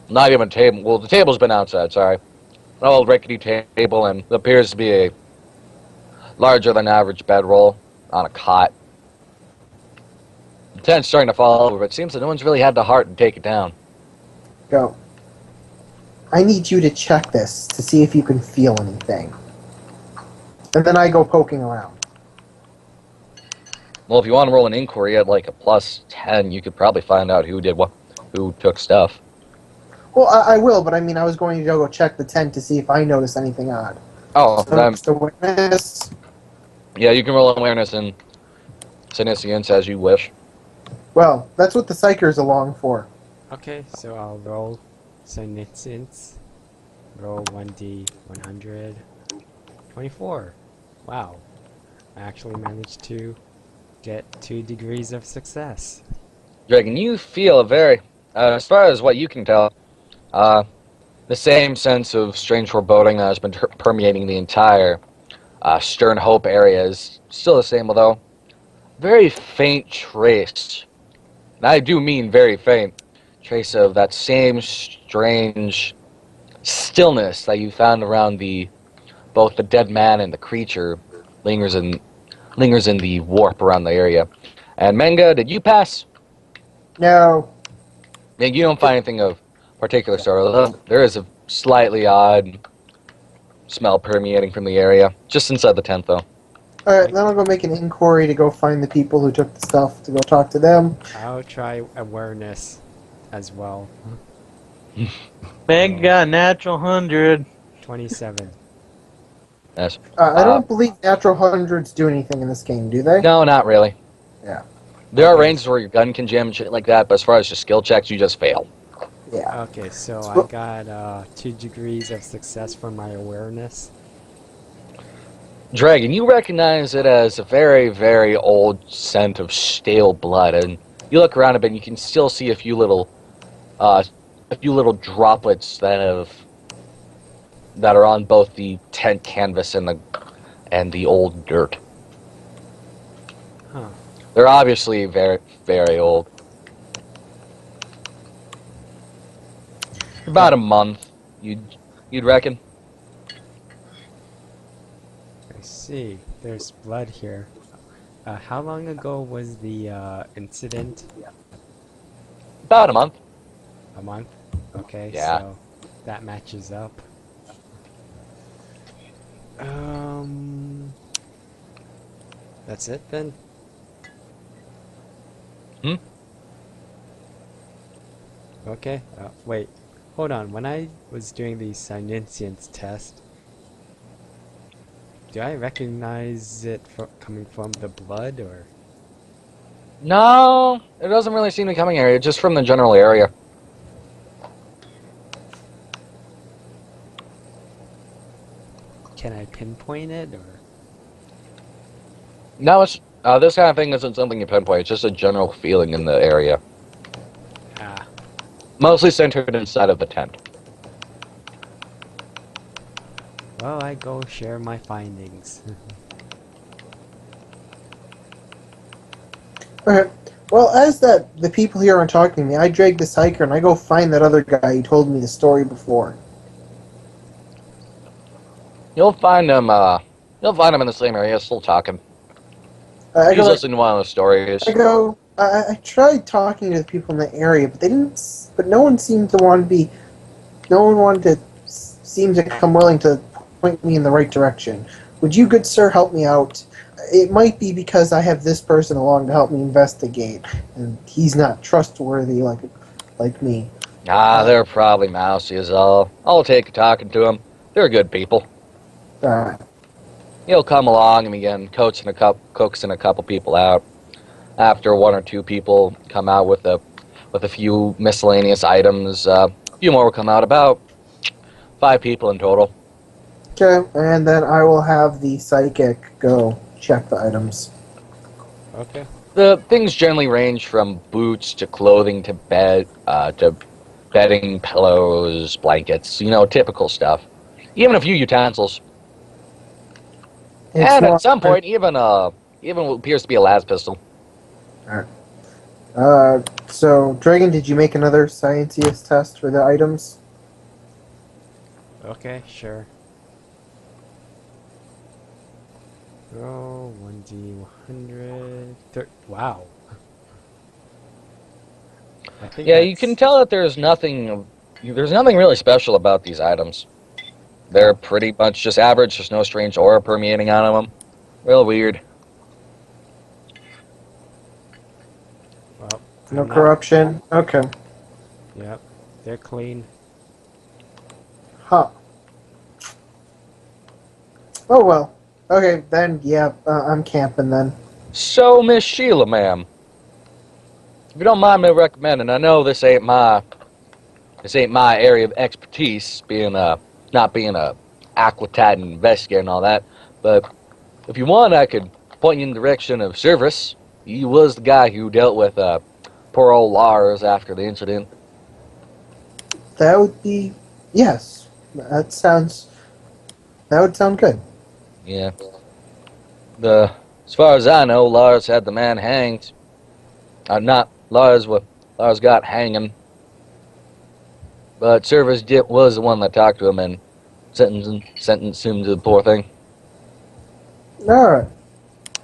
not even a table. Well, the table's been outside, sorry. An old rickety table and appears to be a larger than average bedroll on a cot. The tent's starting to fall over, but it seems that no one's really had the heart to take it down. Go. I need you to check this to see if you can feel anything. And then I go poking around. Well, if you want to roll an inquiry at like a +10, you could probably find out who took stuff. Well, I will, but I mean, I was going to go check the tent to see if I notice anything odd. Oh, So awareness. yeah, you can roll awareness and senescience as you wish. Well, that's what the psyker's along for. Okay, so I'll roll senescence. Roll 1d100. 24. Wow. I actually managed to get 2 degrees of success. Dragon, you feel a very, as far as what you can tell, the same sense of strange foreboding that has been permeating the entire Stern Hope area is still the same, although very faint trace, and I do mean very faint, trace of that same strange stillness that you found around both the dead man and the creature lingers in the warp around the area. And Menga, did you pass? No. Yeah, you don't find anything of particular sort. There is a slightly odd smell permeating from the area, just inside the tent, though. Alright, then I'll go make an inquiry to go find the people who took the stuff, to go talk to them. I'll try awareness as well. Mega natural 100. 27. Yes. I don't believe natural hundreds do anything in this game, do they? No, not really. Yeah. There are ranges where your gun can jam and shit like that, but as far as your skill checks, you just fail. Yeah. Okay, so I got 2 degrees of success for my awareness. Dragon, you recognize it as a very, very old scent of stale blood, and you look around a bit and you can still see a few little droplets that are on both the tent canvas and the old dirt. Huh. They're obviously very, very old. About a month, you'd reckon. I see. There's blood here. How long ago was the incident? About a month. A month? Okay, Yeah. so that matches up. That's it then? Hmm? Okay, wait. Hold on, when I was doing the Psyniscience test, do I recognize it coming from the blood, or? No, it doesn't really seem to be coming here. Just from the general area. Can I pinpoint it, or? No, it's this kind of thing isn't something you pinpoint. It's just a general feeling in the area. Ah, Mostly centered inside of the tent. well, I go share my findings. Okay. Well, as the people here aren't talking to me, I drag this hiker and I go find that other guy who told me the story before. You'll find him. You'll find him in the same area, still talking. I He's go, listening to one of the stories. I tried talking to the people in the area, but they didn't. But no one seemed to want to be. No one wanted to seem to come willing to point me in the right direction. Would you, good sir, help me out? It might be because I have this person along to help me investigate, and he's not trustworthy like me. They're probably mousy as all. I'll take talking to them. They're good people. He'll come along and begin coaxing a couple people out. After one or two people come out with a few miscellaneous items, a few more will come out. About 5 people in total. Okay, and then I will have the psychic go check the items. Okay. The things generally range from boots to clothing to bedding, pillows, blankets. Typical stuff. Even a few utensils. And at some point, even what appears to be a las pistol. Alright. So, Dragon, did you make another Scienceus test for the items? Okay, sure. Oh, 1D100. Wow. Yeah, you can tell that there's nothing really special about these items. They're pretty much just average. There's no strange aura permeating out of them. Real weird. Well, No corruption? Okay. Yep, they're clean. Huh. Oh well. Okay, then, yeah, I'm camping then. So, Miss Sheila, ma'am, if you don't mind me recommending, I know this ain't my area of expertise, not being a aquatat investigator and all that, but if you want, I could point you in the direction of Cerberus. He was the guy who dealt with poor old Lars after the incident. That would be... Yes. That would sound good. Yeah. As far as I know, Lars had the man hanged. Lars got hanging. But Cerberus was the one that talked to him and sentenced him to the poor thing. Alright.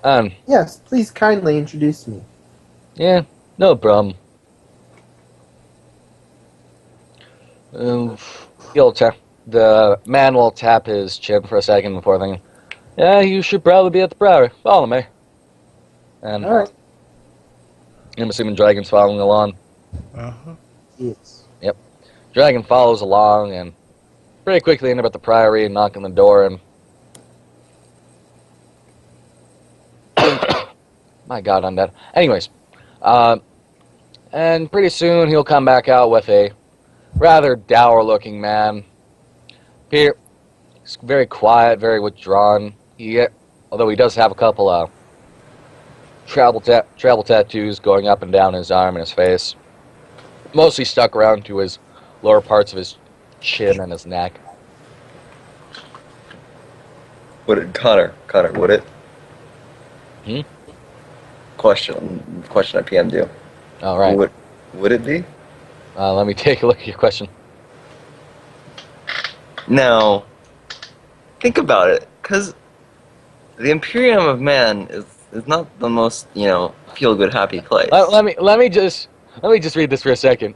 And Yes, please kindly introduce me. yeah, no problem. The man will tap his chin for a second before thinking, yeah, you should probably be at the Priory. Follow me. And Alright. I'm assuming Dragon's following along. Uh-huh. Yes. Yep. Dragon follows along and pretty quickly end up at the Priory and knock on the door and... My god, I'm dead. Anyways, and pretty soon he'll come back out with a rather dour-looking man. He's very quiet, very withdrawn. Although he does have a couple travel tattoos going up and down his arm and his face. Mostly stuck around to his lower parts of his chin and his neck. Connor, would it? Hmm? Question I PM'd you. All right. Would it be? Let me take a look at your question. Now, think about it, because the Imperium of Man is not the most, feel-good, happy place. Let me just read this for a second.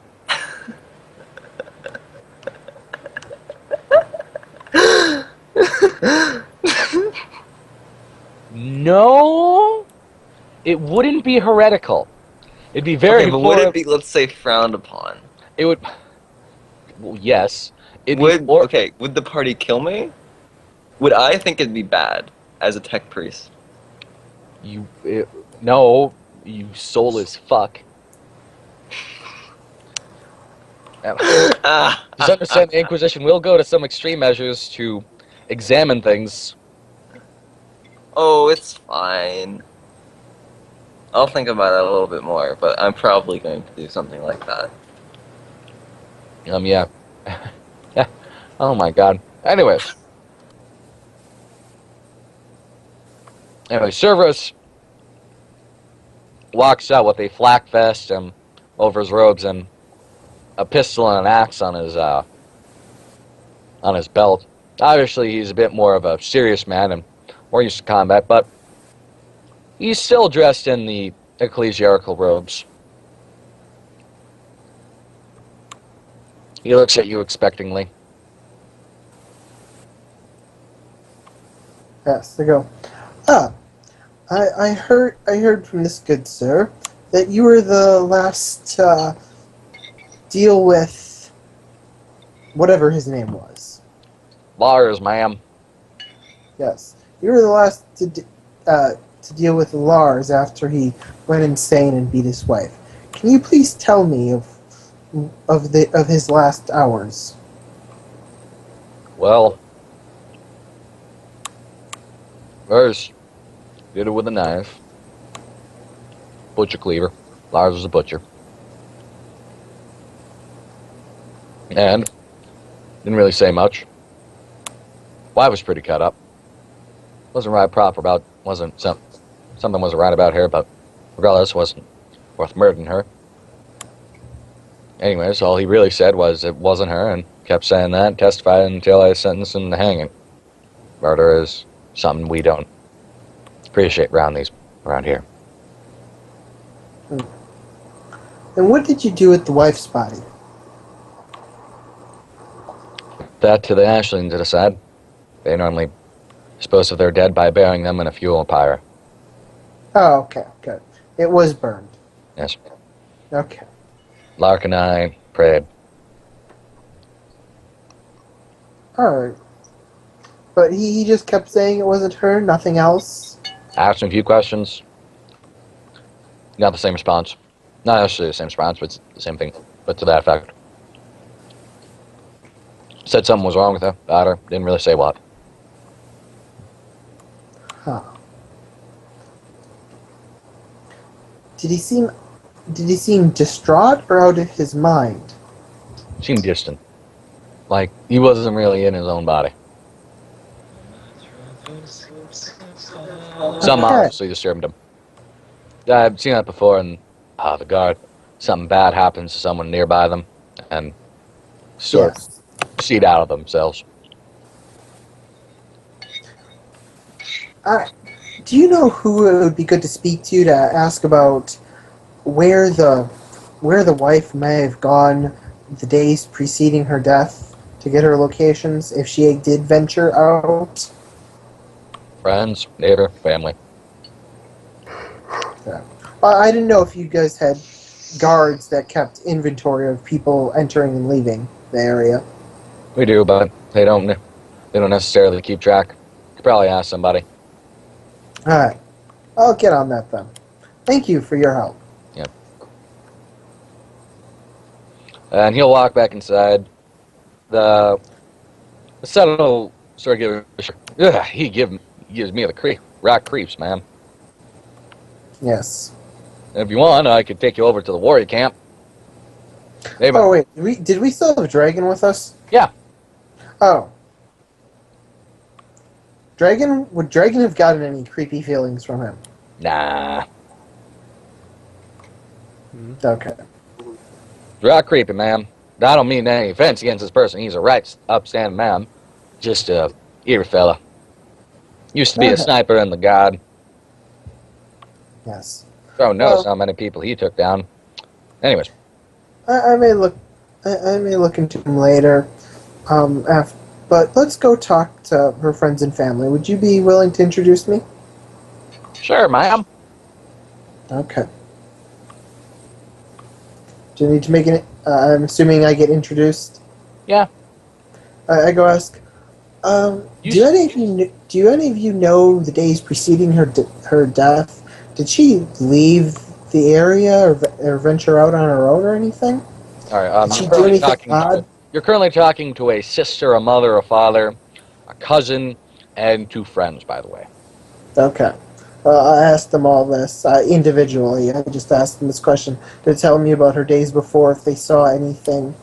it wouldn't be heretical. It'd be very Okay, but would it be, let's say, frowned upon? It would. Well, yes. It'd be Would the party kill me? Would I think it'd be bad as a tech priest? No, you soulless fuck. Just understand the Inquisition will go to some extreme measures to examine things. Oh, it's fine. I'll think about it a little bit more, but I'm probably going to do something like that. Yeah. Yeah. Oh my god. Anyways. Cerberus walks out with a flak vest and over his robes and a pistol and an axe on his belt. Obviously, he's a bit more of a serious man and more used to combat, but he's still dressed in the ecclesiastical robes. He looks at you expectingly. Yes, they go. I heard from this good sir that you were the last deal with whatever his name was. Lars, ma'am. Yes, you were the last to deal with Lars after he went insane and beat his wife. Can you please tell me of his last hours? Well, first, did it with a knife. Butcher cleaver. Lars was a butcher. And didn't really say much. Wife was pretty cut up. Wasn't right proper about, something wasn't right about her, but regardless, wasn't worth murdering her. Anyways, all he really said was it wasn't her, and kept saying that, testified until I sentenced him to hanging. Murder is something we don't appreciate around here. And what did you do with the wife's body? That to the Ashleyans to decide. They normally dispose of their dead by burying them in a fuel pyre. Oh, okay, good. It was burned. Yes. Okay. Lark and I prayed. Alright. But he just kept saying it wasn't her, nothing else? Asked him a few questions. Got the same response. Not actually the same response, but the same thing. But to that effect. Said something was wrong with her, about her. Didn't really say what. Huh. Did he seem distraught or out of his mind? Seemed distant. Like he wasn't really in his own body. Something obviously disturbed him. I've seen that before in the guard. Something bad happens to someone nearby them and sort of seed out of themselves. Do you know who it would be good to speak to ask about where the wife may have gone the days preceding her death to get her locations if she did venture out? Friends, neighbor, family. Yeah. I didn't know if you guys had guards that kept inventory of people entering and leaving the area. We do, but they don't necessarily keep track. Could probably ask somebody. Alright. I'll get on that then. Thank you for your help. Yep. And he'll walk back inside. The son will start giving. He gives me the rock creeps, man. Yes. And if you want, I could take you over to the warrior camp. Oh wait, did we still have Dragon with us? Yeah. Oh. Would Dragon have gotten any creepy feelings from him? Nah. Okay. Rock creepy, man. I don't mean any offense against this person. He's a right upstanding man. Just a eerie fella. Used to be a sniper in the guard. Yes. Who knows how many people he took down. Anyways. I may look into him later. But let's go talk to her friends and family. Would you be willing to introduce me? Sure, ma'am. Okay. Do you need to make it? I'm assuming I get introduced. Yeah. I go ask. Do any of you know the days preceding her death? Did she leave the area or venture out on her own or anything? All right. Did she do anything odd? You're currently talking to a sister, a mother, a father, a cousin, and 2 friends, by the way. Okay. I asked them all this individually. I just asked them this question to tell me about her days before, if they saw anything.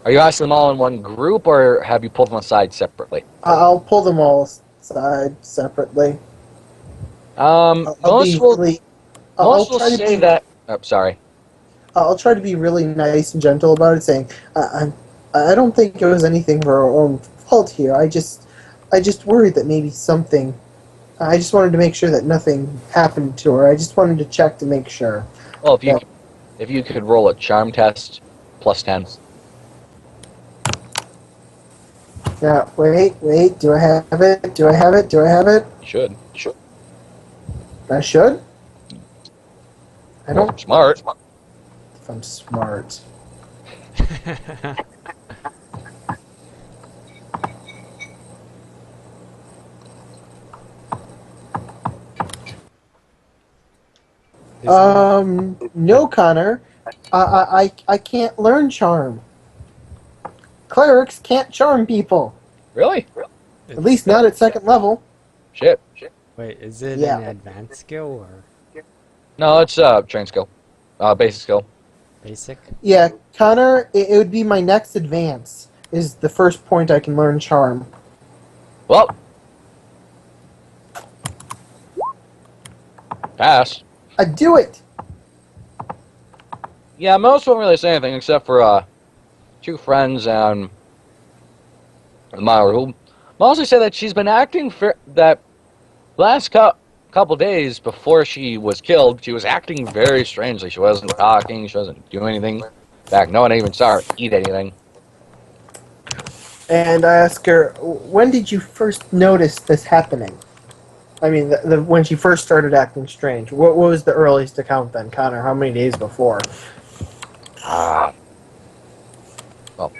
Are you asking them all in one group, or have you pulled them aside separately? I'll pull them all aside separately. Most will say that. Oh, sorry. I'll try to be really nice and gentle about it, saying, I don't think it was anything of her own fault here. I just worried that maybe something. I just wanted to make sure that nothing happened to her. I just wanted to check to make sure. Well, if you could roll a charm test, +10. Now, wait. Do I have it? Do I have it? You should. I should? I don't. I'm smart. If I'm smart. No, Connor. I can't learn charm. Clerics can't charm people. Really? At least not at second level. Shit. Wait, is it Yeah. an advanced skill or No, it's train skill. Basic skill. basic? Yeah, Connor, it would be my next advance. Is the first point I can learn charm. Well. Pass. I do it! Yeah, most won't really say anything except for 2 friends and Myra, who mostly say that she's been acting that last couple days before she was killed. She was acting very strangely. She wasn't talking. She wasn't doing anything. In fact, no one even saw her eat anything. And I ask her, when did you first notice this happening? I mean, when she first started acting strange. What was the earliest account then, Connor? How many days before? Well,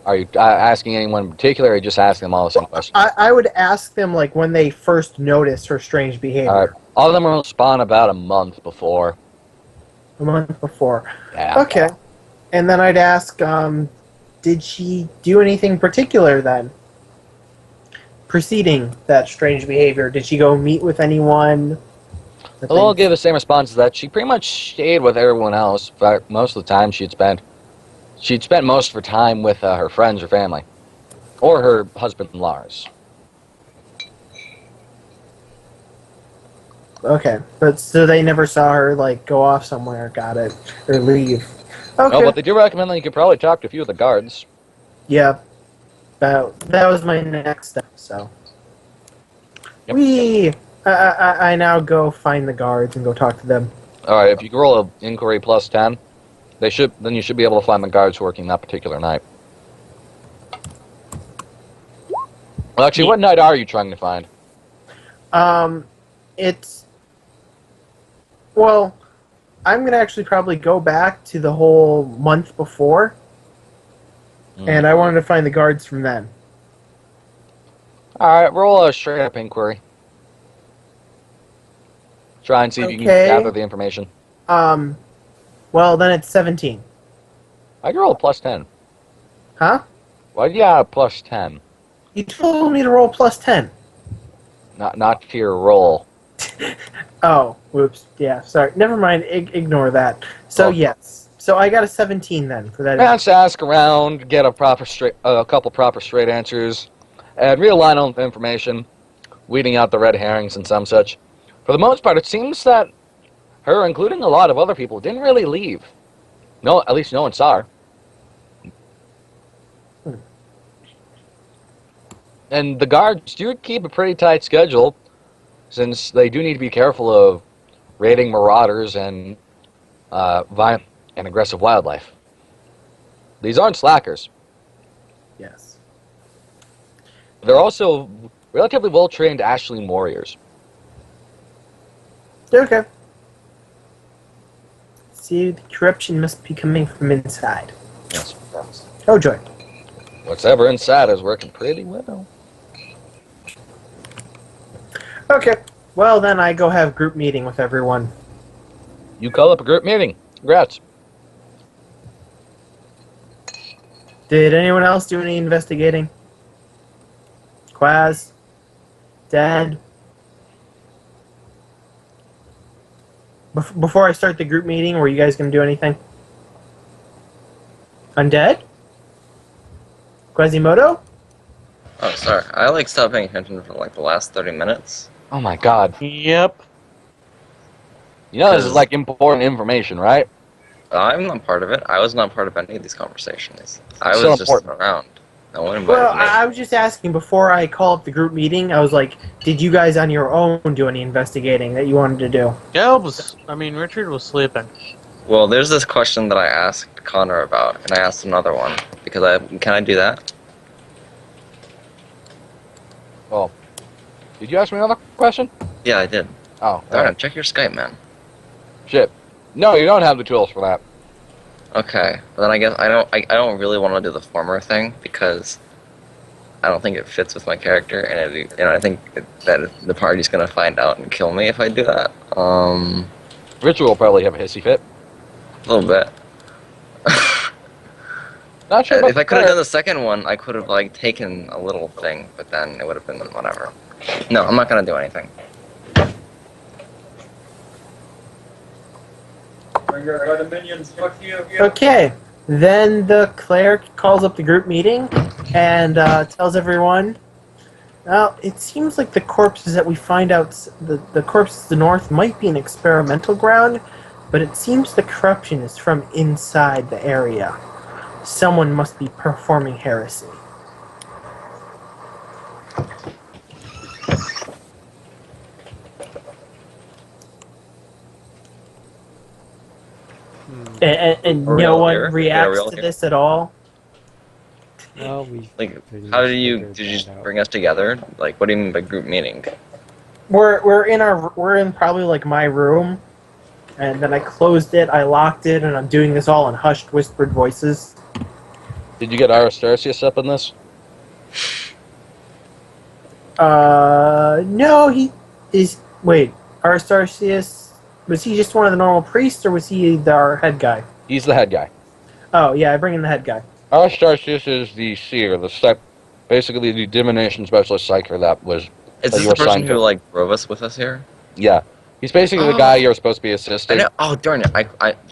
are you asking anyone in particular, or are you just asking them all the same question? I would ask them, like, when they first noticed her strange behavior. All of them will spawn about a month before. A month before. Yeah. Okay. And then I'd ask, did she do anything particular then? Preceding that strange behavior, did she go meet with anyone? Well, I'll give the same response as that. She pretty much stayed with everyone else. In fact, most of the time she'd spent most of her time with her friends or family. Or her husband, Lars. Okay, but so they never saw her, like, go off somewhere, got it, or leave. Okay. No, but they do recommend that you could probably talk to a few of the guards. Yeah. That was my next step, so. Yep. I now go find the guards and go talk to them. Alright, if you can roll an inquiry +10, then you should be able to find the guards working that particular night. Well, actually, what night are you trying to find? Well, I'm going to actually probably go back to the whole month before, and I wanted to find the guards from then. Alright, roll a straight-up inquiry. Try and see if you can gather the information. Well, then it's 17. I can roll a +10. Huh? Why do you have a +10? You told me to roll +10. Not to your roll. Oh, whoops. Yeah, sorry. Never mind. Ignore that. So, yes. So I got a 17 then for that. Let's ask around, get a couple proper straight answers, and realign on the information, weeding out the red herrings and some such. For the most part, it seems that her, including a lot of other people, didn't really leave. No, at least no one saw her. And the guards do keep a pretty tight schedule, since they do need to be careful of raiding marauders and violent and aggressive wildlife. These aren't slackers. Yes. They're also relatively well-trained Ashleen warriors. Okay. See, the corruption must be coming from inside. Yes. Oh, joy. Whatever inside is working pretty well. Okay. Well, then I go have group meeting with everyone. You call up a group meeting. Congrats. Did anyone else do any investigating? Quaz? Dad? Before I start the group meeting, were you guys going to do anything? Undead? Quasimodo? Oh, sorry. I like stopped paying attention for like the last 30 minutes. Oh my god. Yep. You know this is like important information, right? I'm not part of it. I was not part of any of these conversations. I So was just important. around. No one invited Well, me. I was just asking before I call up the group meeting. I was like, did you guys on your own do any investigating that you wanted to do? Richard was sleeping. Well, there's this question that I asked Connor about, and I asked another one because can I do that? Oh. Did you ask me another question? Yeah, I did. Oh. Darn it, check your Skype, man. Shit. No, you don't have the tools for that. Okay, but then I guess I don't really want to do the former thing because I don't think it fits with my character, and I think that the party's gonna find out and kill me if I do that. Ritual will probably have a hissy fit. A little bit. Not sure about If I could have done the second one, I could have like taken a little thing, but then it would have been whatever. No, I'm not gonna do anything. Okay. Then the cleric calls up the group meeting and tells everyone, well, it seems like the corpses that we find out, the corpses to the north might be an experimental ground, but it seems the corruption is from inside the area. Someone must be performing heresy. And no one reacts to this at all? Well, we Like, pretty how much did you figured just that out. bring us together? Like, what do you mean by group meeting? We're in probably like my room, and then I closed it, I locked it, and I'm doing this all in hushed, whispered voices. Did you get Aristarchus up in this? No, he is. Wait, Aristarchus, was he just one of the normal priests, or was he our head guy? He's the head guy. Oh, yeah, I bring in the head guy. Aristarchus is the seer, basically the divination specialist psyker that was. Is that this you were the person assigned who to. like drove us with us here? Yeah. He's basically the guy you're supposed to be assisting. Oh darn it!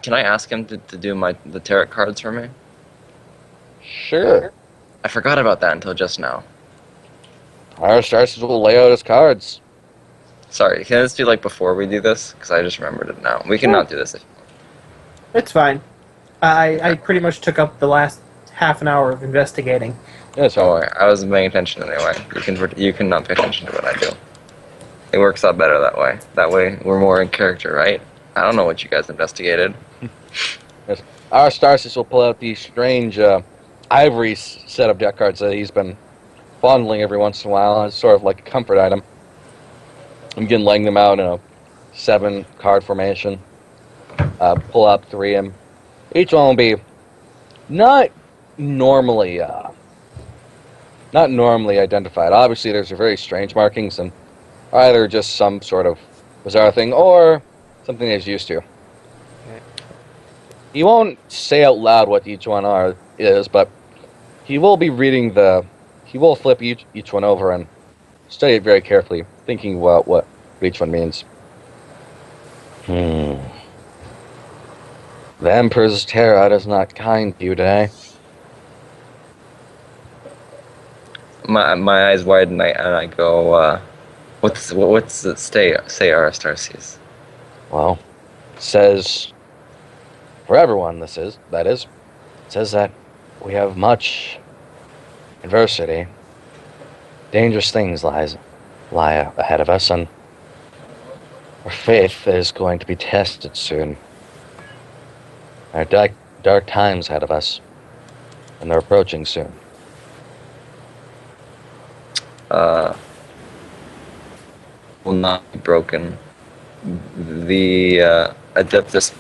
Can I ask him to do the tarot cards for me? Sure. I forgot about that until just now. Aristarchus will lay out his cards. Sorry, can this be like before we do this? Because I just remembered it now. We can not do this. It's fine. I pretty much took up the last half an hour of investigating. Yeah, so Don't worry, I wasn't paying attention anyway. You can not pay attention to what I do. It works out better that way. That way, we're more in character, right? I don't know what you guys investigated. yes. Aristarchus will pull out these strange ivory set of deck cards that he's been fondling every once in a while. It's sort of like a comfort item. I'm again laying them out in a 7-card formation. Pull up 3 of them. Each one will be not normally identified. Obviously, there's very strange markings, and either just some sort of bizarre thing or something he's used to. He won't say out loud what each one is, but he will be reading he will flip each one over and study it very carefully, thinking about what each one means. The Emperor's Tarot is not kind to you today. My eyes widen and I go, what's it say Aristarchus? Well, it says, for everyone that is, it says that we have much adversity. Dangerous things lie ahead of us, and our faith is going to be tested soon. There are dark times ahead of us, and they're approaching soon. Will not be broken. The Adeptus.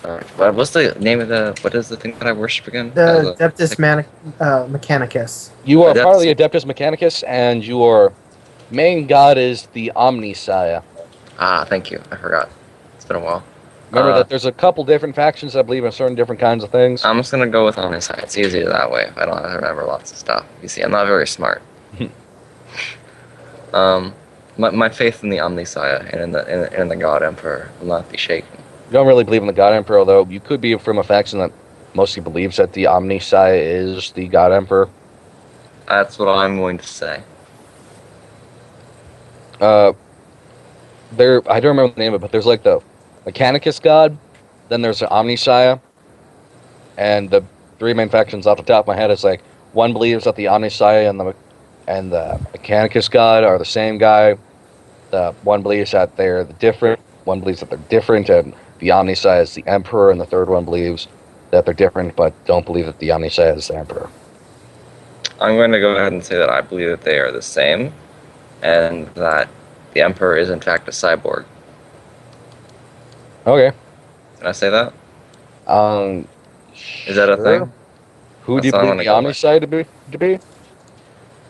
What's the name of the? What is the thing that I worship again? The Adeptus Mechanicus. You are part of Adeptus. the Adeptus Mechanicus, and your main god is the Omnisaya. Ah, thank you. I forgot. It's been a while. Remember that there's a couple different factions that believe in certain different kinds of things. I'm just gonna go with Omnisci. It's easier that way. I don't have to remember lots of stuff. You see, I'm not very smart. My faith in the Omniscia and in the God Emperor will not be shaken. You don't really believe in the God Emperor, though. You could be from a faction that mostly believes that the Omniscia is the God Emperor. That's what I'm going to say. I don't remember the name of it, but there's like the Mechanicus God, then there's the Omniscia, and the three main factions off the top of my head is like one believes that the Omniscia and the Mechanicus God are the same guy. The one believes that they're different. One believes that they're different, and the Omniscia is the Emperor, and the third one believes that they're different, but don't believe that the Omniscia is the Emperor. I'm going to go ahead and say that I believe that they are the same, and that the Emperor is in fact a cyborg. Okay. Can I say that? Is that a Sure. thing? Who do you believe the Omniscia to be?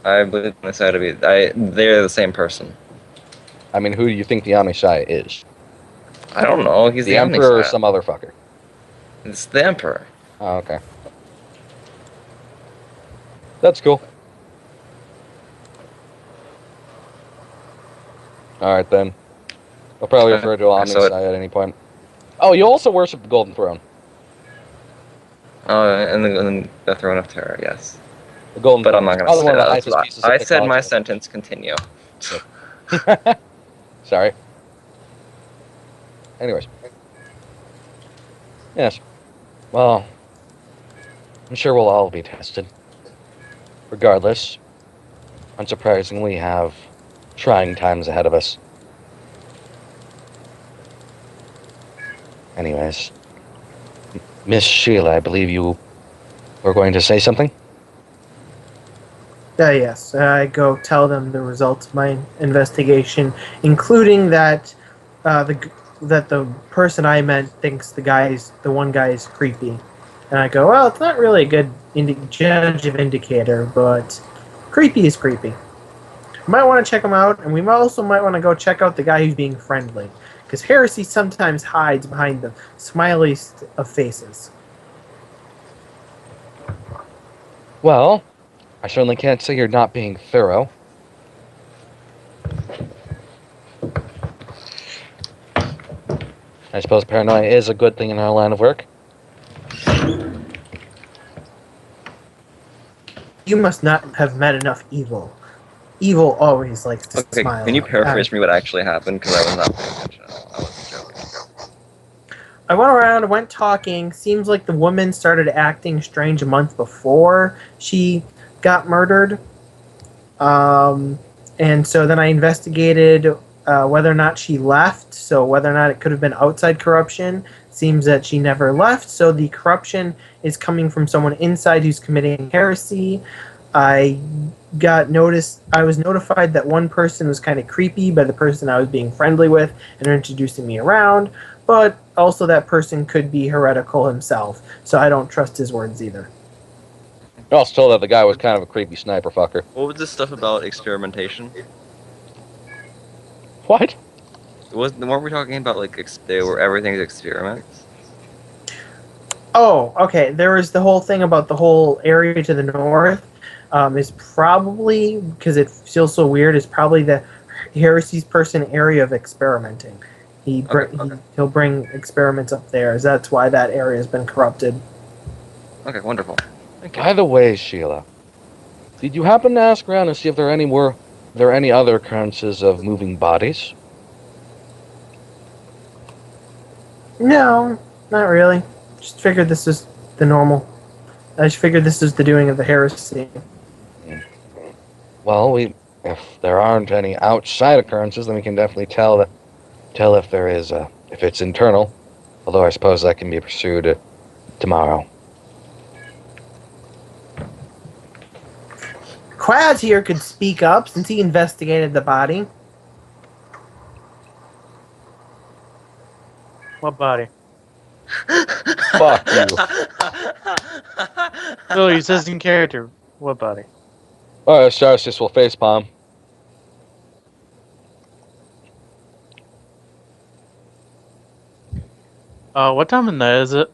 I believe the Omniscia to be. They're the same person. I mean, who do you think the Omniscia is? I don't know. He's the Emperor Omniscia. or some other fucker? It's the Emperor. Oh, okay. That's cool. Alright then. I'll probably refer to Omniscia at any point. Oh, you also worship the Golden Throne. Oh, and the Throne of Terror, yes. The Golden But Throne. I'm not going to say that. That's what I said technology. my sentence, continue. Sorry. Anyways. Yes. Well, I'm sure we'll all be tested. Regardless, unsurprisingly, we have trying times ahead of us. Anyways. Miss Sheila, I believe you were going to say something? Yes, I go tell them the results of my investigation, including that the person I met thinks the one guy is creepy. And I go, well, it's not really a good judge of indicator, but creepy is creepy. We might want to check him out, and we also might want to go check out the guy who's being friendly, because Heresy sometimes hides behind the smiliest of faces. Well, I certainly can't say you're not being thorough. I suppose paranoia is a good thing in our line of work. You must not have met enough evil. Evil always likes to smile. Can you paraphrase me what actually happened? Because I was not paying attention. I was joking. I went around, went talking. Seems like the woman started acting strange a month before she got murdered. And so then I investigated whether or not she left, so whether or not it could have been outside corruption. Seems that she never left, so the corruption is coming from someone inside who's committing heresy. I was notified that one person was kind of creepy by the person I was being friendly with and introducing me around, but also that person could be heretical himself, so I don't trust his words either. I was told that the guy was kind of a creepy sniper fucker. What was this stuff about experimentation? What? Weren't we talking about like everything's experiments? Oh, okay. There was the whole thing about the whole area to the north. Is probably, because it feels so weird, is probably the Heresy's person area of experimenting. He'll bring experiments up there, as that's why that area has been corrupted. Okay, wonderful. By the way, Sheila, did you happen to ask around and see if there are any other occurrences of moving bodies? No, not really. Just figured this is the normal. I just figured this is the doing of the Heresy. Well, if there aren't any outside occurrences, then we can definitely tell if there is if it's internal. Although I suppose that can be pursued tomorrow. Quaz here could speak up since he investigated the body. What body? Fuck you. Oh, he says in character. What, buddy? Alright, Stars just will facepalm. What time of night is it?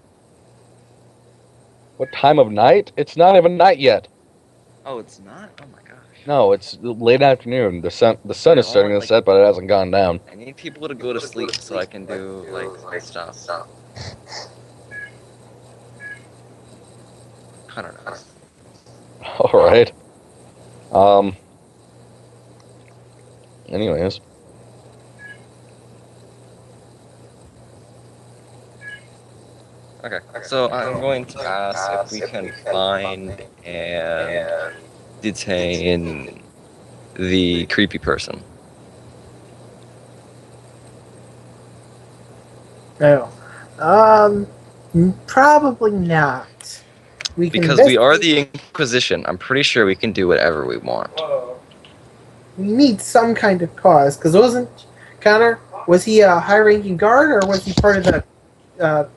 What time of night? It's not even night yet. Oh, it's not? Oh my gosh. No, it's late afternoon. The sun is starting to set, but it hasn't gone down. I need people to go to sleep so I can do, like, stuff. I don't know. Alright. Anyways. Okay, so I'm going to ask if we can find and detain the creepy person. No. Probably not. Because we are the Inquisition, I'm pretty sure we can do whatever we want. We need some kind of cause, because wasn't Connor? Was he a high-ranking guard, or was he part of the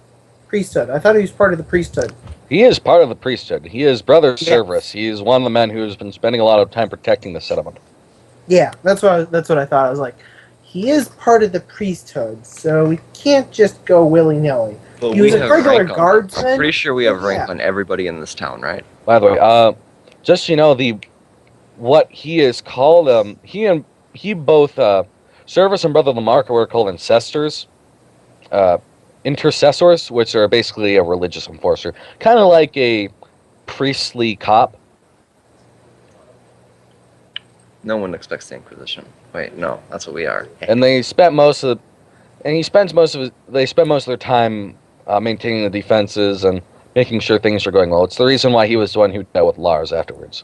priesthood? I thought he was part of the priesthood. He is part of the priesthood. He is Brother Yes. Cerberus. He is one of the men who has been spending a lot of time protecting the settlement. Yeah, that's what I thought. I was like, he is part of the priesthood, so we can't just go willy-nilly. But He was a regular guardsman. I'm pretty sure we have rank Yeah. on everybody in this town, right? By the way, just so you know, what he is called, he both Cerberus and Brother Lamarck were called ancestors, intercessors, which are basically a religious enforcer, kind of like a priestly cop. No one expects the Inquisition. Wait, no, that's what we are. And they spent most of, they spend most of their time maintaining the defenses and making sure things are going well. It's the reason why he was the one who dealt with Lars afterwards.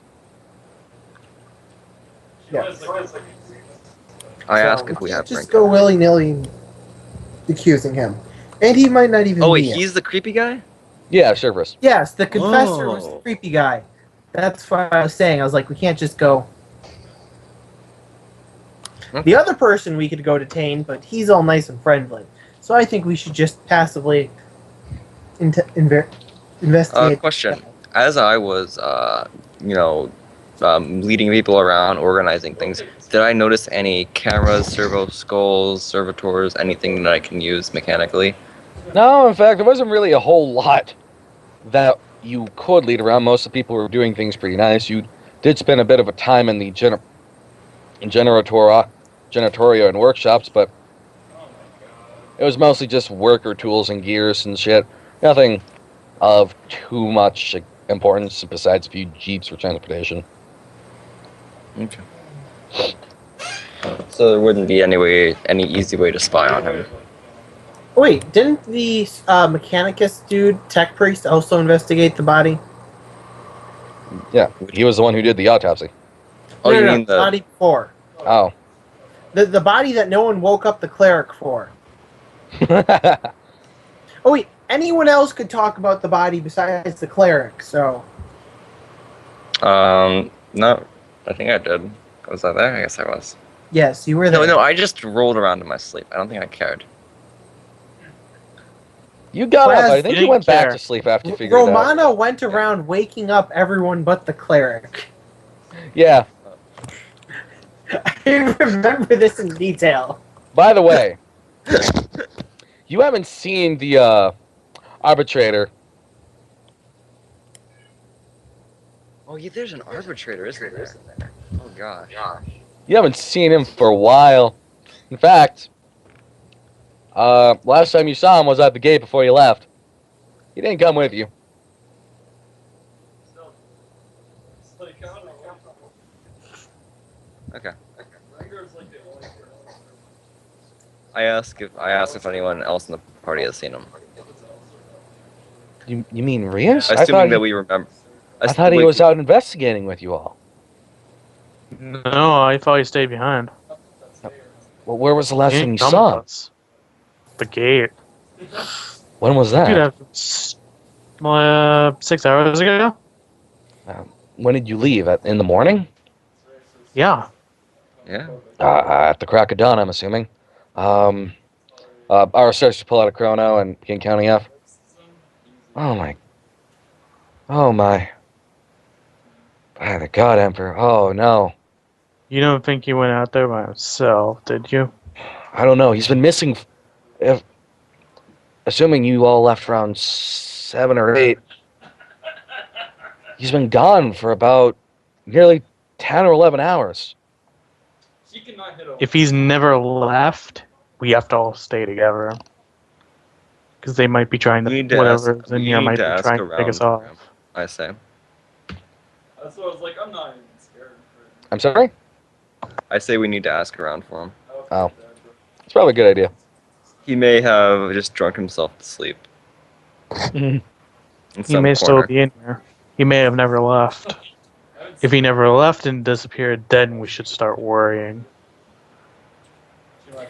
Yeah. I ask if we have just rank. go willy-nilly accusing him. And he might not even Oh wait, be it. he's the creepy guy? Yeah, Cerberus. Yes, the confessor was the Oh. creepy guy. That's what I was saying. I was like, we can't just go. The other person we could go detain, but he's all nice and friendly. So I think we should just passively investigate. Question. As I was, leading people around, organizing things, did I notice any cameras, servo skulls, servitors, anything that I can use mechanically? No, in fact, there wasn't really a whole lot that you could lead around. Most of the people were doing things pretty nice. You did spend a bit of a time in the Generatorio and workshops, but it was mostly just worker tools and gears and shit. Nothing of too much importance besides a few jeeps for transportation. Okay. So there wouldn't be any easy way to spy on him. Wait, didn't the Mechanicus dude, Tech Priest, also investigate the body? Yeah, he was the one who did the autopsy. Oh, no, you no, mean the body before. Oh. The body that no one woke up the cleric for. Oh wait, anyone else could talk about the body besides the cleric, so... No, I think I did. Was I there? I guess I was. Yes, you were there. No, I just rolled around in my sleep. I don't think I cared. You got up. I think you went back care. to sleep after you figured it out. Romana went around waking up everyone but the cleric. Yeah. I remember this in detail. By the way, you haven't seen the arbitrator. Oh, yeah, there's an arbitrator, isn't there? Oh, gosh. You haven't seen him for a while. In fact, last time you saw him was at the gate before you left. He didn't come with you. Okay. I ask if anyone else in the party has seen him. You mean Rios? Assuming that we remember. I thought he was out investigating with you all. No, I thought he stayed behind. Well, where was the last time you Come saw him? with us. The gate. When was that? Dude, 6 hours ago? When did you leave? In the morning? Yeah. Yeah. At the crack of dawn, I'm assuming. Our search to pull out a chrono and King County F. Oh my. Oh my. By the God, Emperor. Oh no. You don't think he went out there by himself, did you? I don't know. He's been missing. If, assuming you all left around 7 or 8, he's been gone for about nearly 10 or 11 hours. If he's never left, we have to all stay together. Because they might be trying to, whatever's in here might be trying to pick us off. I say. That's what I was like, I'm not even scared. I'm sorry? I say we need to ask around for him. Oh. It's probably a good idea. He may have just drunk himself to sleep. He may still be in here. He may have never left. If he never left and disappeared, then we should start worrying.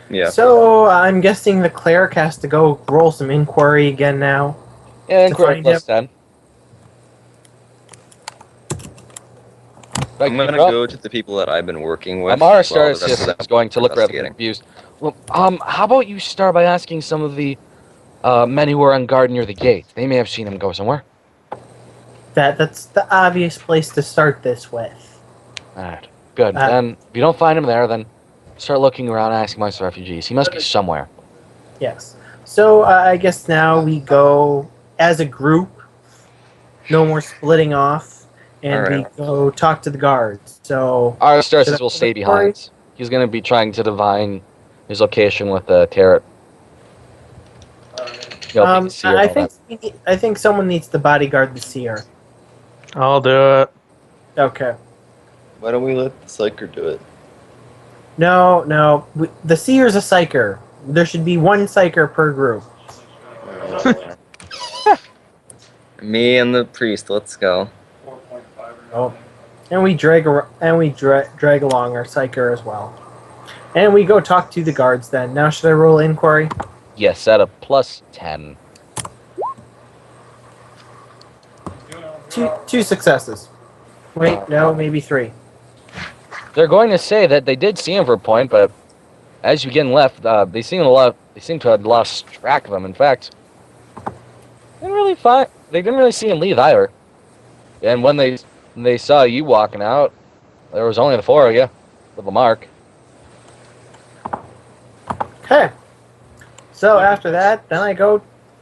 Yeah. So I'm guessing the cleric has to go roll some inquiry again now. Yeah, inquiry plus 10. I'm gonna go to the people that I've been working with. Amara starts is going to look rather confused. Well, how about you start by asking some of the men who are on guard near the gate? They may have seen him go somewhere. That's the obvious place to start this with. Alright, good. Then, if you don't find him there, then start looking around asking amongst the refugees. He must be somewhere. Yes. So I guess now we go as a group. No more splitting off. And we go talk to the guards. So Aristarchus will stay behind. He's going to be trying to divine his location with the turret. I think someone needs to bodyguard the seer. I'll do it. Okay. Why don't we let the psyker do it? No. The seer's a psyker. There should be one psyker per group. Me and the priest. Let's go. Oh, and we drag along our psyker as well, and we go talk to the guards. Then now, should I roll inquiry? Yes, at a plus 10. Two successes. Wait, no, maybe 3. They're going to say that they did see him for a point, but as you get left, they seem to have lost track of him. In fact, they didn't really see him leave either. And when they saw you walking out, there was only the 4 of you with Lamarck. Okay. So after that, then I go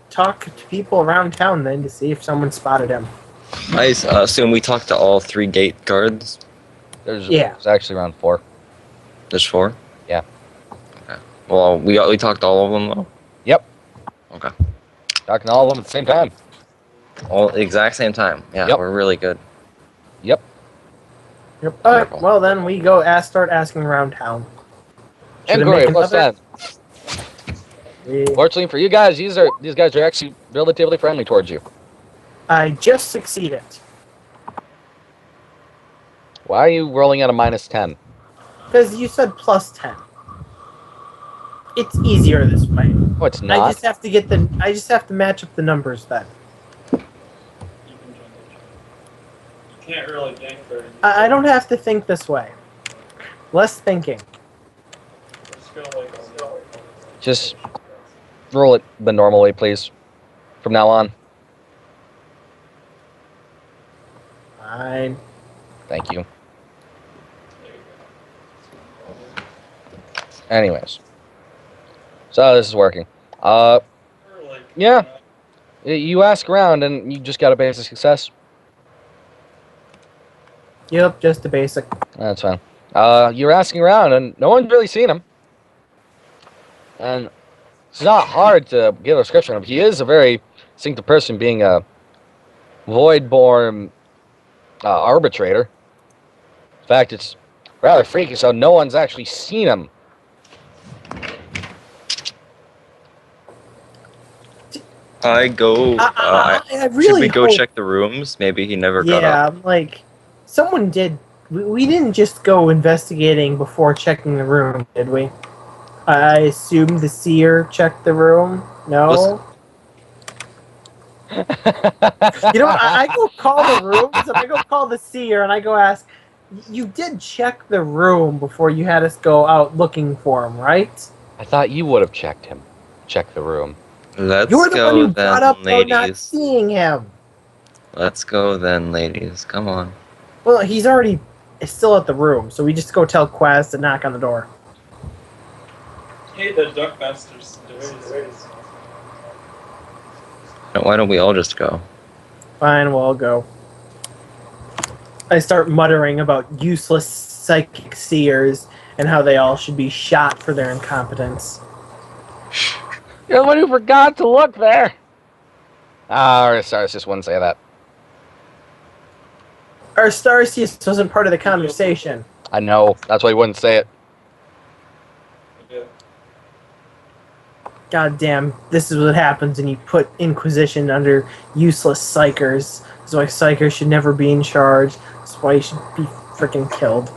talk to people around town then to see if someone spotted him. I assume we talked to all 3 gate guards. There's actually around 4. There's 4? Yeah. Okay. Well, we talked to all of them though. Yep. Okay. Talking to all of them at the same time. All exact same time. Yeah, we're really good. Yep. Alright, well then we go start asking around town. Inquiry plus 10. Fortunately for you guys, these guys are actually relatively friendly towards you. I just succeeded. Why are you rolling at a minus 10? Because you said plus 10. It's easier this way. No, it's not. I just have to match up the numbers then. You can't really think very. I don't have to think this way. Less thinking. Just roll it the normal way, please. From now on. Fine. Thank you. Anyways. So this is working. Yeah. You ask around and you just got a basic success. Yep, just a basic. That's fine. You're asking around and no one's really seen him. And it's not hard to give a description of him. He is a very distinctive person, being a void-born arbitrator. In fact, it's rather freaky, so no one's actually seen him. I go. really should we go hope... check the rooms? Maybe he never got up. Yeah, like someone did. We didn't just go investigating before checking the room, did we? I assume the seer checked the room. No. You know what? I go call the rooms, and I go call the seer, and I go ask. You did check the room before you had us go out looking for him, right? I thought you would have checked the room. Let's You're the one who go brought then, up about not ladies. seeing him. Let's go then, ladies. Come on. Well, he's already still at the room, so we just go tell Quest to knock on the door. Hey, the Duckmasters. Why don't we all just go? Fine, we'll all go. I start muttering about useless psychic seers and how they all should be shot for their incompetence. You're the one who forgot to look there. Aristarius just wouldn't say that. Aristarius wasn't part of the conversation. I know. That's why he wouldn't say it. Yeah. God damn, this is what happens when you put Inquisition under useless psychers. That's why psychers should never be in charge. That's why you should be freaking killed.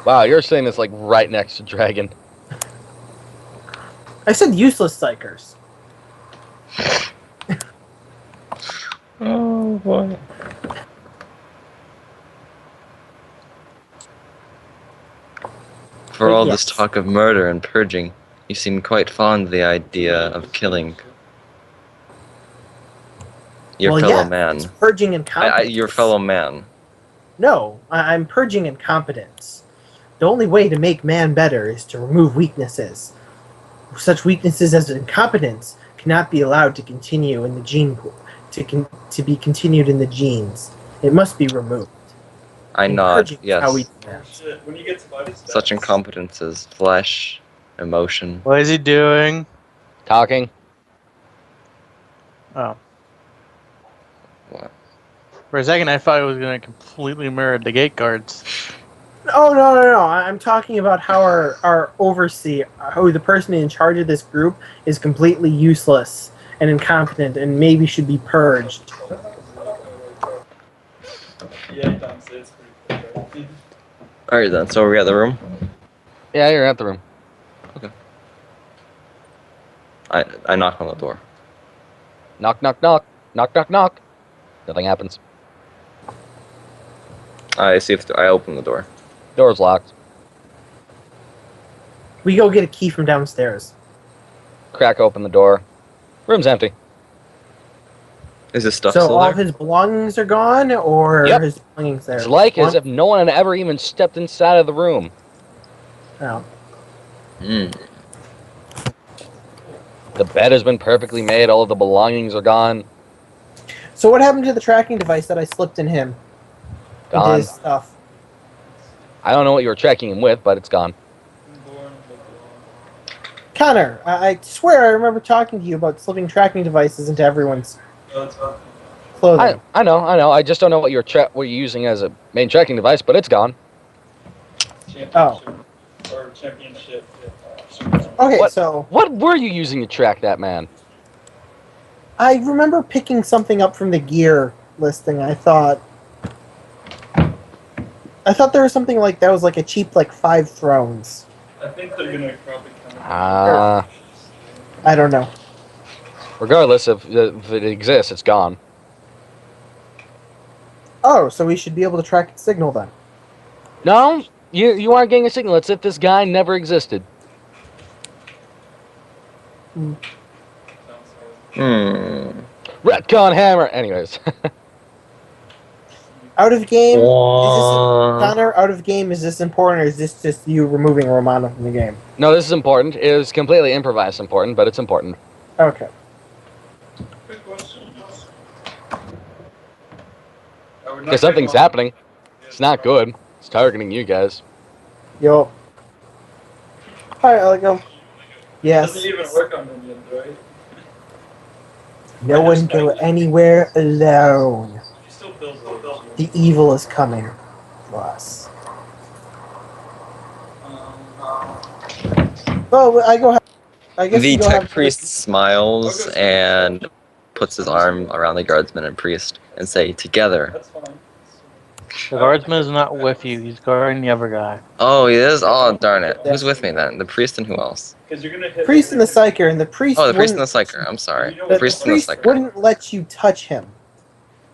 Wow, you're saying this like right next to Dragon. I said useless psychers. Oh boy. For all this talk of murder and purging, you seem quite fond of the idea of killing your fellow man. It's purging incompetence. Your fellow man. No, I'm purging incompetence. The only way to make man better is to remove weaknesses. Such weaknesses as incompetence cannot be allowed to continue in the gene pool, to be continued in the genes. It must be removed. I nod, yes. How we do that. When you get to body stats, Such incompetences, flesh, emotion. What is he doing? Talking. Oh. What? For a second, I thought it was going to completely mirror the gate guards. Oh, no. I'm talking about how our overseer, who the person in charge of this group, is completely useless and incompetent and maybe should be purged. yeah, Dom said it's pretty cool, right? Alright then, so are we at the room? Yeah, you're at the room. Okay. I knock on the door. Knock, knock, knock. Knock, knock, knock. Nothing happens. I see if I open the door. Door's locked. We go get a key from downstairs. Crack open the door. Room's empty. Is his stuff So still all there? of his belongings are gone, or Yep. his belongings there? It's like as if no one had ever even stepped inside of the room. Oh. Mm. The bed has been perfectly made. All of the belongings are gone. So what happened to the tracking device that I slipped in him? Into Gone. his stuff. I don't know what you were tracking him with, but it's gone. Connor, I swear I remember talking to you about slipping tracking devices into everyone's clothing. I know. I just don't know what you're using as a main tracking device, but it's gone. Or championship. Okay, What? so What were you using to track that man? I remember picking something up from the gear listing. I thought there was something like that was like a cheap 5 thrones. I think they're gonna probably come. I don't know. Regardless, if it exists, it's gone. Oh, so we should be able to track its signal then. No, you aren't getting a signal. It's if this guy never existed. Hmm. Retcon hammer. Anyways. Out of game? Connor, out of game, is this important, or is this just you removing Romano from the game? No, this is important. It is completely improvised important, but it's important. Okay. Quick question. Because something's happening. It's not good. It's targeting you guys. Yo. Hi, Elegum. Yes. Doesn't even work on minions, right? No one go anywhere alone. Still builds. The evil is coming for us. Well, I guess The we go tech have priest smiles and puts his arm around the guardsman and priest and say, "Together." That's fine. The guardsman is not with you. He's guarding the other guy. Oh, he is? Oh, darn it. Who's with me then? The priest and who else? Because you're gonna hit priest and the psyker, and the priest. Oh, the priest and the wouldn't- psyker. I'm sorry. The The priest and the psyker. wouldn't let you touch him.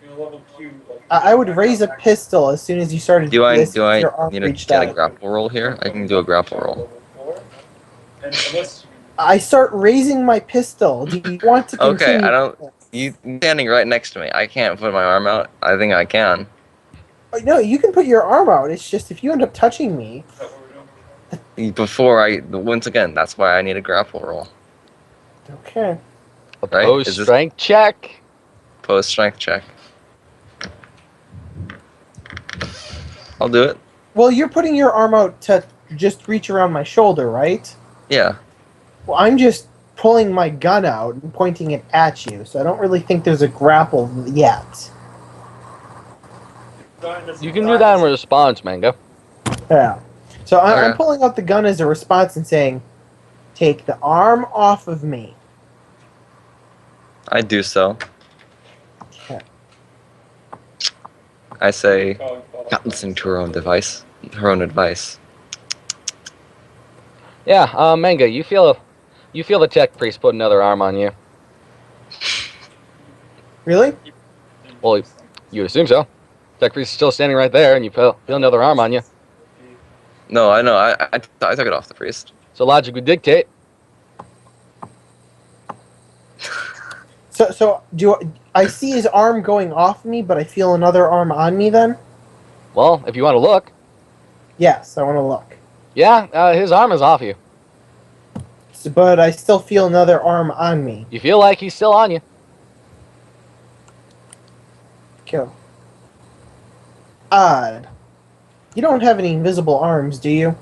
You're gonna level Q, I would raise a pistol as soon as you started. Do I this, do I your arm need to reached get a out. grapple roll here? I can do a grapple roll. level 4. And unless I start raising my pistol. Do you want to Okay, continue? I don't. You standing right next to me. I can't put my arm out. I think I can. No, you can put your arm out. It's just if you end up touching me. Before once again, that's why I need a grapple roll. Okay. Right? Opposed Is this strength check. post strength check? I'll do it. Well, you're putting your arm out to just reach around my shoulder, right? Yeah. Well, I'm just pulling my gun out and pointing it at you, so I don't really think there's a grapple yet. You can do that in response, Mango. Yeah. So I'm Okay. pulling out the gun as a response and saying, "Take the arm off of me." I do so. Okay. I say, not listening to her own advice. Yeah, Mango, you feel the tech priest put another arm on you. Really? Well, you assume so. Tech priest is still standing right there, and you feel another arm on you. No, I know. I took it off the priest. So logic would dictate. So I see his arm going off me, but I feel another arm on me then? Well, if you want to look. Yes, I want to look. Yeah, his arm is off you. But I still feel another arm on me. You feel like he's still on you. Cool. Odd. You don't have any invisible arms, do you?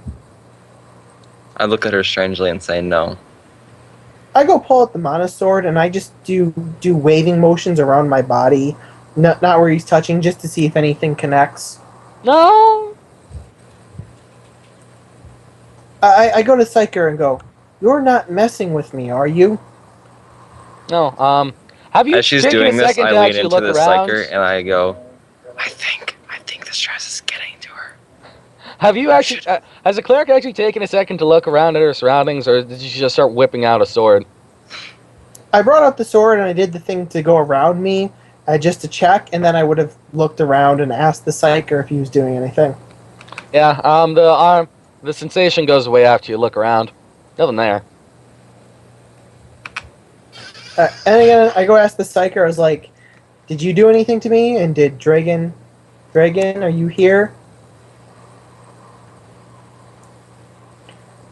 I look at her strangely and say no. I go pull out the mana sword and I just do waving motions around my body, not where he's touching, just to see if anything connects. No. I go to Psyker and go, "You're not messing with me, are you?" No. Have you As she's taken doing a this, second I to lean actually into look the around? psyker and I go, I think the stress is getting to her. Have you actually? Has the cleric actually taken a second to look around at her surroundings, or did she just start whipping out a sword? I brought out the sword and I did the thing to go around me, just to check, and then I would have looked around and asked the Psyker if he was doing anything. Yeah. The sensation goes away after you look around. Nothing there. And again, I go ask the Psyker. I was like, "Did you do anything to me?" And did Dragon, are you here?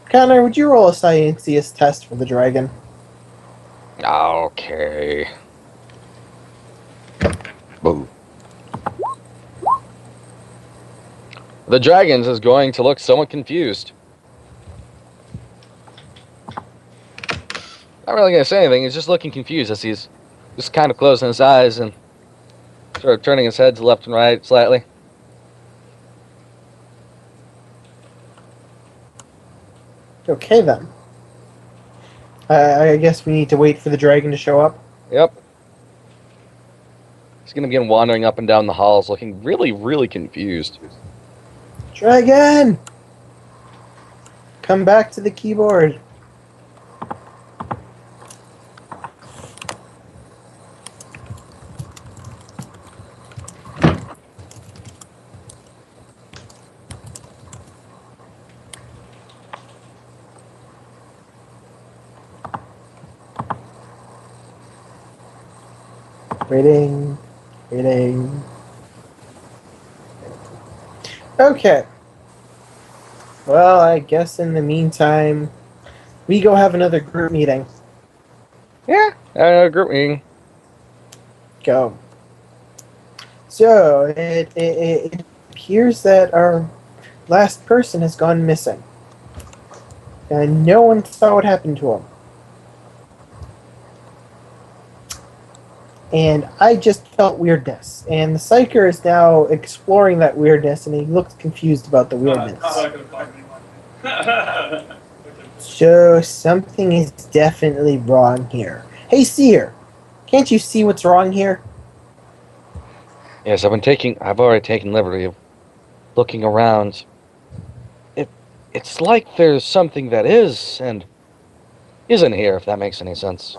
Connor, would you roll a Scienceus test for the dragon? Okay. Boo. The dragons is going to look somewhat confused. Not really going to say anything. He's just looking confused as he's just kind of closing his eyes and sort of turning his head to left and right slightly. Okay, then. I guess we need to wait for the dragon to show up. Yep. He's going to begin wandering up and down the halls looking really, really confused. Dragon! Come back to the keyboard. Waiting. Okay. Well, I guess in the meantime, we go have another group meeting. Yeah, group meeting. Go. So, it appears that our last person has gone missing. And no one saw what happened to him. And I just felt weirdness. And the Psyker is now exploring that weirdness, and he looks confused about the weirdness. So something is definitely wrong here. Hey, Seer, can't you see what's wrong here? Yes, I've already taken liberty of looking around. It's like there's something that is and isn't here, if that makes any sense.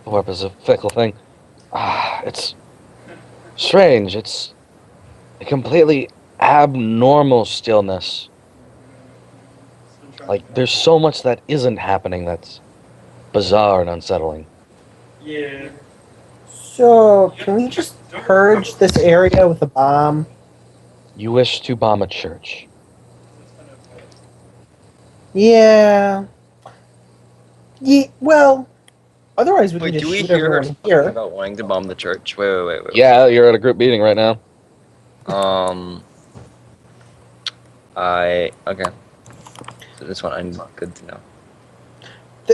The web is a fickle thing. It's strange. It's a completely abnormal stillness. Like, there's so much that isn't happening that's bizarre and unsettling. Yeah. So, can we just purge this area with a bomb? You wish to bomb a church. Yeah. Well, otherwise we can Wait, just do we shoot hear her everyone talking here. about wanting to bomb the church? Wait. Yeah, you're at a group meeting right now. Okay. So this one, I'm good to know.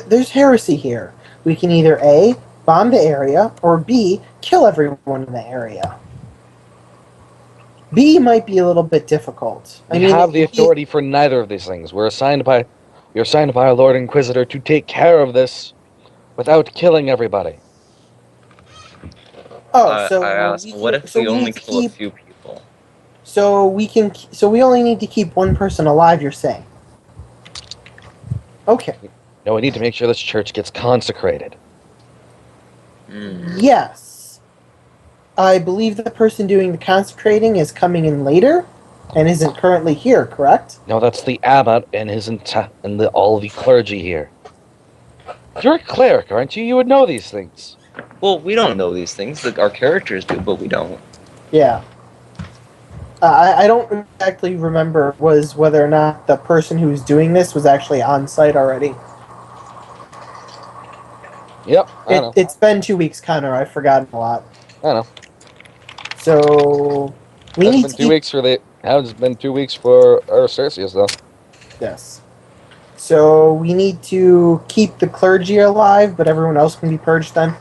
There's heresy here. We can either A, bomb the area, or B, kill everyone in the area. B might be a little bit difficult. We have the authority for neither of these things. We're assigned by our Lord Inquisitor to take care of this without killing everybody. Oh, so I asked, what if we only kill a few people? So we only need to keep one person alive, you're saying? Okay. No, we need to make sure this church gets consecrated. Yes. I believe the person doing the consecrating is coming in later and isn't currently here, correct? No, that's the abbot and all the clergy here. You're a cleric, aren't you? You would know these things. Well, we don't know these things. Our characters do, but we don't. Yeah. I don't exactly remember whether or not the person who was doing this was actually on site already. Yep, I know. It's been 2 weeks, Connor. I've forgotten a lot. I know. So we need to 2 weeks for the. It's been 2 weeks for our Cerseius, though. Yes. So we need to keep the clergy alive, but everyone else can be purged then?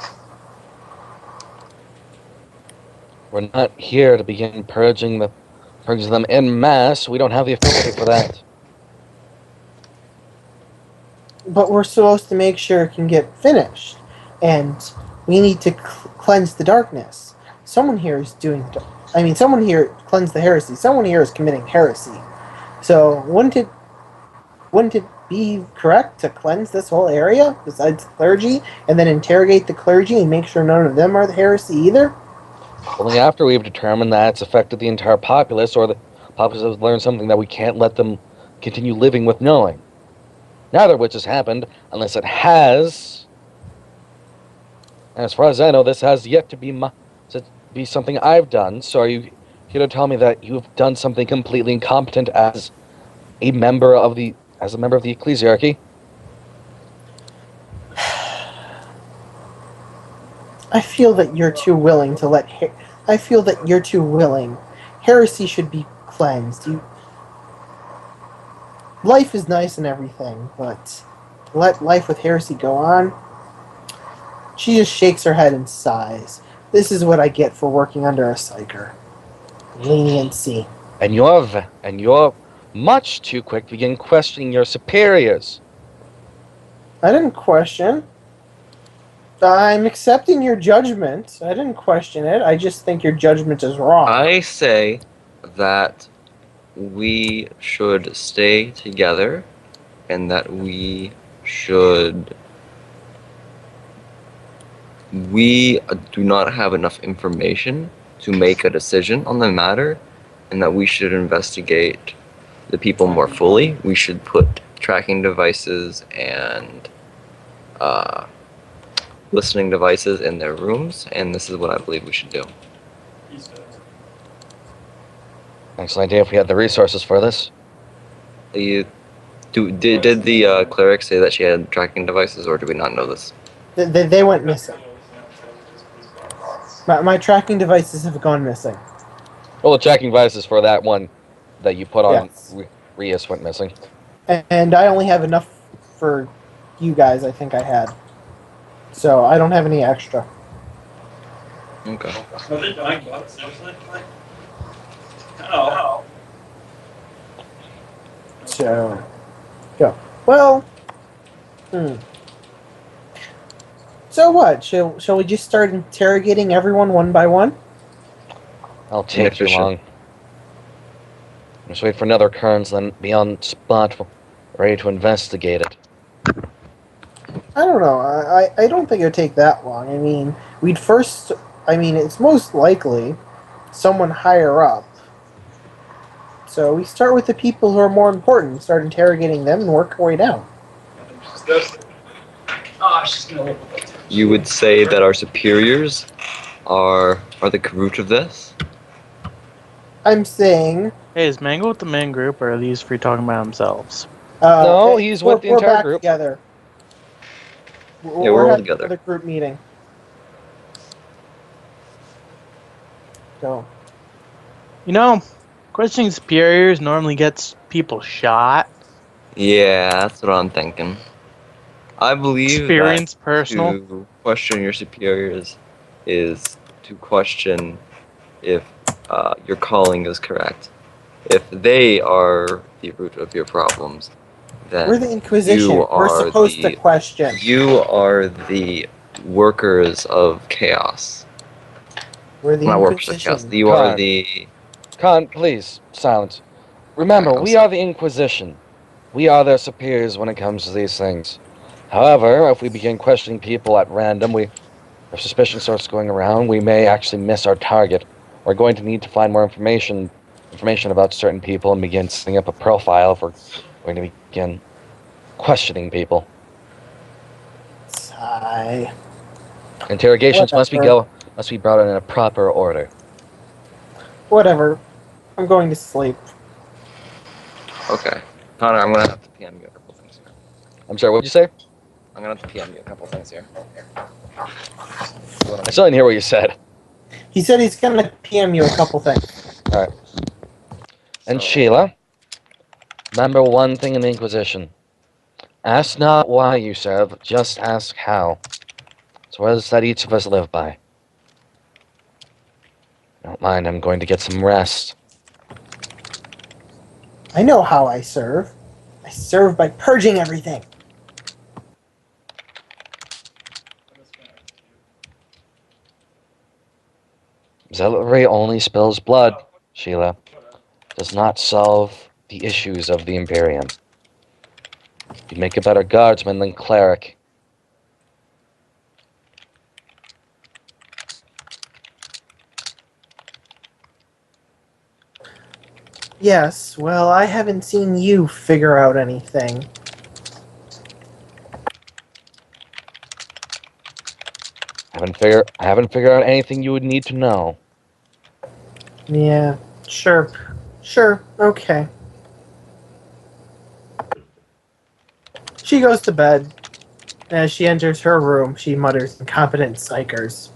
We're not here to begin purging them en masse. We don't have the authority for that. But we're supposed to make sure it can get finished. And we need to cleanse the darkness. Someone here is someone here cleanse the heresy. Someone here is committing heresy. So wouldn't it be correct to cleanse this whole area besides the clergy and then interrogate the clergy and make sure none of them are the heresy either? Only after we've determined that it's affected the entire populace, or the populace has learned something that we can't let them continue living with knowing. Neither of which has happened, unless it has. And as far as I know, this has yet to be something I've done. So are you here to tell me that you've done something completely incompetent as a member of the ecclesiarchy? I feel that you're too willing to let. I feel that you're too willing. Heresy should be cleansed. Life is nice and everything, but let life with heresy go on. She just shakes her head and sighs. This is what I get for working under a psyker. Leniency. And you're much too quick to begin questioning your superiors. I didn't question. I'm accepting your judgment. I didn't question it. I just think your judgment is wrong. I say that we should stay together and that we do not have enough information to make a decision on the matter, and that we should investigate the people more fully. We should put tracking devices and listening devices in their rooms, and this is what I believe we should do. Excellent idea if we had the resources for this. Did the cleric say that she had tracking devices, or do we not know this? They went missing. My tracking devices have gone missing. Well, the tracking devices for that one that you put on Yes. Rias went missing. And I only have enough for you guys, I think I had. So I don't have any extra. Okay. Are they dying bugs? Seriously? Oh. So, go. Well, So what? Shall we just start interrogating everyone one by one? I'll take too long. Just wait for another occurrence, then be on spot, ready to investigate it. I don't know. I don't think it would take that long. I mean, it's most likely someone higher up. So we start with the people who are more important, start interrogating them, and work our way down. You would say that our superiors are the root of this? I'm saying. Hey, is Mango with the main group, or are these free talking about themselves? No, he's with the entire We're back group. together. Yeah, we're all having together. another group meeting. So. You know, questioning superiors normally gets people shot. Yeah, that's what I'm thinking. I believe Experience that personal. to question your superiors is to question if your calling is correct. If they are the root of your problems, then We're the Inquisition. We're supposed to question. You are the workers of chaos. We're the Not workers of chaos. Inquisition. You are the. Khan, please, silence. Remember, Okay, I'm we are the Inquisition. We are their superiors when it comes to these things. However, if we begin questioning people at random, if suspicion starts going around, we may actually miss our target. We're going to need to find more information about certain people and begin setting up a profile if we're going to begin questioning people. Sigh. Interrogations must be Whatever. brought in a proper order. Whatever. I'm going to sleep. Okay. Connor, I'm gonna have to PM you a couple things here. I'm sorry, what did you say? I'm gonna have to PM you a couple things here. I still didn't hear what you said. He said he's going to PM you a couple things. Alright. And Sheila, remember one thing in the Inquisition. Ask not why you serve, just ask how. It's words that each of us live by. Don't mind, I'm going to get some rest. I know how I serve. I serve by purging everything. Zealotry only spills blood, Sheila. Does not solve the issues of the Imperium. You'd make a better guardsman than cleric. Yes, well, I haven't seen you figure out anything. I haven't figured out anything you would need to know. Yeah, sure. Sure, okay. She goes to bed. As she enters her room, she mutters incompetent psychers.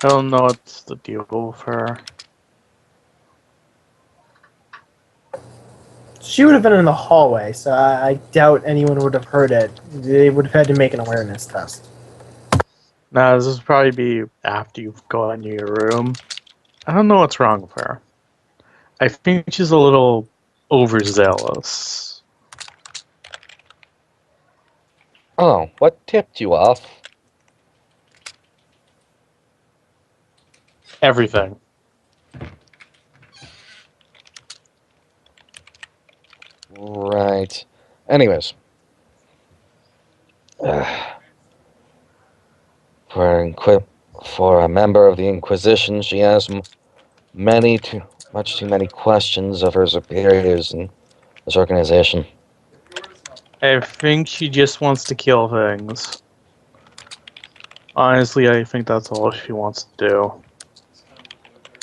I don't know what's the deal with her. She would have been in the hallway, so I doubt anyone would have heard it. They would have had to make an awareness test. Nah, this would probably be after you've gone to your room. I don't know what's wrong with her. I think she's a little overzealous. Oh, what tipped you off? Everything. Right. Anyways. For a member of the Inquisition, she has much too many questions of her superiors and this organization. I think she just wants to kill things. Honestly, I think that's all she wants to do.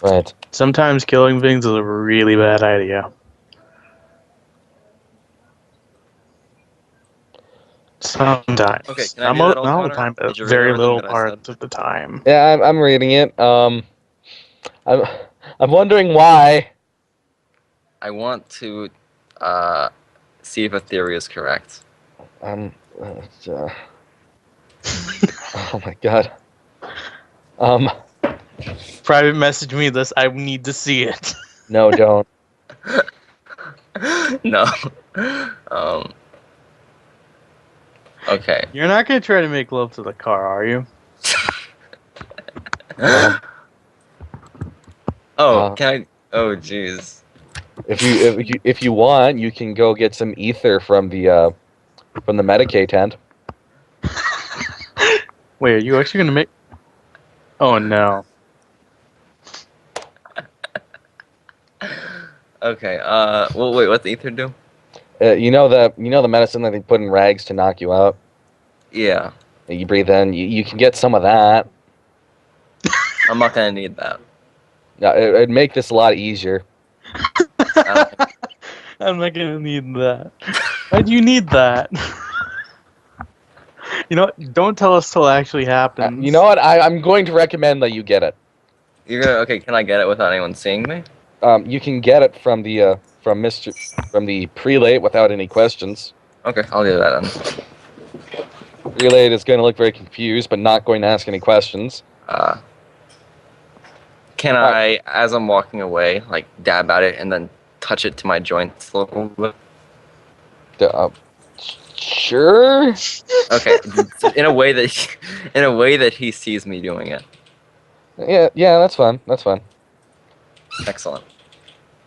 Right. Sometimes killing things is a really bad idea. Sometimes. Okay, can I do that, Not all the time, but very little parts of the time. Yeah, I'm reading it. I'm wondering why. I want to see if a theory is correct. Oh my god. Private message me this. I need to see it. No, don't. No. Okay. You're not gonna try to make love to the car, are you? Can I? Oh, jeez. If you want, you can go get some ether from the Medicaid tent. Wait, are you actually gonna make? Oh no. Okay. Well, wait. What's ether do? You know the medicine that they put in rags to knock you out. Yeah. You breathe in. You can get some of that. I'm not gonna need that. Yeah, it'd make this a lot easier. I'm not gonna need that. Why do you need that? You know what? Don't tell us till it actually happens. You know what? I'm going to recommend that you get it. You're gonna okay? Can I get it without anyone seeing me? You can get it from the prelate without any questions. Okay, I'll do that then. Prelate is going to look very confused, but not going to ask any questions. Can I, as I'm walking away, like dab at it and then touch it to my joints a little bit? Sure. Okay, in a way that he sees me doing it. Yeah, that's fine. That's fine. Excellent.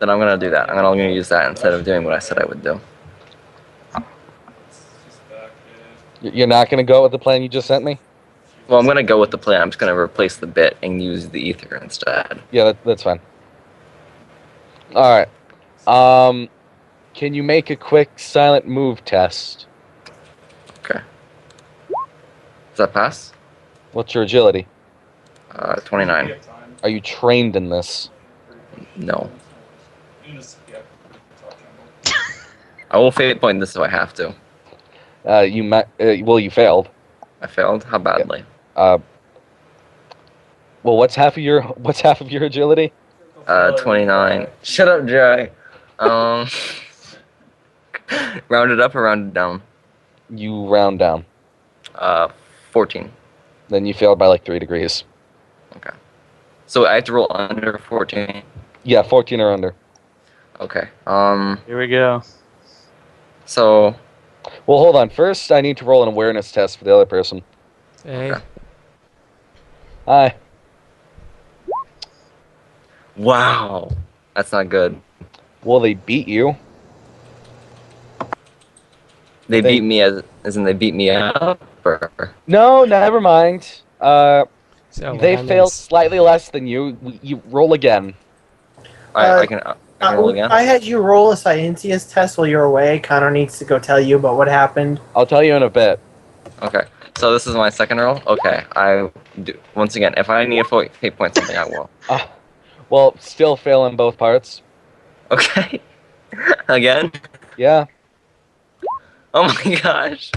Then I'm gonna do that. I'm gonna use that instead of doing what I said I would do. You're not going to go with the plan you just sent me? Well, I'm gonna go with the plan. I'm just gonna replace the bit and use the ether instead. Yeah, that's fine. All right. Can you make a quick silent move test? Okay. Does that pass? What's your agility? 29. Are you trained in this? No. I will fate point this if I have to. You failed. I failed. How badly? Well, what's half of your agility? 29. Shut up, Jay. Round it up or round it down? You round down. 14. Then you failed by like 3 degrees. Okay. So I have to roll under 14. Yeah, 14 or under. Okay. Here we go. So. Well, hold on. First, I need to roll an awareness test for the other person. Hey. Okay. Hi. Wow. That's not good. Well, they beat you. They beat me as in they beat me up? Or? No, never mind. So they failed slightly less than you. You roll again. I can roll again? I had you roll a Sciences test while you're away. Connor needs to go tell you about what happened. I'll tell you in a bit. Okay. So this is my second roll? Okay. I do. Once again, if I need a fate point something, I will. Well, still fail in both parts. Okay. Again? Yeah. Oh my gosh.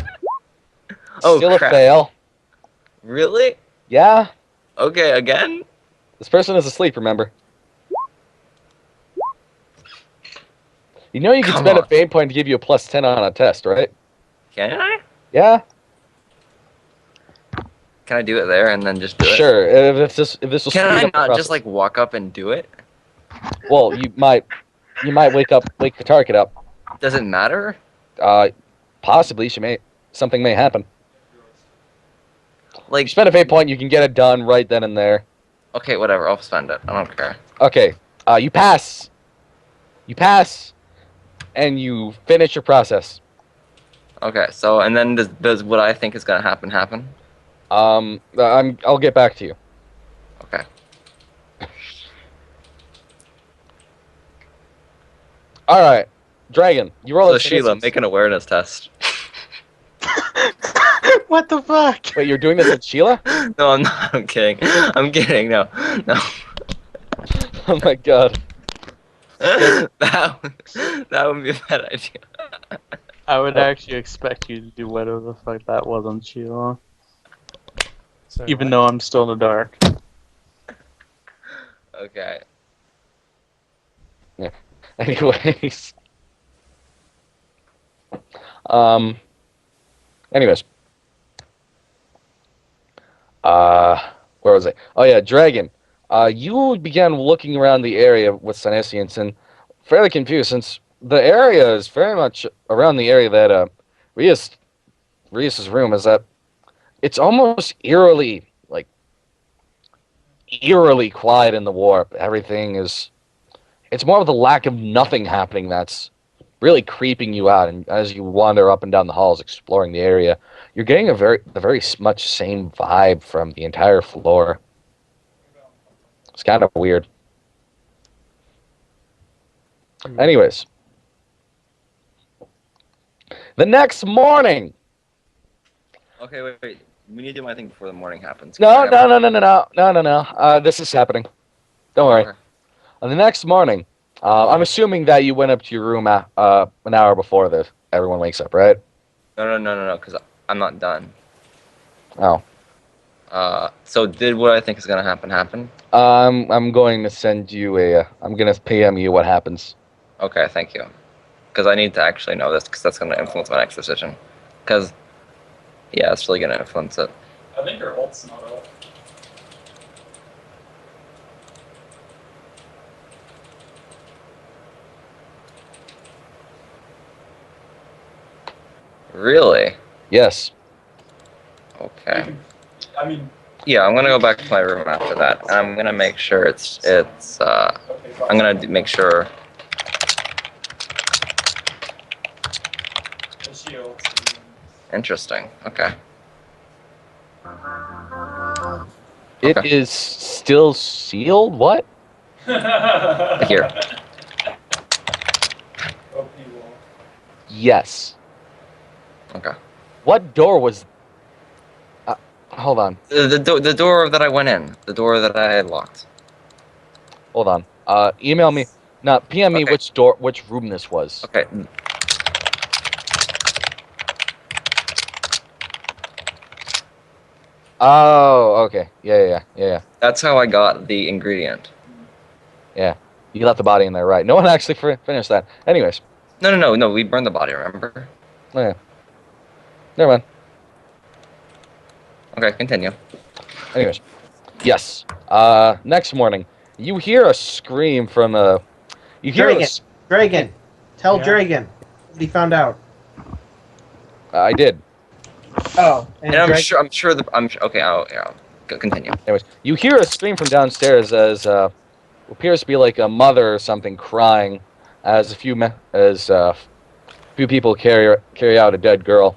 Oh, still crap. a fail. Really? Yeah. Okay, again? This person is asleep, remember? You know you can spend a fate point to give you a plus 10 on a test, right? Can I? Yeah. Can I do it there and then just do it? Sure. If this will Can I not just like walk up and do it? Well, you might wake the target up. Does it matter? Possibly. Something may happen. Like, you spend a fate point, you can get it done right then and there. Okay, whatever. I'll spend it. I don't care. Okay. You pass. You pass, and you finish your process. Okay. So, and then does what I think is gonna happen happen? I'll get back to you. Okay. All right, Dragon. You roll. So Sheila, make an awareness test. What the fuck? Wait, you're doing this with Sheila? No, I'm not. I'm kidding. I'm kidding. No. Oh my god. that would be a bad idea. I would actually expect you to do whatever the fuck that was on Sheila. Even though I'm still in the dark. Okay. Yeah. Anyways. Anyways. Where was I? Oh yeah, Dragon. You began looking around the area with Senescience and fairly confused since the area is very much around the area that Rias's room is at. It's almost eerily quiet in the warp. Everything is. It's more of the lack of nothing happening that's really creeping you out. And as you wander up and down the halls, exploring the area, you're getting the very much same vibe from the entire floor. It's kind of weird. Anyways, The next morning. Okay, wait. We need to do my thing before the morning happens. No. This is happening. Don't worry. Okay. On the next morning, I'm assuming that you went up to your room an hour before everyone wakes up, right? No, because I'm not done. Oh. So did what I think is gonna happen? I'm going to send you I'm going to PM you what happens. Okay, thank you. Because I need to actually know this, because that's gonna influence my next decision. Because, yeah, it's really gonna influence it. I think your ult's not up. Really? Yes. Okay. I mean. Yeah, I'm gonna go back to my room after that, and I'm gonna make sure Okay, I'm gonna make sure. Interesting. Okay. It is still sealed? What? Here. Yes. Okay. What door was... hold on. The door that I went in. The door that I had locked. Hold on. Email me. No, PM me which room this was. Okay. Oh, okay. Yeah. That's how I got the ingredient. Yeah. You left the body in there, right. No one actually finished that. Anyways. No, we burned the body, remember? Oh, yeah. Never mind. Okay, continue. Anyways. Yes. Next morning, you hear a scream from a... You hear Dragon. Tell Dragon what he found out. I did. Oh, and I'm sure. Okay, I'll continue. Anyways, you hear a scream from downstairs as what appears to be like a mother or something crying, as a few people carry out a dead girl.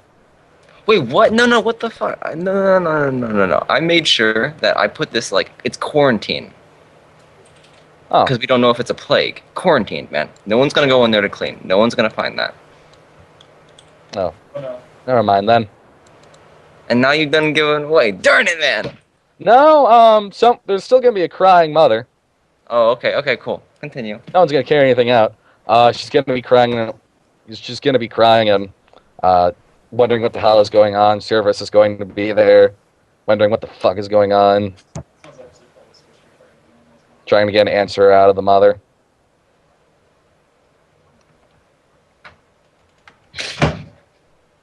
Wait, what? No, what the fuck? No. I made sure that I put this it's quarantine. Oh. Because we don't know if it's a plague. Quarantined, man. No one's gonna go in there to clean. No one's gonna find that. Oh. Never mind then. And now you've done giving away. Darn it, man! No, there's still gonna be a crying mother. Oh, okay, cool. Continue. No one's gonna carry anything out. She's gonna be crying. She's gonna be crying and wondering what the hell is going on. Service is going to be there, wondering what the fuck is going on. Trying to get an answer out of the mother.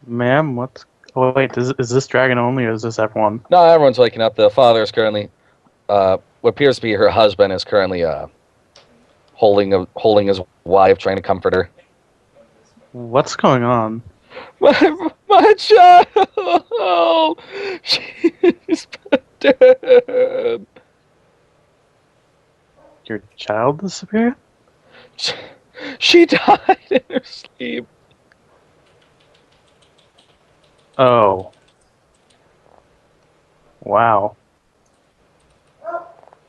Ma'am, what's... Oh, wait, is this dragon only, or is this everyone? No, everyone's waking up. The father is currently... what appears to be her husband is currently holding his wife, trying to comfort her. What's going on? My child! She's dead. Your child disappeared? She died in her sleep. Oh. Wow.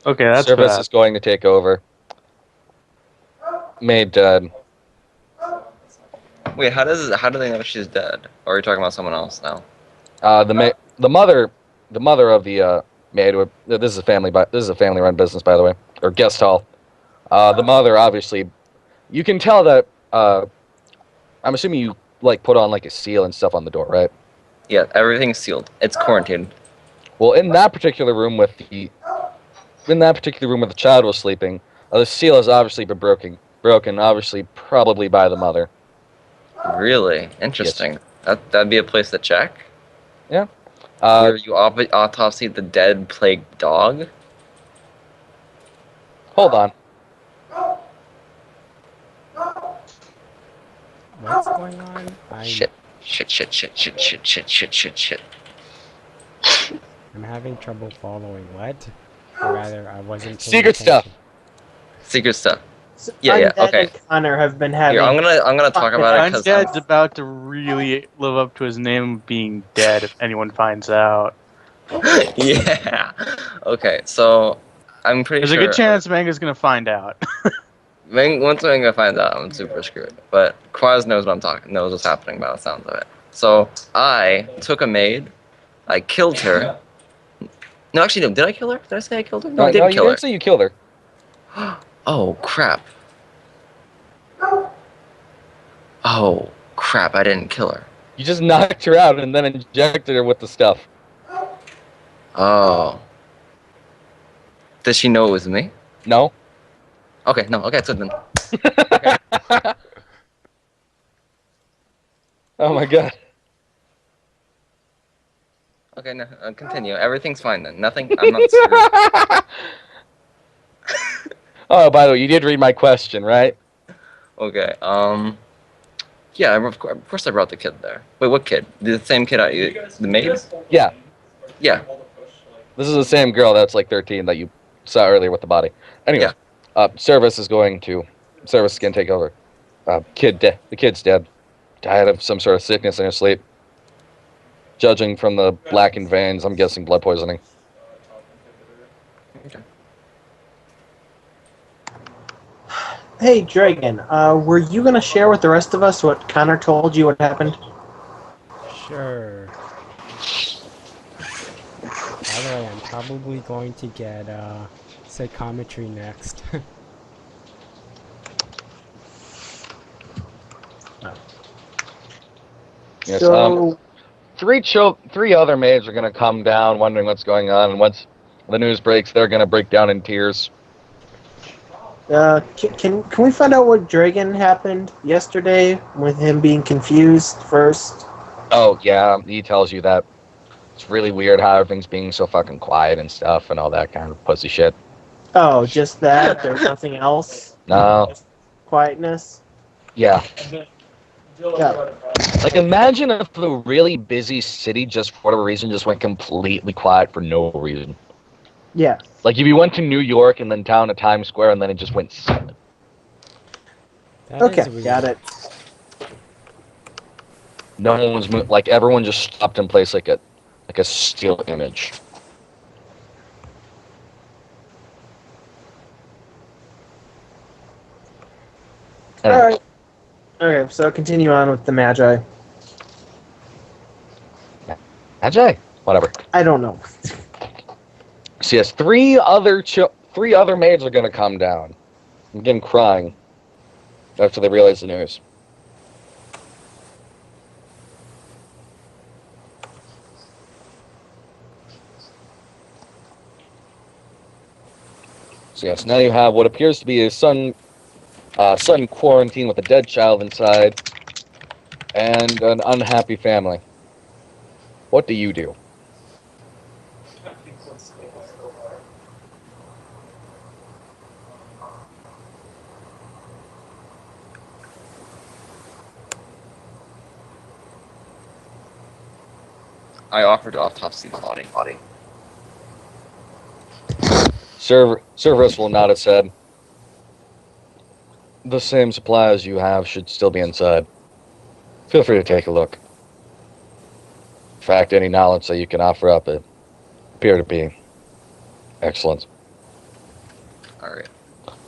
Okay, that's Service bad. is going to take over. Maid dead. Wait, how do they know she's dead? Or are you talking about someone else now? The mother of the maid. This is a family-run business, by the way, or guest hall. The mother, obviously, you can tell that. I'm assuming you put on a seal and stuff on the door, right? Yeah, everything's sealed. It's quarantined. Well, in that particular room where the child was sleeping, the seal has obviously been broken, obviously probably by the mother. Really? Interesting. Yes. That'd be a place to check? Yeah. Where you autopsied the dead plague dog? Hold on. What's going on? Shit. I'm having trouble following what? Or rather, I wasn't paying Secret attention. Secret stuff. Yeah, okay. And Connor have been having. Here, I'm gonna talk about it. Undead's about to really live up to his name of being dead if anyone finds out. Yeah. Okay, so I'm pretty There's sure. a good chance Manga's gonna find out. Once Manga finds out, I'm super screwed. But Quaz knows knows what's happening by the sounds of it. So I took a maid, I killed her. No, actually, no. Did I kill her? Did I say I killed her? No, I didn't you kill her. didn't say you killed her. Oh crap. Oh crap! I didn't kill her. You just knocked her out and then injected her with the stuff. Oh. Does she know it was me? No. Okay, no. Okay, so then. Oh my god. Okay, no. Continue. Everything's fine then. Nothing. I'm not screwed. Oh, by the way, you did read my question, right? Okay. Yeah. Of course, I brought the kid there. Wait, what kid? The same kid the maid? Yeah. Yeah. This is the same girl that's like 13 that you saw earlier with the body. Anyway, Service is going to take over. The kid's dead. Died of some sort of sickness in her sleep. Judging from the blackened veins, I'm guessing blood poisoning. Okay. Hey, Dragon, were you going to share with the rest of us what Connor told you what happened? Sure. By the way, I'm probably going to get psychometry next. Yes, So, three other maids are going to come down wondering what's going on, and once the news breaks, they're going to break down in tears. can we find out what Dragon happened yesterday with him being confused first? Oh, yeah, he tells you that it's really weird how everything's being so fucking quiet and stuff and all that kind of pussy shit. Oh, just that? There's nothing else? No. Just quietness? Yeah. Yeah. Like, imagine if a really busy city just for whatever reason just went completely quiet for no reason. Yeah. Like, if you went to New York and then down to Times Square and then it just went silent. Okay, got it. No one was like, everyone just stopped in place like a still image. Anyway. Alright. Okay, so continue on with the Magi. Magi? Whatever. I don't know. So yes, three other maids are gonna come down. Again, crying after they realize the news. So yes, now you have what appears to be a son quarantined with a dead child inside, and an unhappy family. What do you do? I offered to autopsy the body. Cerberus will nod his head. The same supplies you have should still be inside. Feel free to take a look. In fact, any knowledge that you can offer up appear to be excellent. Alright.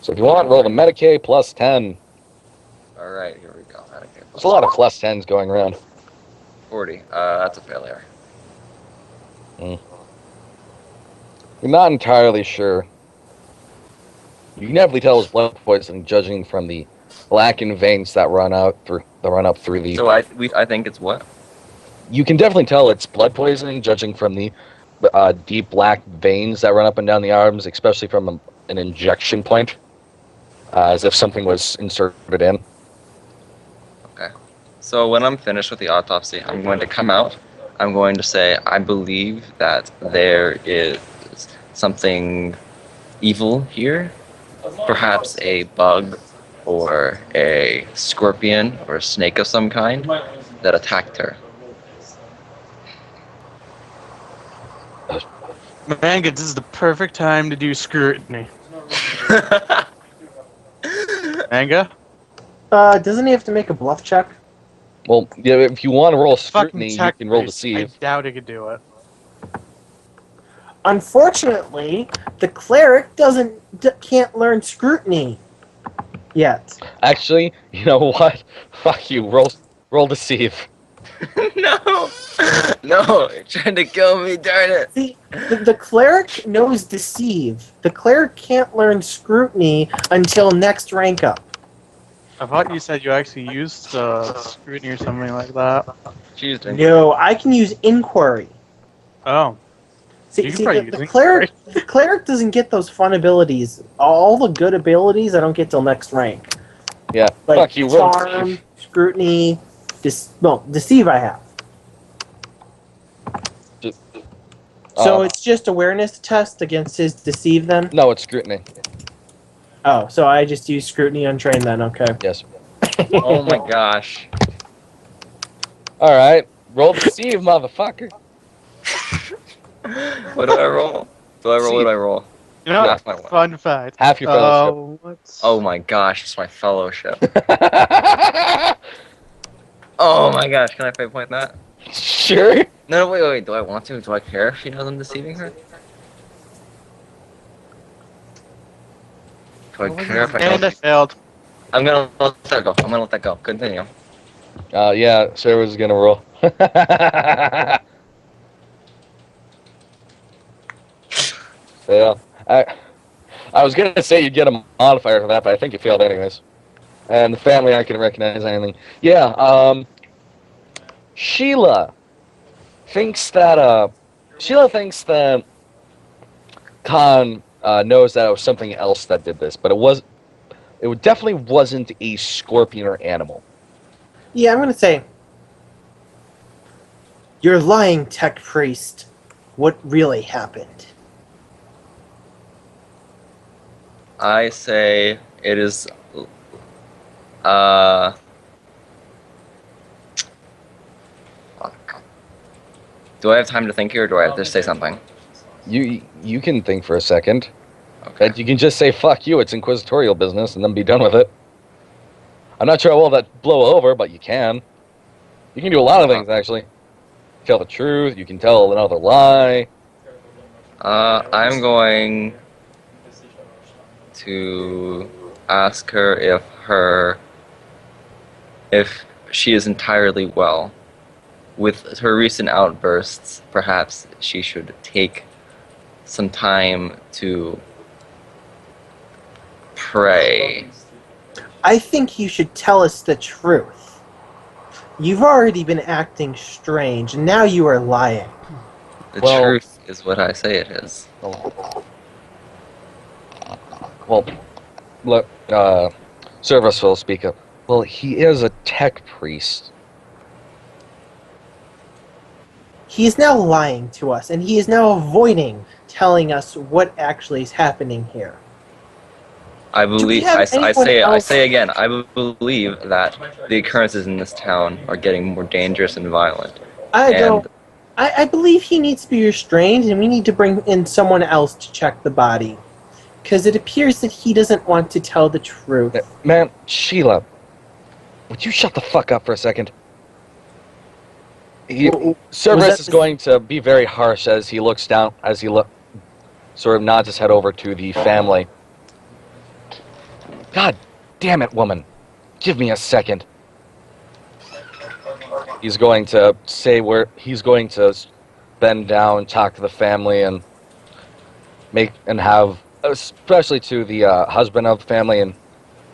So if you want, roll the Medicaid plus 10. Alright, here we go. Medicaid There's a lot of plus 10s going around. 40. That's a failure. You're not entirely sure. You can definitely tell it's blood poisoning, judging from the blackened veins that run up through the. So I think it's what? You can definitely tell it's blood poisoning, judging from the deep black veins that run up and down the arms, especially from an injection point, as if something was inserted in. Okay. So when I'm finished with the autopsy, I'm going to come out. I'm going to say, I believe that there is something evil here. Perhaps a bug or a scorpion or a snake of some kind that attacked her. Manga, this is the perfect time to do scrutiny. Manga? Doesn't he have to make a bluff check? Well, yeah, if you want to roll scrutiny, Fucking you check can roll race. deceive. I doubt he could do it. Unfortunately, the cleric can't learn scrutiny. Yet. Actually, you know what? Fuck you. Roll deceive. No! No! You're trying to kill me, darn it! See, the cleric knows deceive. The cleric can't learn scrutiny until next rank up. I thought you said you actually used scrutiny or something like that. Tuesday. No, I can use inquiry. Oh. See, You can see probably the use cleric, the cleric doesn't get those fun abilities. All the good abilities I don't get till next rank. Yeah. Like Fuck you. Roll charm, deceive. scrutiny, deceive I have. So it's just awareness test against his deceive then? No, it's scrutiny. Oh, so I just use scrutiny untrained then, okay. Yes. Oh my gosh. Alright. Roll deceive, motherfucker. What do I roll? What do I roll? You know, Half my what? fun fact. Half your fellowship. What's... Oh my gosh, it's my fellowship. Oh my gosh, can I pay point that? Sure. No, wait, do I want to? Do I care if she knows I'm deceiving her? Do I care if I And I don't? failed. I'm gonna let that go. Continue. Yeah, Sarah's gonna roll. Yeah. I was gonna say you'd get a modifier for that, but I think you failed anyways. And the family aren't gonna recognize anything. Yeah, Sheila thinks that Khan knows that it was something else that did this, but it definitely wasn't a scorpion or animal. Yeah, I'm gonna say you're lying, tech priest. What really happened? I say it is. Fuck. Do I have time to think here, or do I have to say something? You can think for a second. Okay. You can just say "fuck you," it's inquisitorial business, and then be done with it. I'm not sure how well that blow over, but you can. You can do a lot of things actually. Tell the truth. You can tell another lie. I'm going to ask her if she is entirely well. With her recent outbursts, perhaps she should take some time to pray. I think you should tell us the truth. You've already been acting strange, and now you are lying. The Well- truth is what I say it is. Well, look, Service will speak up. Well, he is a tech priest. He is now lying to us, and he is now avoiding telling us what actually is happening here. I we believe. have I anyone say. I else- say again. I believe that the occurrences in this town are getting more dangerous and violent. I believe he needs to be restrained, and we need to bring in someone else to check the body. Because it appears that he doesn't want to tell the truth. Man, Sheila, would you shut the fuck up for a second? Cerberus is going to be very harsh as he looks down, sort of nods his head over to the family. God damn it, woman. Give me a second. He's going to he's going to bend down, talk to the family, and have, especially to the husband of the family, and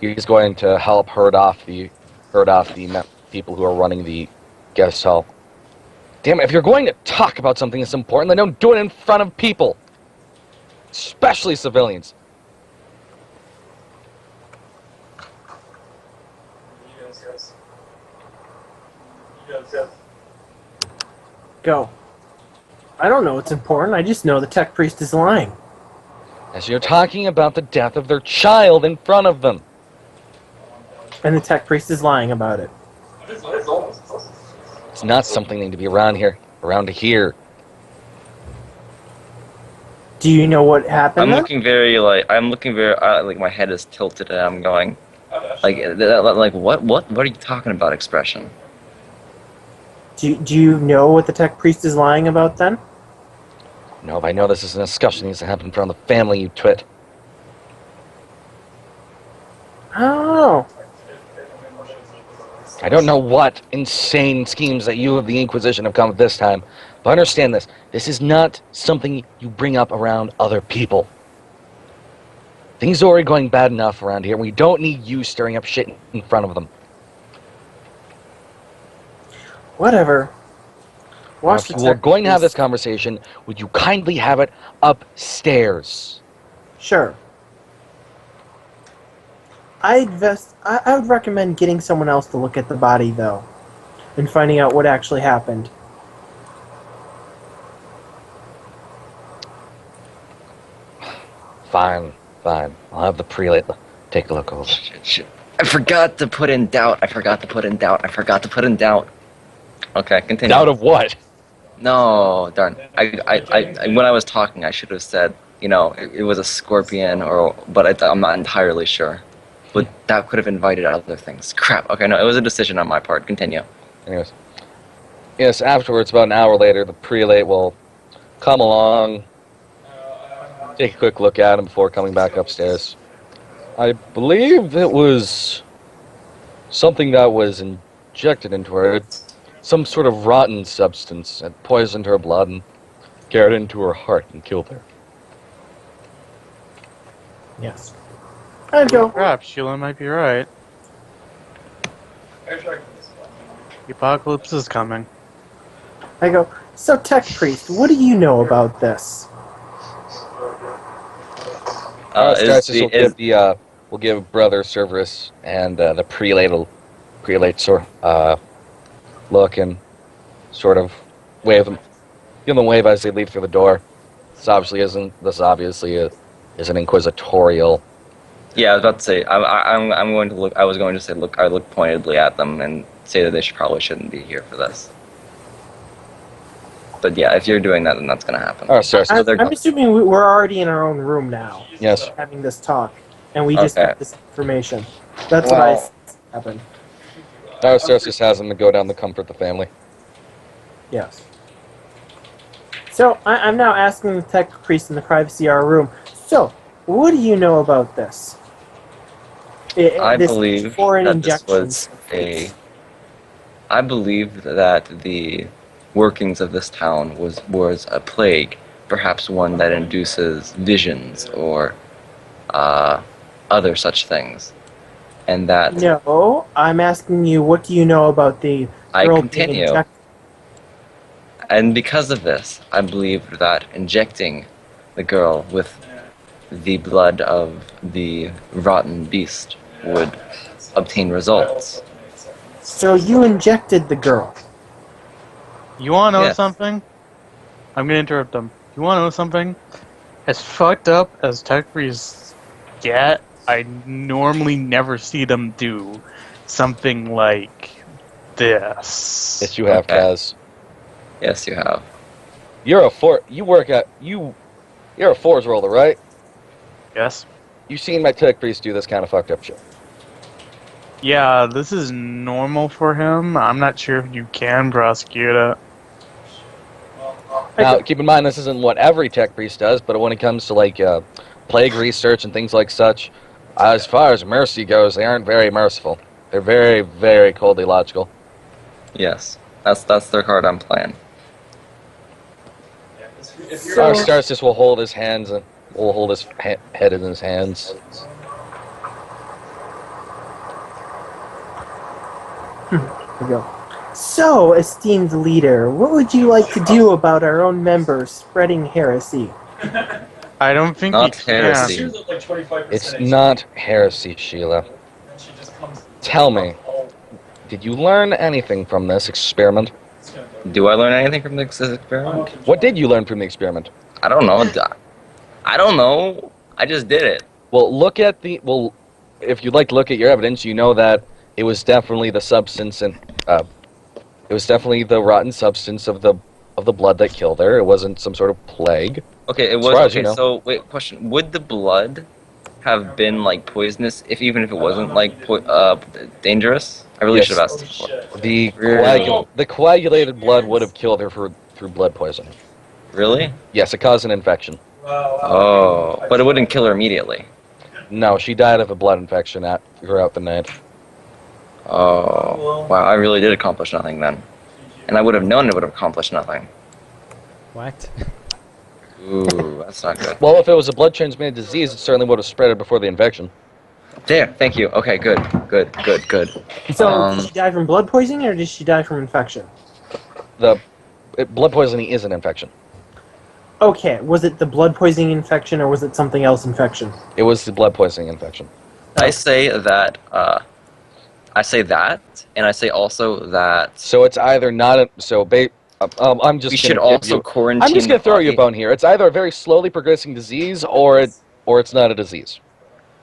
he's going to help herd off the people who are running the guest hall. Damn it, if you're going to talk about something that's important, then don't do it in front of people. Especially civilians. Go. I don't know what's important. I just know the tech priest is lying. As you're talking about the death of their child in front of them. And the tech priest is lying about it. It's not something that need to be around here. Do you know what happened? I'm then? looking very like my head is tilted and I'm going like what are you talking about expression? Do you know what the tech priest is lying about then? No, if I know this is a discussion that needs to happen in front of the family, you twit. I don't know. I don't know what insane schemes that you of the Inquisition have come with this time, but understand this. This is not something you bring up around other people. Things are already going bad enough around here. We don't need you stirring up shit in front of them. Whatever. If you are going to have this conversation, would you kindly have it upstairs? Sure. I would recommend getting someone else to look at the body, though, and finding out what actually happened. Fine. I'll have the prelate take a look over. Shit. I forgot to put in doubt. Okay, continue. Doubt of what? No, darn. I when I was talking, I should have said, it was a scorpion, but I'm not entirely sure. But that could have invited other things. Crap. Okay, no, it was a decision on my part. Continue. Anyways. Yes, afterwards, about an hour later, the prelate will come along, take a quick look at him before coming back upstairs. I believe it was something that was injected into her. Some sort of rotten substance that poisoned her blood and carried into her heart and killed her. Yes. I'd go. Crap, Sheila might be right. The apocalypse is coming. I go, so Tech Priest, what do you know about this? We'll give Brother Cerberus and the prelate sort look and sort of give them a wave as they leave through the door. This obviously is an inquisitorial. Yeah, I was about to say. I'm going to look. I was going to say, look. I look pointedly at them and say that they probably shouldn't be here for this. But yeah, if you're doing that, then that's going to happen. Oh, sorry. I'm assuming we're already in our own room now. Yes. Having this talk, and we just got this information. That's what I happened. Arceus has them to go down to comfort the family. Yes. So I'm now asking the Tech Priest in the privacy of our room. So, what do you know about this? I believe that the workings of this town was a plague, perhaps one that induces visions or other such things, and that. No, I'm asking you, what do you know about the girl being injected? And because of this, I believe that injecting the girl with the blood of the rotten beast would obtain results. So you injected the girl. You want to know something? I'm going to interrupt them. You want to know something? As fucked up as tech priests get, I normally never see them do something like this. Yes, you have, Kaz. Yes, you have. You're a Force roller, right? Yes. You've seen my tech priest do this kind of fucked up shit. Yeah, this is normal for him. I'm not sure if you can prosecute it. Now, keep in mind, this isn't what every tech priest does, but when it comes to, like, plague research and things like such, as far as mercy goes, they aren't very merciful. They're very, very coldly logical. Yes, that's their card I'm playing. Starsis will hold his hands and will hold his head in his hands. Here we go. So, esteemed leader, what would you like to do about our own members spreading heresy? I don't think not heresy. It's not heresy, Sheila. Tell me, did you learn anything from this experiment? Do I learn anything from this experiment? What did you learn from the experiment? I don't know. I just did it. Well, if you'd like to look at your evidence, you know that it was definitely the substance and it was definitely the rotten substance of the blood that killed her. It wasn't some sort of plague. Okay, it was. Okay, so wait, question: would the blood have been like poisonous, even if it wasn't like dangerous? I really should have asked before. The coagulated blood would have killed her through blood poisoning. Really? Yes, it caused an infection. Oh, but it wouldn't kill her immediately. No, she died of a blood infection throughout the night. Oh, wow, I really did accomplish nothing then. And I would have known it would have accomplished nothing. What? Ooh, that's not good. Well, if it was a blood-transmitted disease, it certainly would have spread it before the infection. There, thank you. Okay, good. So, did she die from blood poisoning or did she die from infection? Blood poisoning is an infection. Okay, was it the blood poisoning infection or was it something else infection? It was the blood poisoning infection. I say that, and I say also that... So it's either not a... I'm just we should also quarantine. I'm just going to throw you a bone here. It's either a very slowly progressing disease or it's not a disease.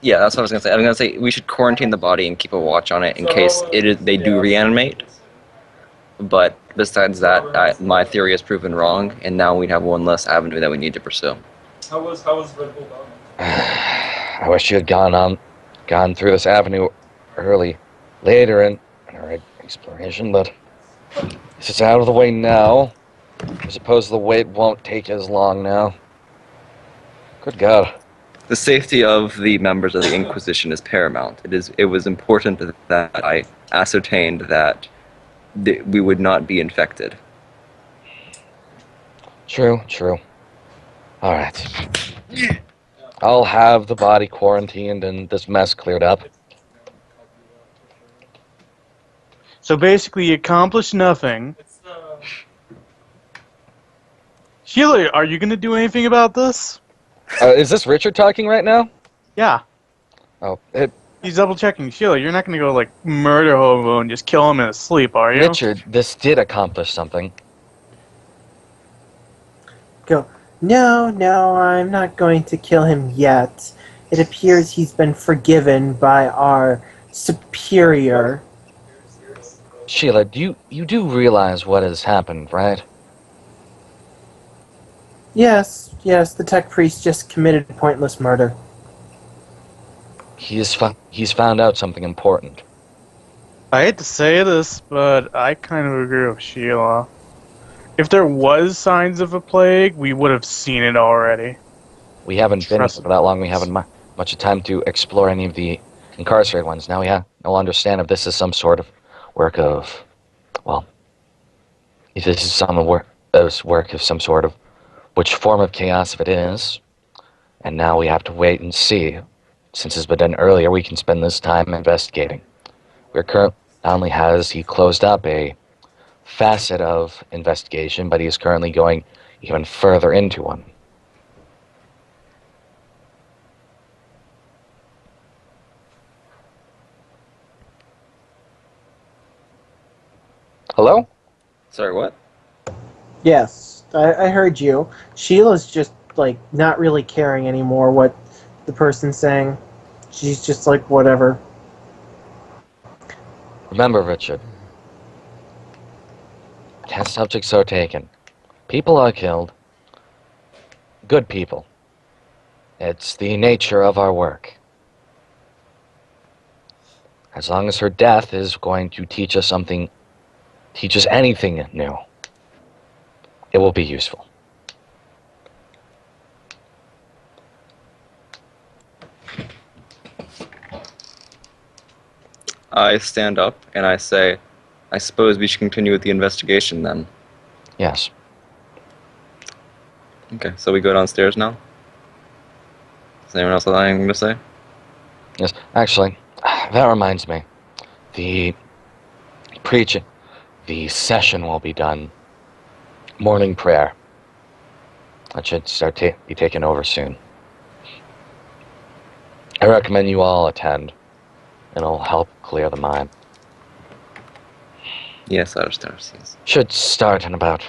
Yeah, that's what I was going to say. I'm going to say we should quarantine the body and keep a watch on it in case they do reanimate. But besides that, my theory is proven wrong, and now we have one less avenue that we need to pursue. How was Red Bull done? I wish you had gone through this avenue later in our exploration, but this is out of the way now. I suppose the wait won't take as long now. Good God. The safety of the members of the Inquisition is paramount. It was important that I ascertained that we would not be infected. True. All right. I'll have the body quarantined and this mess cleared up. So basically, you accomplished nothing. Sheila, are you going to do anything about this? Is this Richard talking right now? Yeah. Oh, he's double checking. Sheila, you're not going to go like murder Hobo and just kill him in his sleep, are you? Richard, this did accomplish something. Go. No, I'm not going to kill him yet. It appears he's been forgiven by our superior. Sheila, you do realize what has happened, right? Yes, the tech priest just committed pointless murder. He's found out something important. I hate to say this, but I kind of agree with Sheila. If there was signs of a plague, we would have seen it already. We haven't been here for that long. We haven't much time to explore any of the incarcerated ones. Now we'll understand if this is some sort of work of, well, if this is some work of some sort of, which form of chaos if it is. And now we have to wait and see. Since it's been done earlier, we can spend this time investigating. Not only has he closed up a facet of investigation, but he is currently going even further into one. Hello? Sorry, what? Yes, I heard you. Sheila's just, like, not really caring anymore what the person's saying. She's just like, whatever. Remember, Richard. Test subjects are taken. People are killed. Good people. It's the nature of our work. As long as her death is going to teach us something, teach us anything new, it will be useful. I stand up and I say, I suppose we should continue with the investigation then. Yes. Okay, so we go downstairs now? Does anyone else have anything to say? Yes, actually, that reminds me. The session will be done. Morning prayer. That should start be taken over soon. I recommend you all attend. It'll help clear the mind. Yes, upstairs, yes. Should start in about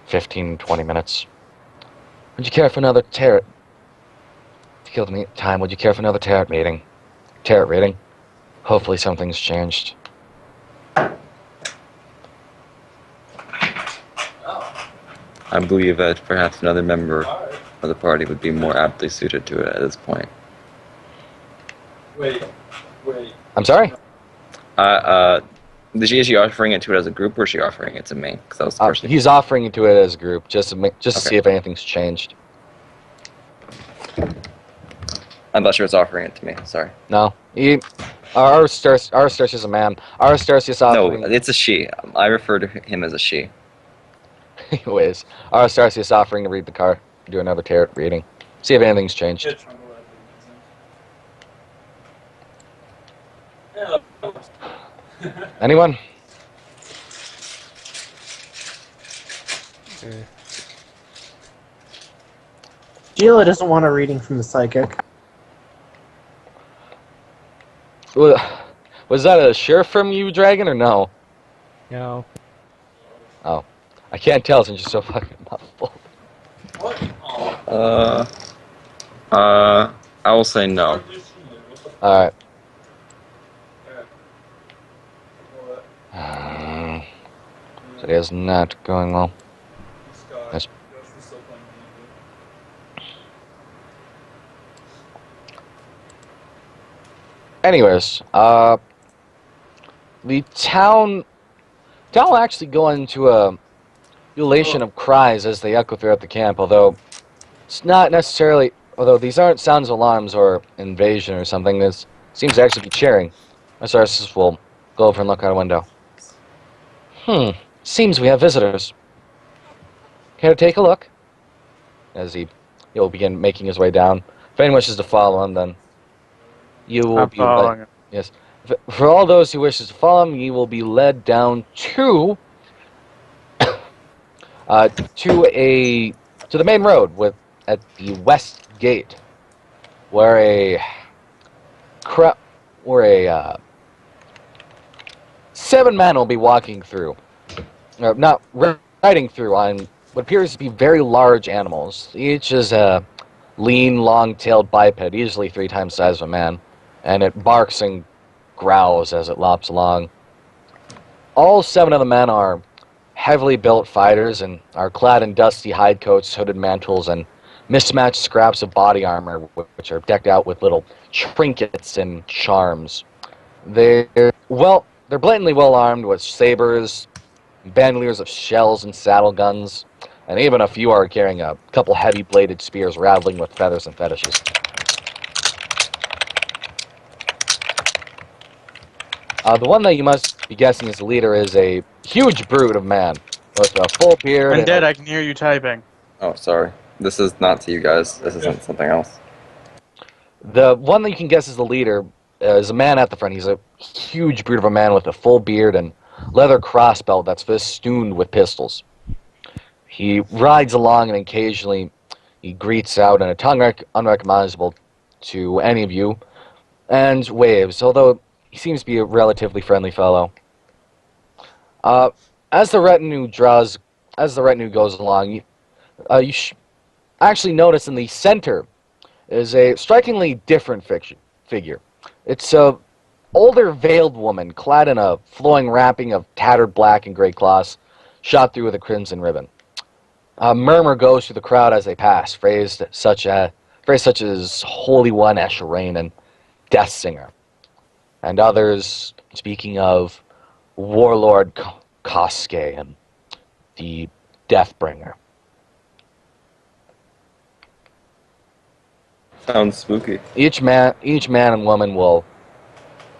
15-20 minutes. Would you care for another tarot? To kill the time, would you care for another tarot meeting? Tarot reading? Hopefully something's changed. I believe that perhaps another member of the party would be more aptly suited to it at this point. Wait. I'm sorry? Is she offering it to it as a group, or is she offering it to me? Because that was the person. He's offering it to it as a group, just to see if anything's changed. I thought she was offering it to me. Sorry. No. Aristarchus is a man. Aristarchus No, offering... it's a she. I refer to him as a she. Anyways, Aristarchus offering to read the card. Do another tarot reading. See if anything's changed. Yeah, Trundle, I think, isn't it? Yeah. Anyone? Sheila doesn't want a reading from the psychic. Was that a sheriff from you, Dragon, or no? No. Oh. I can't tell since you're so fucking muffled. What? Oh. I will say no. Alright. Today is not going well. Yes. Anyways, the town will actually go into a ululation of cries as they echo throughout the camp, although it's not necessarily, although these aren't sounds of alarms or invasion or something, this seems to actually be cheering. Sarsis will go over and look out a window. Seems we have visitors. Care to take a look? As he'll begin making his way down. If anyone wishes to follow him, then you will be led. Yes. For all those who wishes to follow him, you will be led down to the main road at the west gate, where seven men will be walking through. Not riding through on what appears to be very large animals. Each is a lean, long-tailed biped, easily 3 times the size of a man, and it barks and growls as it lops along. All 7 of the men are heavily built fighters and are clad in dusty hide coats, hooded mantles, and mismatched scraps of body armor, which are decked out with little trinkets and charms. They're blatantly well armed with sabers, bandoliers of shells and saddle guns, and even a few are carrying a couple heavy-bladed spears rattling with feathers and fetishes. The one that you must be guessing is the leader is a huge brute of man, with a full beard. Undead, I can hear you typing. Oh, sorry. This is not to you guys. This isn't something else. The one that you can guess is the leader is a man at the front. He's a huge brute of a man with a full beard and leather crossbelt that's festooned with pistols. He rides along and occasionally he greets out in a tongue unrecognizable to any of you and waves, although he seems to be a relatively friendly fellow. As the retinue goes along, you actually notice in the center is a strikingly different figure. It's a older veiled woman clad in a flowing wrapping of tattered black and gray cloths, shot through with a crimson ribbon. A murmur goes through the crowd as they pass, phrase such as Holy One Eshelrain and Death Singer, and others speaking of Warlord Koske and the Deathbringer. Sounds spooky. Each man and woman will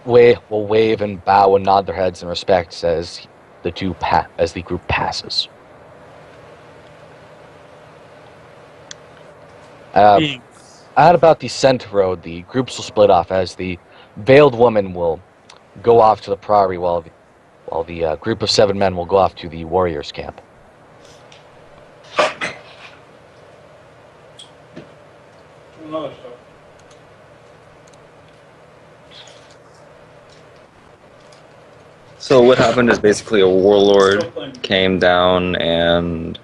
wave and bow and nod their heads in respect as the group passes. At about the center road, the groups will split off as the veiled woman will go off to the priory while the group of 7 men will go off to the warriors' camp. So what happened is basically a warlord came down and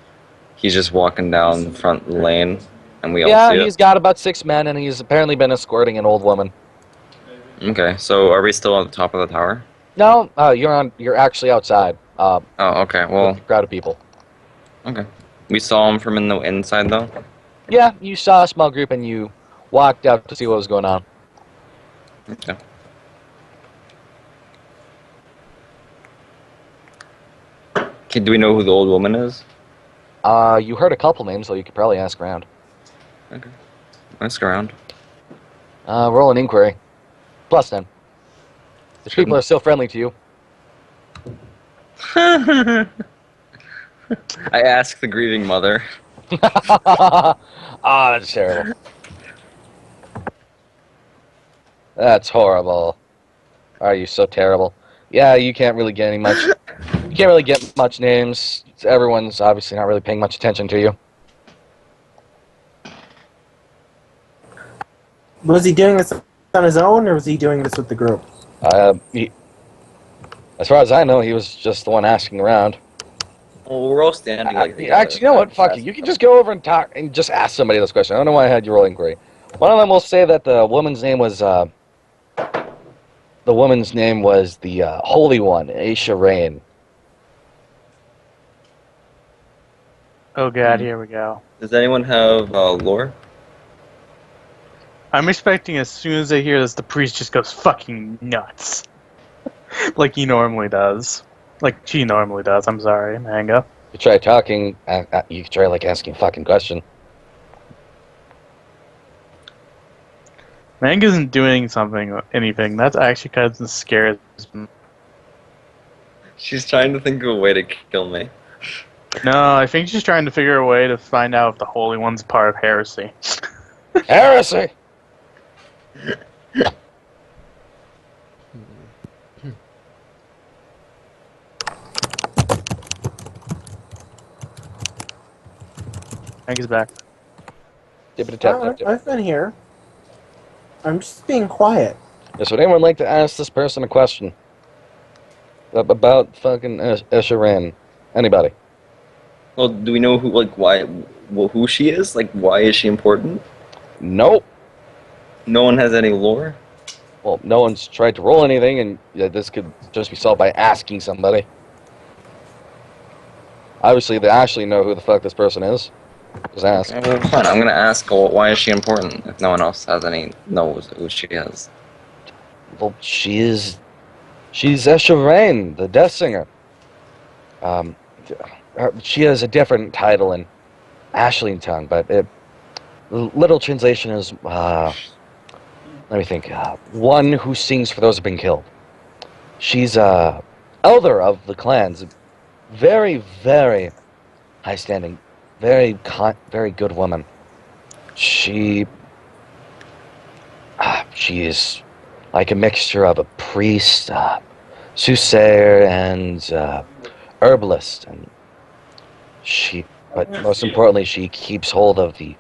he's just walking down the front lane, and we all see it. Yeah, he's got about 6 men, and he's apparently been escorting an old woman. Okay, so are we still at the top of the tower? No, you're actually outside. Oh, okay. Well, with a crowd of people. Okay. We saw him from the inside, though? Yeah, you saw a small group, and you walked out to see what was going on. Okay. Okay, do we know who the old woman is? You heard a couple names, so you could probably ask around. Okay. Ask around. Roll an inquiry. Plus 10. If people are still friendly to you. I ask the grieving mother. That's terrible. That's horrible. Are you so terrible? Yeah, you can't really get any much. You can't really get much names. Everyone's obviously not really paying much attention to you. Was he doing this on his own, or was he doing this with the group? As far as I know, he was just the one asking around. Well, we're all standing like together. Actually, you know what? Fuck you. You can just go over and talk and just ask somebody this question. I don't know why I had you roll inquiry. One of them will say that the woman's name was the Holy One, Aisha Rain. Oh god, here we go. Does anyone have lore? I'm expecting as soon as they hear this, the priest just goes fucking nuts. Like he normally does. Like she normally does, I'm sorry, Manga. You try talking, you could try like asking a fucking question. Manga isn't doing anything. That's actually kind of scares me. She's trying to think of a way to kill me. No, I think she's trying to figure a way to find out if the Holy One's part of Heresy. Heresy! Manga's back. I've been here. I'm just being quiet. Yes, would anyone like to ask this person a question? About fucking Esharan? Anybody? Well, do we know who she is? Like, why is she important? Nope. No one has any lore? Well, no one's tried to roll anything, and this could just be solved by asking somebody. Obviously, they actually know who the fuck this person is. Just ask. Okay, well, fine. I'm gonna ask, why is she important? If no one else knows who she is. Well, she's Esha Rain, the Death Singer. She has a different title in Ashling tongue, but the literal translation is, let me think, one who sings for those who've been killed. She's elder of the clans, very, very high standing, very good woman. She is like a mixture of a priest, soothsayer, and herbalist, and but most importantly, she keeps hold of the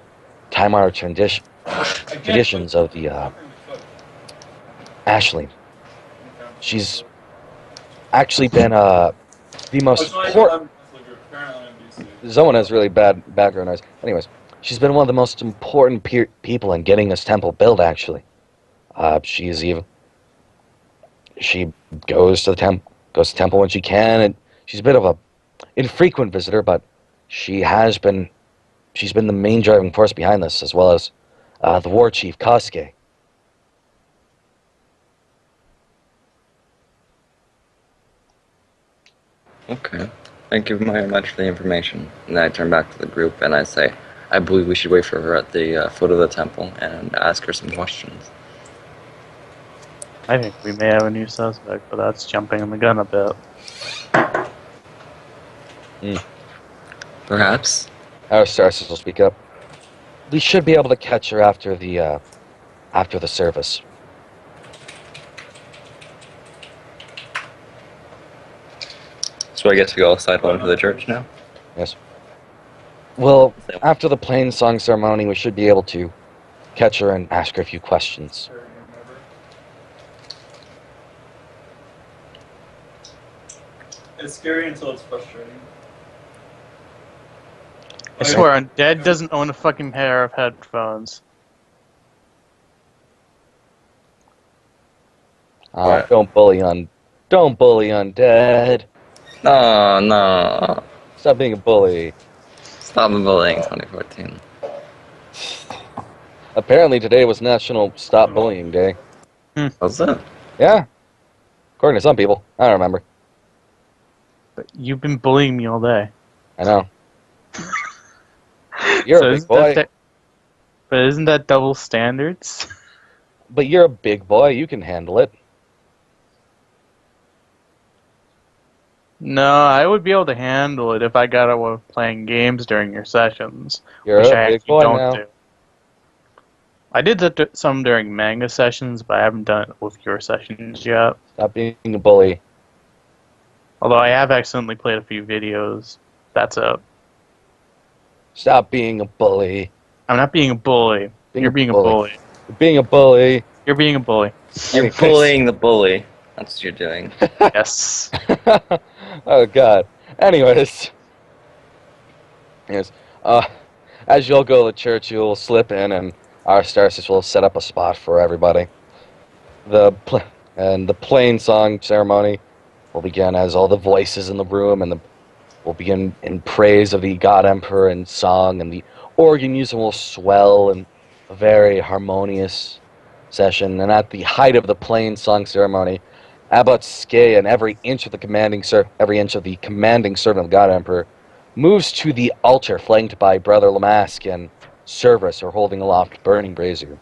time-honored traditions of the Ashling. She's actually been the most important. Someone has really bad background noise. Anyways, she's been one of the most important people in getting this temple built. Actually, she goes to the temple when she can, and she's a bit of a infrequent visitor, but she's been the main driving force behind this, as well as the war chief Kosuke. Okay. Thank you very much for the information. And then I turn back to the group and I say, I believe we should wait for her at the foot of the temple and ask her some questions. I think we may have a new suspect, but that's jumping the gun a bit. Perhaps. Our stars will speak up. We should be able to catch her after the service. So I guess we all side on to the church now? Yes. Well, after the plain song ceremony, we should be able to catch her and ask her a few questions. It's scary until it's frustrating. I swear, Undead doesn't own a fucking pair of headphones. Don't bully Undead. No, no. Stop being a bully. Stop bullying 2014. Apparently today was National Stop Bullying Day. What's that? Yeah. According to some people. I don't remember. But you've been bullying me all day. I know. You're a big boy. But isn't that double standards? But you're a big boy. You can handle it. No, I would be able to handle it if I got out of playing games during your sessions, You're which a I big actually boy don't now. do. I did some during manga sessions, but I haven't done it with your sessions yet. Stop being a bully. Although I have accidentally played a few videos. That's it. Stop being a bully. I'm not being a bully. You're being a bully. You're being a bully. You're being a bully. You're Anyways. bullying the bully. That's what you're doing. Yes. Oh God. Anyways. Yes. As you'll go to church, you'll slip in, and our Starsis will set up a spot for everybody. The plain song ceremony will begin as all the voices in the room will begin in praise of the God Emperor in song, and the organ music will swell in a very harmonious session. And at the height of the plain song ceremony, Abbot Skay and every inch of the commanding servant of God Emperor moves to the altar, flanked by Brother Lamask and Cerberus, are holding aloft burning brazier.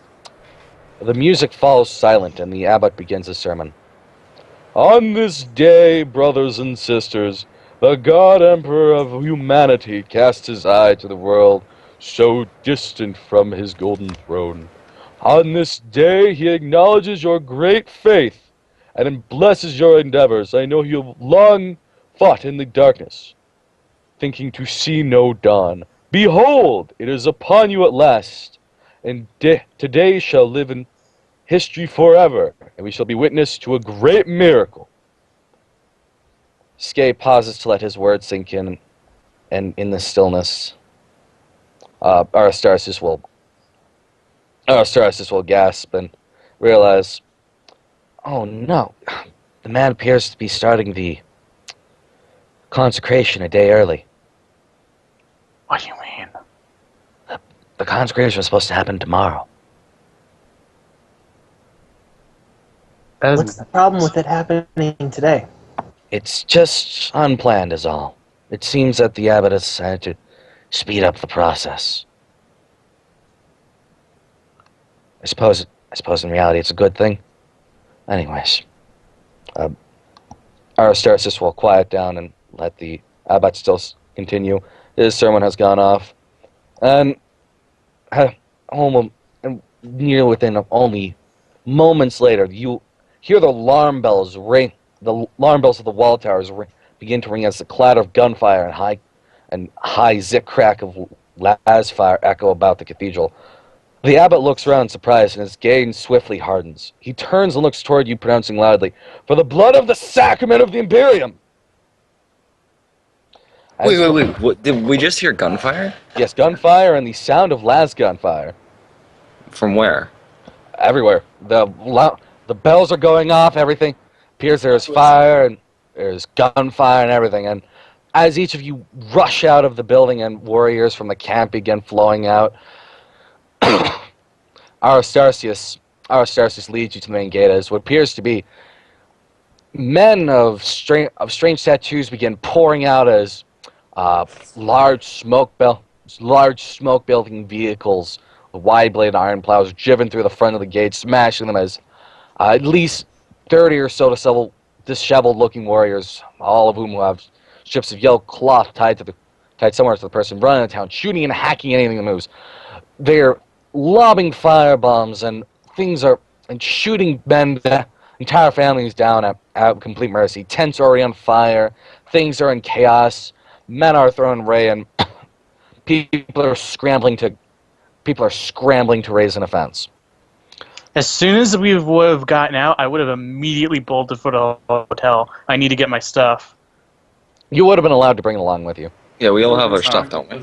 The music falls silent, and the abbot begins his sermon. On this day, brothers and sisters, the God Emperor of humanity casts his eye to the world so distant from his golden throne. On this day, he acknowledges your great faith and blesses your endeavors. I know you have long fought in the darkness, thinking to see no dawn. Behold, it is upon you at last, and today shall live in history forever, and we shall be witness to a great miracle. Skay pauses to let his words sink in, and in the stillness, Aristarchus will gasp and realize, oh no, the man appears to be starting the consecration a day early. What do you mean? The consecration was supposed to happen tomorrow. What's the problem with it happening today? It's just unplanned is all. It seems that the abbot has decided to speed up the process. I suppose in reality it's a good thing. Anyways, Aristarchus will quiet down and let the abbot still continue. His sermon has gone off, and near within only moments later, you hear the alarm bells ring. The alarm bells of the wall towers begin to ring as the clatter of gunfire and high zick crack of las fire echo about the cathedral. The abbot looks around surprised, and his gaze swiftly hardens. He turns and looks toward you, pronouncing loudly, "For the blood of the sacrament of the Imperium!" Wait. What, did we just hear gunfire? Yes, gunfire and the sound of las gunfire. From where? Everywhere. The bells are going off, everything. Appears there's fire, and there's gunfire and everything. And as each of you rush out of the building and warriors from the camp begin flowing out, Aristarchus leads you to the main gate as what appears to be men of strange tattoos begin pouring out as large smoke building vehicles with wide-bladed iron plows driven through the front of the gate, smashing them as at least 30 or so disheveled-looking warriors, all of whom will have strips of yellow cloth tied somewhere to the person, running into town, shooting and hacking anything that moves. They're lobbing firebombs and shooting men, entire families down at complete mercy. Tents are already on fire. Things are in chaos. Men are thrown away, and people are scrambling to raise an offense. As soon as we would have gotten out, I would have immediately bolted for the hotel. I need to get my stuff. You would have been allowed to bring it along with you. Yeah, we all have our stuff, don't we?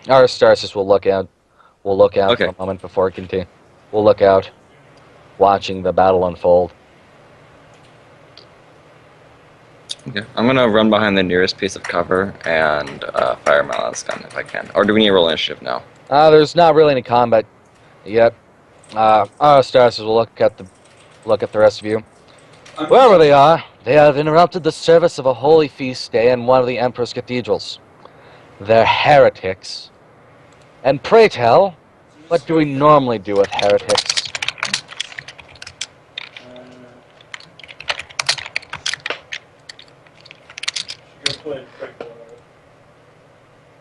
Aristarchus will look out Okay. for a moment before it continues. We'll look out, watching the battle unfold. Okay. I'm gonna run behind the nearest piece of cover and fire my last gun if I can. Or do we need to roll initiative now? There's not really any combat yet. Aristarchus will look at the rest of you. Wherever they are, they have interrupted the service of a holy feast day in one of the Emperor's cathedrals. They're heretics. And pray tell, What do we normally do with heretics?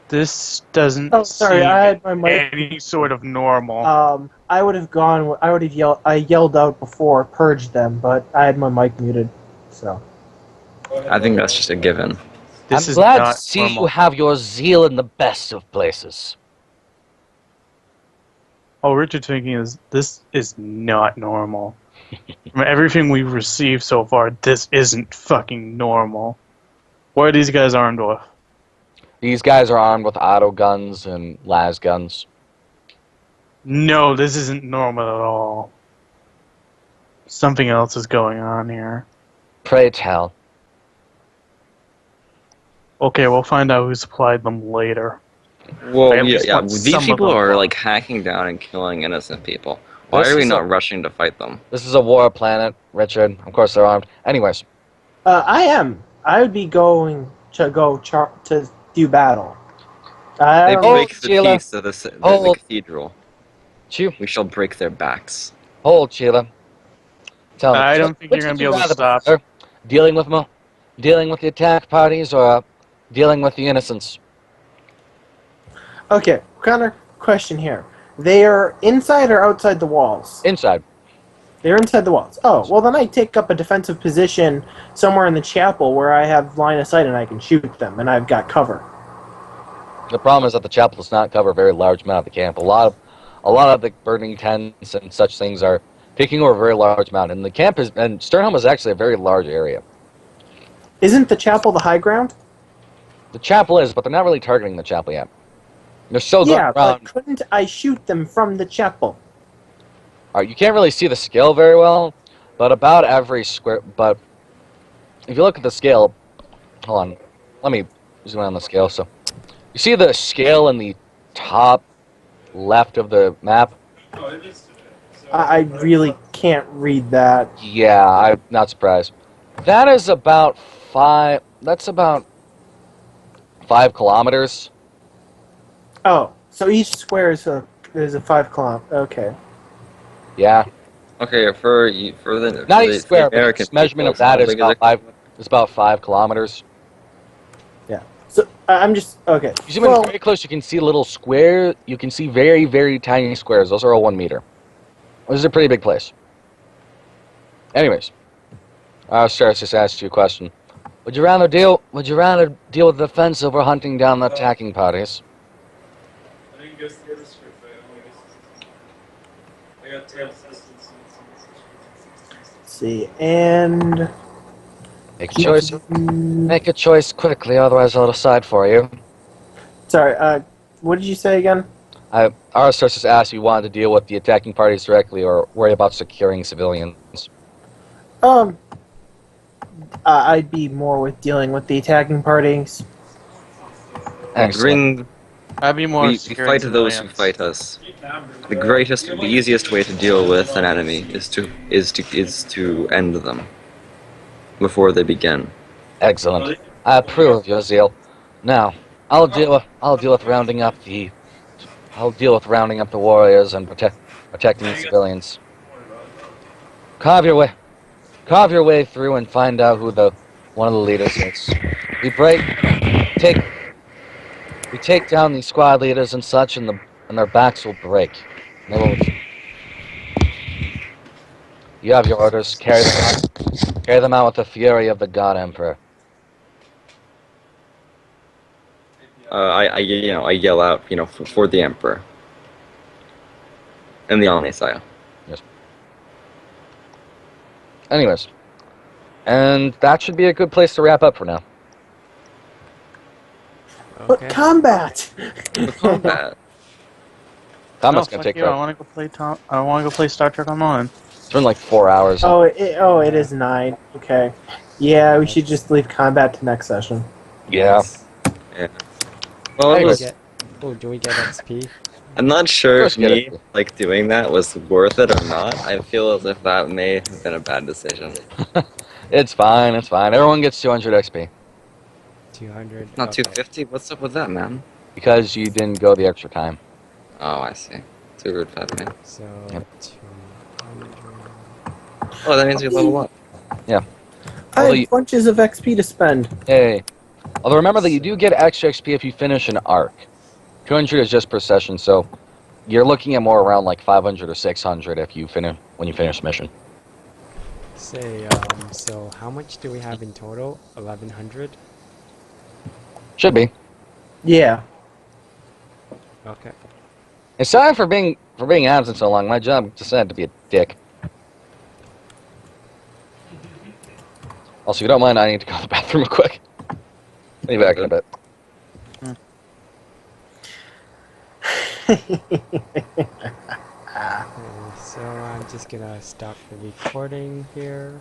This doesn't Oh, sorry, seem I had my mic. any sort of normal. I would have gone. I would have yelled. I yelled out before, purged them, but I had my mic muted. So. I think that's just a given. This I'm is glad to not see normal. you have your zeal in the best of places. All Richard's thinking is, this is not normal. From everything we've received so far, this isn't fucking normal. What are these guys armed with? These guys are armed with auto guns and las guns. No, this isn't normal at all. Something else is going on here. Pray tell. Okay, we'll find out who supplied them later. Well, I at yeah, least yeah. want some These of people them. are like hacking down and killing innocent people. Why This are we is not rushing to fight them? This is a war planet, Richard. Of course they're armed. Anyways, I am. I would be going to to do battle. I They don't know. break the Sheila. peace of the Hold. cathedral. Chew. We shall break their backs. Hold, Sheila. Tell me. I don't think which you're gonna would be you able to rather stop. prefer? Dealing with the attack parties or dealing with the innocents? Okay, kind of question here. They are inside or outside the walls? Inside. They're inside the walls. Oh, well then I take up a defensive position somewhere in the chapel where I have line of sight and I can shoot them and I've got cover. The problem is that the chapel does not cover a very large amount of the camp. A lot of the burning tents and such things are taking over a very large amount. And the camp and Sternholm is actually a very large area. Isn't the chapel the high ground? The chapel is, but they're not really targeting the chapel yet. They're still going Yeah, around. but couldn't I shoot them from the chapel? You can't really see the scale very well, but about every square. But if you look at the scale, hold on, let me zoom in on the scale. So you see the scale in the top left of the map. I really can't read that. Yeah, I'm not surprised. That is about 5. That's about 5 kilometers. Oh, so each square is a 5 kilometer. Okay. Yeah, Okay, for the not for each the square, but American its measurement people, of that how is big is about it? 5. It's about 5 kilometers. Yeah. So I'm just okay. You zoom in Well, very close, you can see little square. You can see very, very tiny squares. Those are all 1 meter. This is a pretty big place. Anyways, Sarah just asked you a question. Would you rather deal with the defense over hunting down the attacking parties? I didn't go through the script, I got tail assistance. let's see, and Make a choice. Make a choice quickly, otherwise I'll decide for you. sorry. What did you say again? Our sources asked if you wanted to deal with the attacking parties directly or worry about securing civilians. I'd be more with dealing with the attacking parties. Excellent. I'd be more We scared fight those who fight us. The easiest way to deal with an enemy is to end them before they begin. Excellent. I approve of your zeal. Now, I'll deal with rounding up the warriors and protecting the civilians. Carve your way through and find out who one of the leaders is. We take down the squad leaders and such, and their backs will break. You have your orders. Carry them out with the fury of the God Emperor. I yell out, for the Emperor and the Omnisaya. Yes. Anyways, and that should be a good place to wrap up for now. But combat. Combat. Combat's gonna take I forever. want to go play I want to go play Star Trek Online. It's been like 4 hours. It is 9. Okay. Yeah, we should just leave combat to next session. Yeah. Yeah. Well, Do we get XP? I'm not sure if Of course me doing that was worth it or not. I feel as if that may have been a bad decision. It's fine. Everyone gets 200 XP. 200. Not okay. 250. What's up with that, man? Because you didn't go the extra time. Oh, I see. 205k. So Yep. 200. Oh, that means you level up. I Although have you, bunches of XP to spend. hey, although remember that you do get extra XP if you finish an arc. 200 is just per session, so you're looking at more around like 500 or 600 if you finish when you finish mission. Say, so how much do we have in total? 1100? Should be. Yeah. Okay. And sorry for being absent so long. My job decided to be a dick. Also, if you don't mind, I need to go to the bathroom real quick. Be back in a bit. Okay, so I'm just gonna stop the recording here.